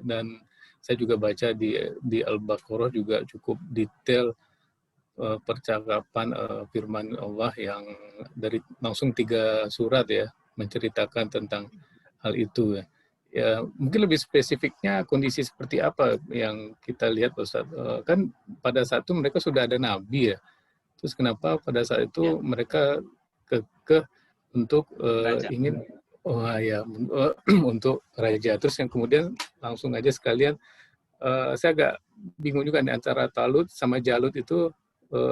dan saya juga baca di Al-Baqarah juga cukup detail percakapan firman Allah yang dari langsung 3 surat ya menceritakan tentang hal itu ya. Ya mungkin lebih spesifiknya kondisi seperti apa yang kita lihat Ustaz. Kan pada saat itu mereka sudah ada nabi ya. Terus kenapa pada saat itu mereka kekeh untuk ingin untuk raja. Terus yang kemudian langsung aja sekalian saya agak bingung juga nih antara Talut sama Jalut itu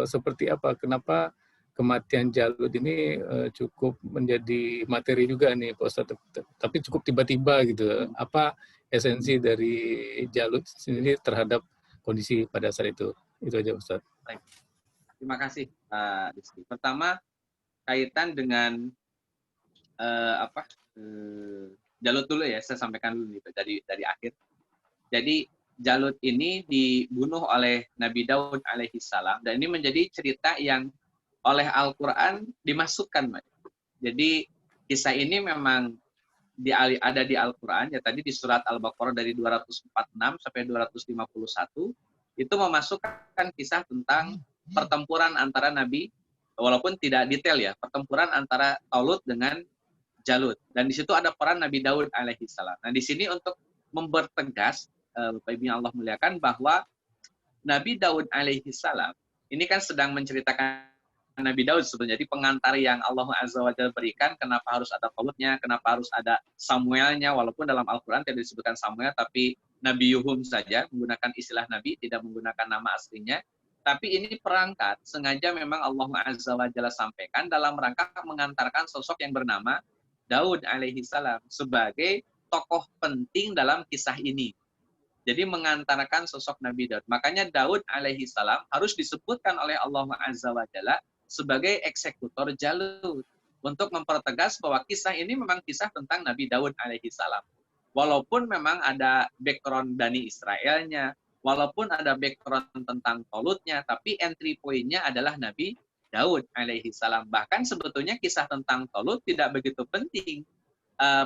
seperti apa? Kenapa kematian Jalut ini cukup menjadi materi juga nih Pak Ustadz, tapi cukup tiba-tiba gitu. Apa esensi dari Jalut sendiri terhadap kondisi pada saat itu? Itu aja Ustadz. Baik. Terima kasih Pak Rizky. Pertama kaitan dengan Jalut dulu ya, saya sampaikan dulu nih dari akhir. Jadi Jalut ini dibunuh oleh Nabi Daud alaihi salam, dan ini menjadi cerita yang oleh Al-Quran dimasukkan. Jadi kisah ini memang ada di Al-Quran, ya tadi di surat Al-Baqarah dari 246 sampai 251, itu memasukkan kisah tentang pertempuran antara Nabi, walaupun tidak detail ya, pertempuran antara Talut dengan Jalut. Dan di situ ada peran Nabi Daud alaihi salam. Nah di sini untuk mempertegas, Bapak Ibu yang Allah muliakan, bahwa Nabi Daud alaihi salam ini kan sedang menceritakan Nabi Daud sebetulnya. Jadi pengantar yang Allah Azza wa Jalla berikan, kenapa harus ada Talutnya, kenapa harus ada Samuelnya, walaupun dalam Al-Quran tidak disebutkan Samuel, tapi Nabi Yuhum saja, menggunakan istilah Nabi, tidak menggunakan nama aslinya. Tapi ini perangkat, sengaja memang Allah Azza wa Jalla sampaikan dalam rangka mengantarkan sosok yang bernama Daud alaihi salam sebagai tokoh penting dalam kisah ini. Jadi mengantarkan sosok Nabi Daud. Makanya Daud alaihi salam harus disebutkan oleh Allah Azza wa Jalla sebagai eksekutor Jalut, untuk mempertegas bahwa kisah ini memang kisah tentang Nabi Daud alaihi salam. Walaupun memang ada background Bani Israelnya, walaupun ada background tentang Talutnya, tapi entry point-nya adalah Nabi Daud alaihi salam. Bahkan sebetulnya kisah tentang Talut tidak begitu penting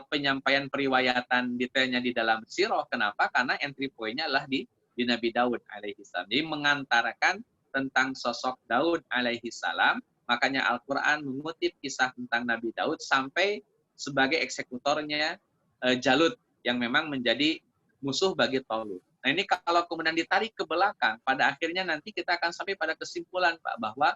penyampaian periwayatan detailnya di dalam sirah. Kenapa? Karena entry point-nya adalah di Nabi Daud alaihi salam. Jadi mengantarkan tentang sosok Daud alaihi salam, makanya Al-Quran mengutip kisah tentang Nabi Daud sampai sebagai eksekutornya Jalut yang memang menjadi musuh bagi Talut. Nah ini kalau kemudian ditarik ke belakang, pada akhirnya nanti kita akan sampai pada kesimpulan Pak, bahwa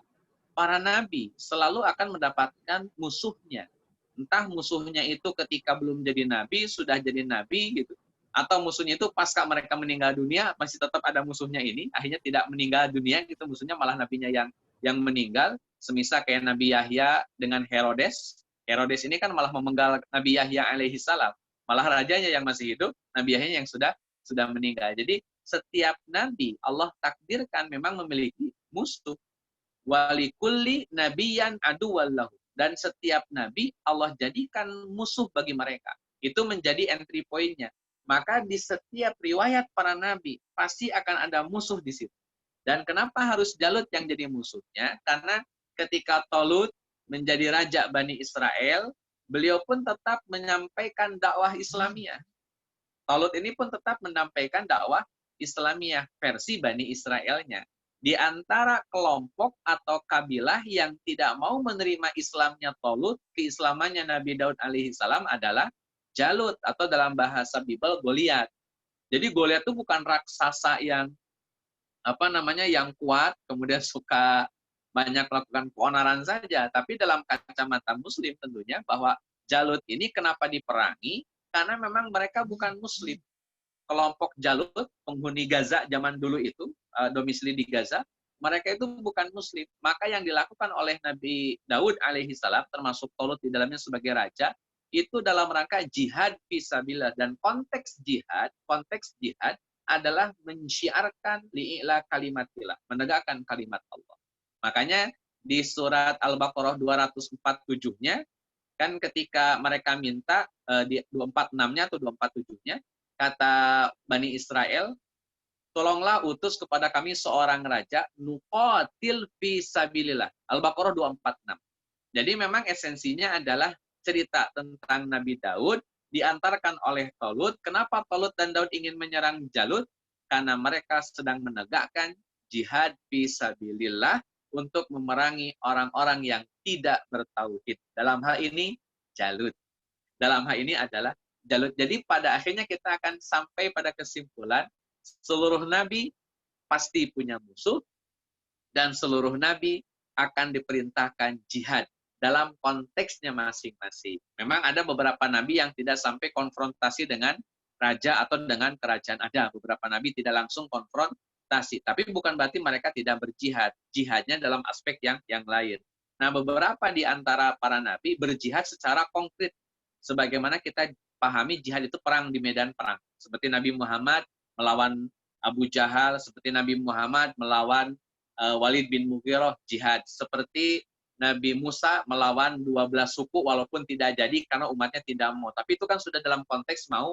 para nabi selalu akan mendapatkan musuhnya. Entah musuhnya itu ketika belum jadi nabi, sudah jadi nabi gitu. Atau musuhnya itu pasca mereka meninggal dunia masih tetap ada musuhnya ini, akhirnya tidak meninggal dunia gitu, musuhnya malah nabinya yang meninggal. Semisal kayak Nabi Yahya dengan Herodes. Herodes ini kan malah memenggal Nabi Yahya alaihi salam. Malah rajanya yang masih hidup, Nabi Yahya yang sudah meninggal. Jadi setiap nabi Allah takdirkan memang memiliki musuh. Walikulli nabiyan aduwallahu. Dan setiap nabi Allah jadikan musuh bagi mereka. Itu menjadi entry point-nya. Maka di setiap riwayat para nabi pasti akan ada musuh di situ. Dan kenapa harus Jalut yang jadi musuhnya? Karena ketika Talut menjadi raja Bani Israel, beliau pun tetap menyampaikan dakwah Islamiyah. Talut ini pun tetap menyampaikan dakwah Islamiyah versi Bani Israelnya. Di antara kelompok atau kabilah yang tidak mau menerima Islamnya Talut, keislamannya Nabi Daud alaihi salam adalah Jalut, atau dalam bahasa Bible Goliat. Jadi Goliat itu bukan raksasa yang yang kuat, kemudian suka banyak melakukan keonaran saja, tapi dalam kacamata Muslim tentunya bahwa Jalut ini kenapa diperangi? Karena memang mereka bukan Muslim. Kelompok Jalut, penghuni Gaza zaman dulu itu, domisili di Gaza, mereka itu bukan Muslim. Maka yang dilakukan oleh Nabi Daud alaihi salam, termasuk Talut di dalamnya sebagai raja, itu dalam rangka jihad fisabilillah. Dan konteks jihad adalah mensyiarkan li'ila kalimatillah, menegakkan kalimat Allah. Makanya di surat Al-Baqarah 247-nya, kan ketika mereka minta, di 246-nya atau 247-nya, kata Bani Israel, tolonglah utus kepada kami seorang raja, nuqatil fisabilillah. Al-Baqarah 246. Jadi memang esensinya adalah cerita tentang Nabi Daud diantarkan oleh Talut. Kenapa Talut dan Daud ingin menyerang Jalut? Karena mereka sedang menegakkan jihad fisabilillah untuk memerangi orang-orang yang tidak bertauhid. Dalam hal ini Jalut. Dalam hal ini adalah Jalut. Jadi pada akhirnya kita akan sampai pada kesimpulan seluruh nabi pasti punya musuh dan seluruh nabi akan diperintahkan jihad dalam konteksnya masing-masing. Memang ada beberapa nabi yang tidak sampai konfrontasi dengan raja atau dengan kerajaan. Ada beberapa nabi tidak langsung konfrontasi, tapi bukan berarti mereka tidak berjihad. Jihadnya dalam aspek yang lain. Nah, beberapa di antara para nabi berjihad secara konkret. Sebagaimana kita pahami jihad itu perang di medan perang. Seperti Nabi Muhammad melawan Abu Jahal, seperti Nabi Muhammad melawan Walid bin Mughirah, jihad. Seperti Nabi Musa melawan 12 suku walaupun tidak jadi karena umatnya tidak mau. Tapi itu kan sudah dalam konteks mau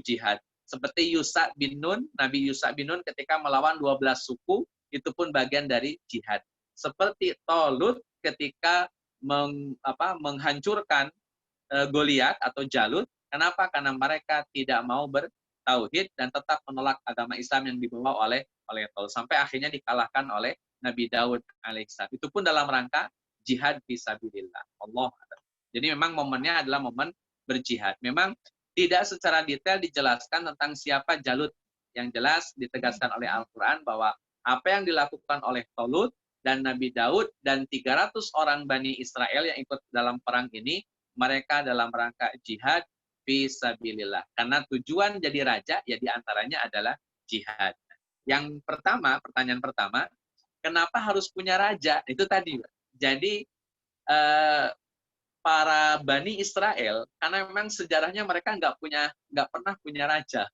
jihad. Seperti Yusa bin Nun, Nabi Yusa bin Nun ketika melawan 12 suku, itu pun bagian dari jihad. Seperti Talut ketika menghancurkan Goliat atau Jalut. Kenapa? Karena mereka tidak mau bertauhid dan tetap menolak agama Islam yang dibawa oleh Talut. Sampai akhirnya dikalahkan oleh Nabi Daud alaihissalam. Itu pun dalam rangka jihad fisabilillah. Allah. Jadi memang momennya adalah momen berjihad. Memang tidak secara detail dijelaskan tentang siapa Jalut. Yang jelas ditegaskan oleh Al-Quran bahwa apa yang dilakukan oleh Talut dan Nabi Daud dan 300 orang Bani Israel yang ikut dalam perang ini, mereka dalam rangka jihad fisabilillah. Karena tujuan jadi raja ya diantaranya adalah jihad. Yang pertama, pertanyaan pertama, kenapa harus punya raja? Itu tadi. Jadi para Bani Israel, karena memang sejarahnya mereka nggak pernah punya raja.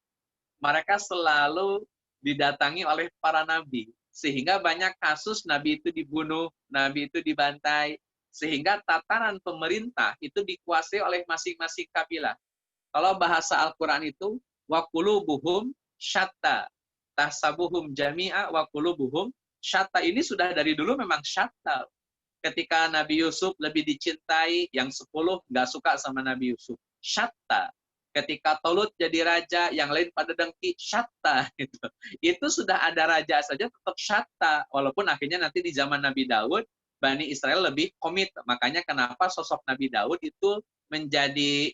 Mereka selalu didatangi oleh para nabi. Sehingga banyak kasus nabi itu dibunuh, nabi itu dibantai. Sehingga tataran pemerintah itu dikuasai oleh masing-masing kabilah. Kalau bahasa Al-Quran itu, wa qulubuhum syatta, tahsabuhum jami'a wa qulubuhum syatta. Ini sudah dari dulu memang syatta. Ketika Nabi Yusuf lebih dicintai, yang 10 nggak suka sama Nabi Yusuf. Syatta. Ketika Talut jadi raja, yang lain pada dengki. Syatta. Itu sudah ada raja saja tetap syatta. Walaupun akhirnya nanti di zaman Nabi Daud, Bani Israel lebih komit. Makanya kenapa sosok Nabi Daud itu menjadi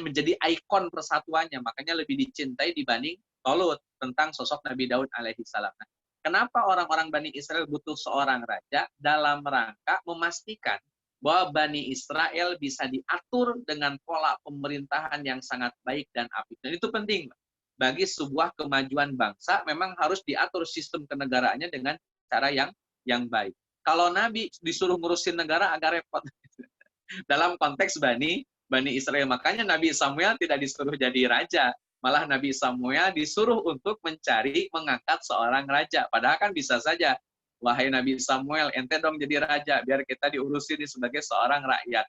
menjadi ikon persatuannya. Makanya lebih dicintai dibanding Talut tentang sosok Nabi Daud alaihi salam. Kenapa orang-orang Bani Israel butuh seorang raja? Dalam rangka memastikan bahwa Bani Israel bisa diatur dengan pola pemerintahan yang sangat baik dan apik. Dan itu penting. Bagi sebuah kemajuan bangsa, memang harus diatur sistem kenegaraannya dengan cara yang baik. Kalau Nabi disuruh ngurusin negara agak repot. Dalam konteks Bani Israel. Makanya Nabi Samuel tidak disuruh jadi raja. Malah Nabi Samuel disuruh untuk mengangkat seorang raja. Padahal kan bisa saja, wahai Nabi Samuel, ente dong jadi raja, biar kita diurusin sebagai seorang rakyat.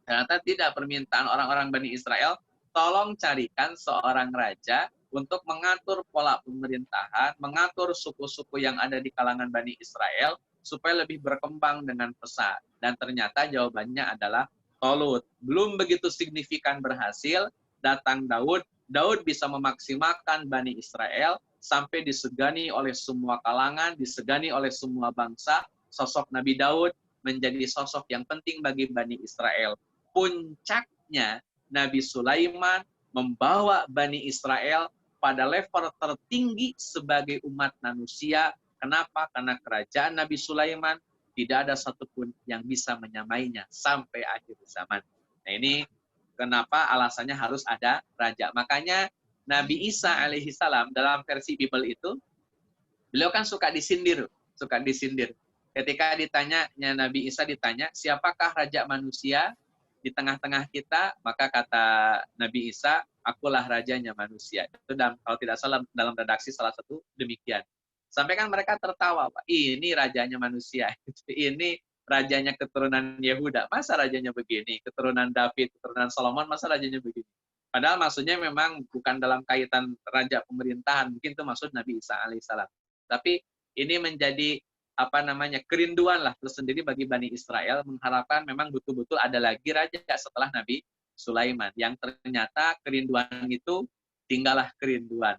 Ternyata tidak, permintaan orang-orang Bani Israel, tolong carikan seorang raja untuk mengatur pola pemerintahan, mengatur suku-suku yang ada di kalangan Bani Israel, supaya lebih berkembang dengan pesat. Dan ternyata jawabannya adalah Tolut. Belum begitu signifikan berhasil, datang Daud. Daud bisa memaksimalkan Bani Israel sampai disegani oleh semua kalangan, disegani oleh semua bangsa. Sosok Nabi Daud menjadi sosok yang penting bagi Bani Israel. Puncaknya, Nabi Sulaiman membawa Bani Israel pada level tertinggi sebagai umat manusia. Kenapa? Karena kerajaan Nabi Sulaiman tidak ada satupun yang bisa menyamainya sampai akhir zaman. Nah, ini kenapa alasannya harus ada raja. Makanya Nabi Isa alaihissalam dalam versi Bible itu, beliau kan suka disindir. Ketika Nabi Isa ditanya, siapakah raja manusia di tengah-tengah kita? Maka kata Nabi Isa, akulah rajanya manusia. Itu kalau tidak salah dalam redaksi salah satu demikian. Sampai kan mereka tertawa, Pak. Ini rajanya manusia. Ini rajanya keturunan Yehuda. Masa rajanya begini? Keturunan David, keturunan Solomon, masa rajanya begini? Padahal maksudnya memang bukan dalam kaitan raja pemerintahan. Mungkin itu maksud Nabi Isa alaihissalam. Tapi ini menjadi kerinduan lah tersendiri bagi Bani Israel, mengharapkan memang betul-betul ada lagi raja setelah Nabi Sulaiman. Yang ternyata kerinduan itu tinggallah kerinduan.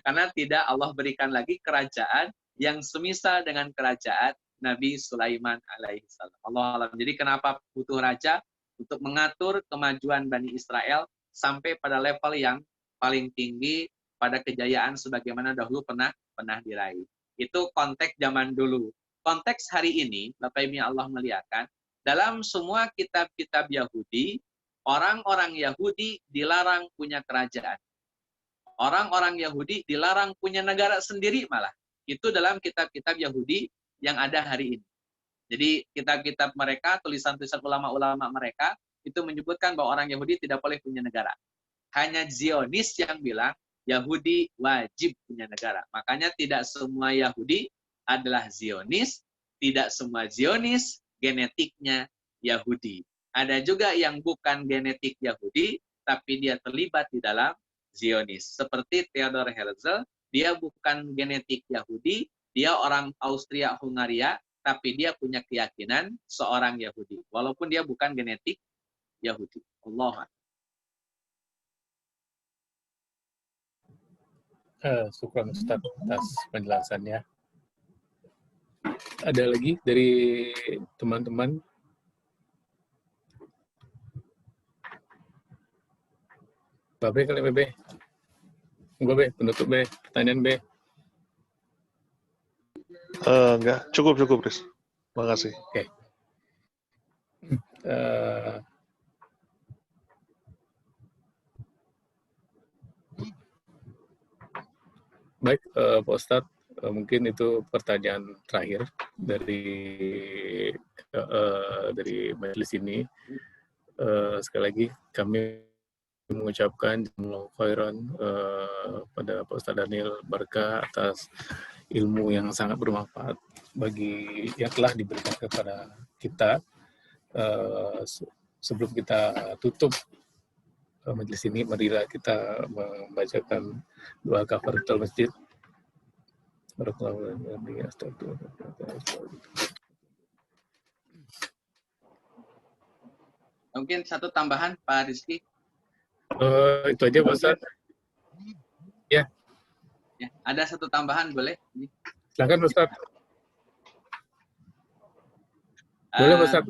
Karena tidak Allah berikan lagi kerajaan yang semisal dengan kerajaan Nabi Sulaiman alaihissalam. Allah alam. Jadi kenapa butuh raja? Untuk mengatur kemajuan Bani Israel sampai pada level yang paling tinggi pada kejayaan sebagaimana dahulu pernah diraih. Itu konteks zaman dulu. Konteks hari ini, Bapak Ibu Allah muliakan, dalam semua kitab-kitab Yahudi, orang-orang Yahudi dilarang punya kerajaan. Orang-orang Yahudi dilarang punya negara sendiri malah. Itu dalam kitab-kitab Yahudi yang ada hari ini. Jadi kitab-kitab mereka, tulisan-tulisan ulama-ulama mereka, itu menyebutkan bahwa orang Yahudi tidak boleh punya negara. Hanya Zionis yang bilang, Yahudi wajib punya negara. Makanya tidak semua Yahudi adalah Zionis, tidak semua Zionis genetiknya Yahudi. Ada juga yang bukan genetik Yahudi, tapi dia terlibat di dalam Zionis. Seperti Theodor Herzl, dia bukan genetik Yahudi, dia orang Austria-Hungaria, tapi dia punya keyakinan seorang Yahudi. Walaupun dia bukan genetik Yahudi. Allah. Syukran Ustaz atas penjelasannya. Ada lagi dari teman-teman? Babe kali Babe. Enggak Be, penutup Be, pertanyaan Be. Enggak, cukup Riz. Makasih. Oke. Baik, Pak Ustadz, mungkin itu pertanyaan terakhir dari majelis ini. Sekali lagi kami mengucapkan jazakallahu khairan pada Pak Ustadz Daniel Barka atas ilmu yang sangat bermanfaat bagi yang telah diberikan kepada kita. Sebelum kita tutup majelis ini, marilah kita membacakan doa kafaratul masjid. Mungkin satu tambahan Pak Rizky. Itu aja Pak Ustaz. Ya. Ya, ada satu tambahan boleh? Silakan Pak Ustaz. Boleh Pak Ustaz.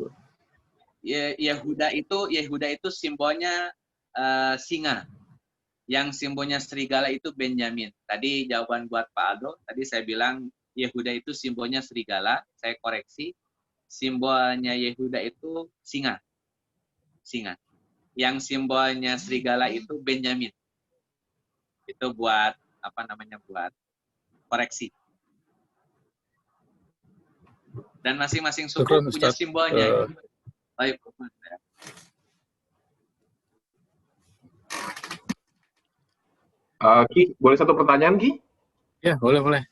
Yehuda itu simbolnya singa. Yang simbolnya serigala itu Benyamin. Tadi jawaban buat Pak Aldo, tadi saya bilang Yehuda itu simbolnya serigala, saya koreksi. simbolnya Yehuda itu singa. Singa. Yang simbolnya serigala itu Benyamin. Itu buat buat koreksi. Dan masing-masing suku Syukran, punya Ustaz. simbolnya. Baik. Ki, boleh satu pertanyaan, Ki? Ya, boleh.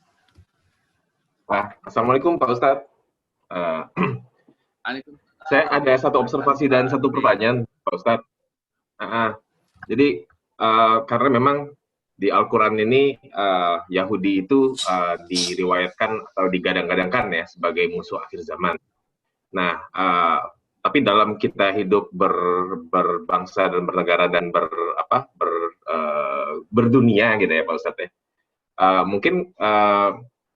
Nah, Assalamualaikum Pak Ustadz. Waalaikumsalam. Saya ada satu observasi dan satu pertanyaan, Pak Ustadz. Jadi, karena memang di Al-Quran ini Yahudi itu diriwayatkan atau digadang-gadangkan ya sebagai musuh akhir zaman. Nah, tapi dalam kita hidup berbangsa dan bernegara dan berdunia gitu ya Pak Ustadz ya. Mungkin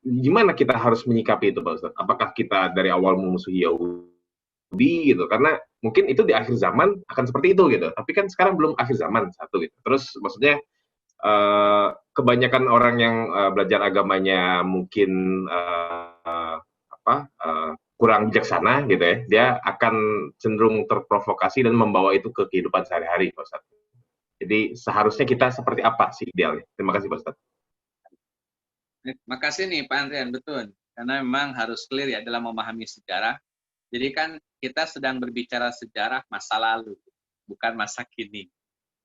gimana kita harus menyikapi itu Pak Ustadz? Apakah kita dari awal memusuhi Yahudi gitu? Karena mungkin itu di akhir zaman akan seperti itu gitu. Tapi kan sekarang belum akhir zaman satu gitu. Terus maksudnya kebanyakan orang yang belajar agamanya mungkin kurang bijaksana gitu ya, dia akan cenderung terprovokasi dan membawa itu ke kehidupan sehari-hari Pak Ustadz. Jadi seharusnya kita seperti apa sih idealnya? Terima kasih Pak Ustadz. Makasih nih Pak Andrian, betul. Karena memang harus clear ya dalam memahami sejarah. Jadi kan kita sedang berbicara sejarah masa lalu, bukan masa kini.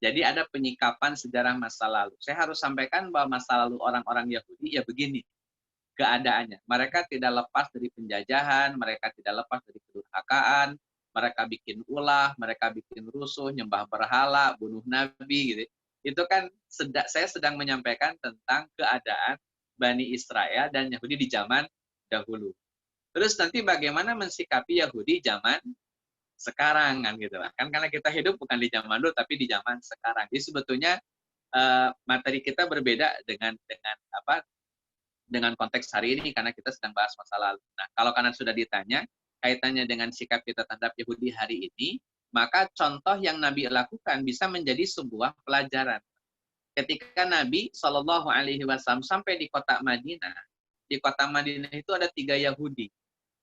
Jadi ada penyikapan sejarah masa lalu. Saya harus sampaikan bahwa masa lalu orang-orang Yahudi ya begini keadaannya. Mereka tidak lepas dari penjajahan, mereka tidak lepas dari kedurhakaan, mereka bikin ulah, mereka bikin rusuh, nyembah berhala, bunuh nabi gitu. Itu kan saya sedang menyampaikan tentang keadaan Bani Israel dan Yahudi di zaman dahulu. Terus nanti bagaimana mensikapi Yahudi zaman sekarang kan gitu lah. Kan karena kita hidup bukan di zaman dulu tapi di zaman sekarang. Jadi sebetulnya materi kita berbeda dengan konteks hari ini karena kita sedang bahas masa lalu. Nah, kalau kalian sudah ditanya kaitannya dengan sikap kita terhadap Yahudi hari ini, maka contoh yang Nabi lakukan bisa menjadi sebuah pelajaran. Ketika Nabi Shallallahu Alaihi Wasallam sampai di kota Madinah itu ada 3 Yahudi.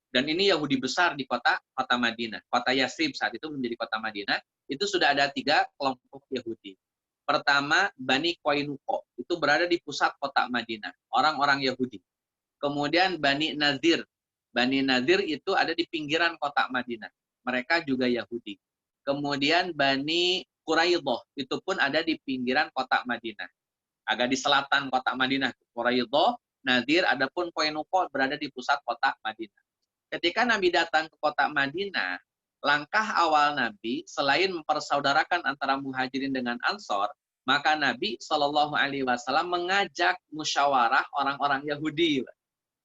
Dan ini Yahudi besar di kota Madinah. Kota Yasrib saat itu menjadi kota Madinah, itu sudah ada 3 kelompok Yahudi. Pertama, Bani Qainuqa, itu berada di pusat kota Madinah, orang-orang Yahudi. Kemudian Bani Nadir. Bani Nadir itu ada di pinggiran kota Madinah. Mereka juga Yahudi. Kemudian Bani Quraidah, itu pun ada di pinggiran kota Madinah. Agak di selatan kota Madinah. Quraidah, Nadir, adapun Qainuqa berada di pusat kota Madinah. Ketika Nabi datang ke kota Madinah, langkah awal Nabi selain mempersaudarakan antara Muhajirin dengan Ansor, maka Nabi Shallallahu Alaihi Wasallam mengajak musyawarah orang-orang Yahudi.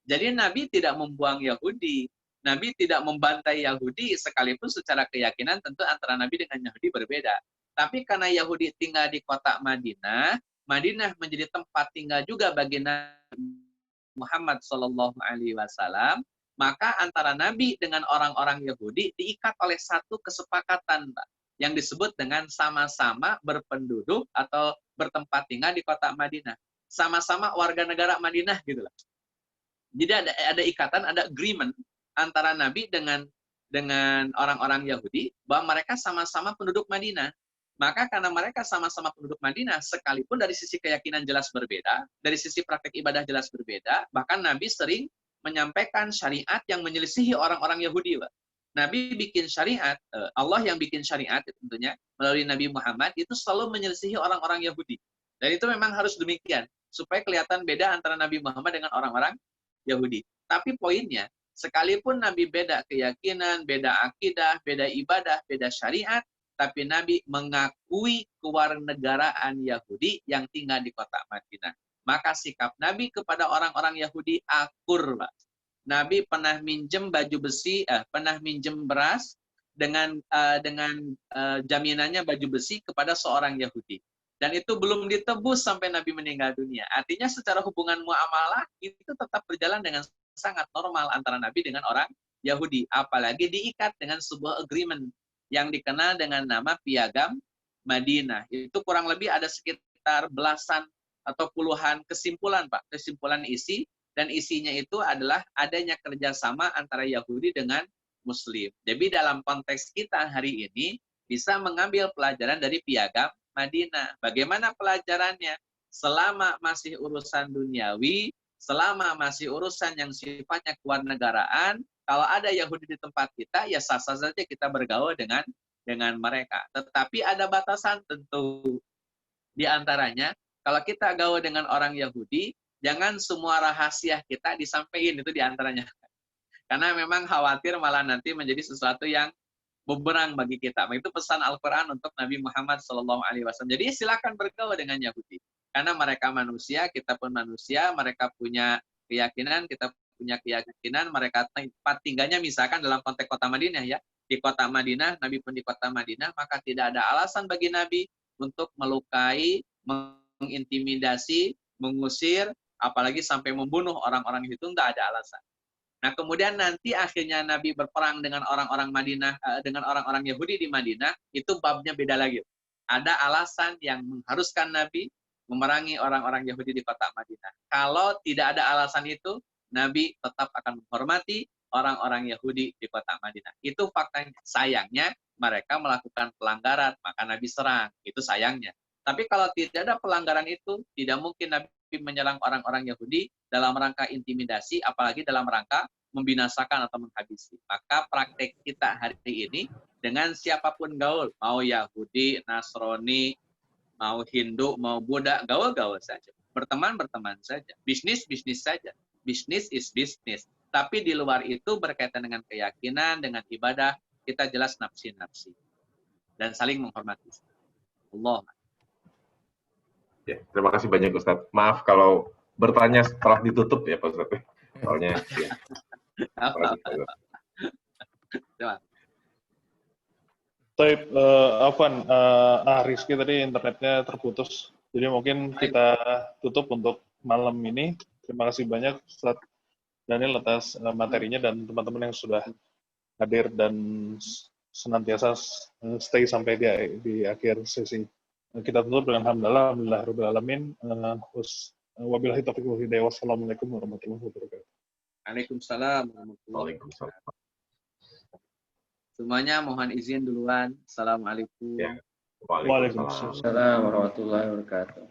Jadi Nabi tidak membuang Yahudi, Nabi tidak membantai Yahudi, sekalipun secara keyakinan tentu antara Nabi dengan Yahudi berbeda. Tapi karena Yahudi tinggal di kota Madinah, Madinah menjadi tempat tinggal juga bagi Nabi Muhammad Shallallahu Alaihi Wasallam. Maka antara Nabi dengan orang-orang Yahudi diikat oleh satu kesepakatan, Pak, yang disebut dengan sama-sama berpenduduk atau bertempat tinggal di kota Madinah. Sama-sama warga negara Madinah gitu lah. Jadi ada ikatan, ada agreement antara Nabi dengan orang-orang Yahudi bahwa mereka sama-sama penduduk Madinah. Maka karena mereka sama-sama penduduk Madinah, sekalipun dari sisi keyakinan jelas berbeda, dari sisi praktek ibadah jelas berbeda, bahkan Nabi sering menyampaikan syariat yang menyelisihi orang-orang Yahudi, Pak. Nabi bikin syariat, Allah yang bikin syariat tentunya melalui Nabi Muhammad itu selalu menyelisihi orang-orang Yahudi. Dan itu memang harus demikian supaya kelihatan beda antara Nabi Muhammad dengan orang-orang Yahudi. Tapi poinnya, sekalipun Nabi beda keyakinan, beda akidah, beda ibadah, beda syariat, tapi Nabi mengakui kewarganegaraan Yahudi yang tinggal di kota Madinah. Maka sikap Nabi kepada orang-orang Yahudi akur, Pak. Nabi pernah minjem baju besi, pernah minjem beras dengan jaminannya baju besi kepada seorang Yahudi. Dan itu belum ditebus sampai Nabi meninggal dunia. Artinya secara hubungan muamalah itu tetap berjalan dengan sangat normal antara Nabi dengan orang Yahudi. Apalagi diikat dengan sebuah agreement yang dikenal dengan nama Piagam Madinah. Itu kurang lebih ada sekitar belasan atau puluhan kesimpulan, Pak. Kesimpulan isi, dan isinya itu adalah adanya kerjasama antara Yahudi dengan Muslim. Jadi dalam konteks kita hari ini bisa mengambil pelajaran dari Piagam Madinah. Bagaimana pelajarannya? Selama masih urusan duniawi, selama masih urusan yang sifatnya kewarganegaraan, kalau ada Yahudi di tempat kita, ya sah-sah saja kita bergaul dengan mereka. Tetapi ada batasan tentu. Di antaranya, kalau kita gaul dengan orang Yahudi, jangan semua rahasia kita disampaikan, itu di antaranya. Karena memang khawatir malah nanti menjadi sesuatu yang bumerang bagi kita. Itu pesan Al-Quran untuk Nabi Muhammad SAW. Jadi silakan bergaul dengan Yahudi. Karena mereka manusia, kita pun manusia, mereka punya keyakinan, kita punya keyakinan, mereka tempat tinggalnya misalkan dalam konteks kota Madinah ya. Di kota Madinah, Nabi pun di kota Madinah, maka tidak ada alasan bagi Nabi untuk melukai, mengintimidasi, mengusir, apalagi sampai membunuh orang-orang itu, nggak ada alasan. Nah, kemudian nanti akhirnya Nabi berperang dengan orang-orang Madinah, dengan orang-orang Yahudi di Madinah, itu babnya beda lagi. Ada alasan yang mengharuskan Nabi memerangi orang-orang Yahudi di kota Madinah. Kalau tidak ada alasan itu, Nabi tetap akan menghormati orang-orang Yahudi di kota Madinah. Itu faktanya. Sayangnya, mereka melakukan pelanggaran, maka Nabi serang. Itu sayangnya. Tapi kalau tidak ada pelanggaran itu, tidak mungkin Nabi menyerang orang-orang Yahudi dalam rangka intimidasi, apalagi dalam rangka membinasakan atau menghabisi. Maka praktek kita hari ini, dengan siapapun gaul, mau Yahudi, Nasrani, mau Hindu, mau Buddha, gaul-gaul saja. Berteman saja. Bisnis saja. Bisnis is business. Tapi di luar itu berkaitan dengan keyakinan, dengan ibadah, kita jelas nafsi-nafsi. Dan saling menghormati. Allah. Ya, terima kasih banyak Ustadz. Maaf kalau bertanya setelah ditutup ya Pak Ustadz. Soalnya ya. Taib, Afwan, Rizky tadi internetnya terputus. Jadi mungkin kita tutup untuk malam ini. Terima kasih banyak Ustadz Daniel atas materinya dan teman-teman yang sudah hadir dan senantiasa stay sampai di akhir sesi. Kita tutup dengan alhamdulillah alamin. Wabillahi taufiq wal hidayah. Wassalamualaikum warahmatullahi wabarakatuh. Waalaikumsalam warahmatullahi wabarakatuh. Semuanya mohon izin duluan. Assalamualaikum. Ya. Waalaikumsalam warahmatullahi wabarakatuh.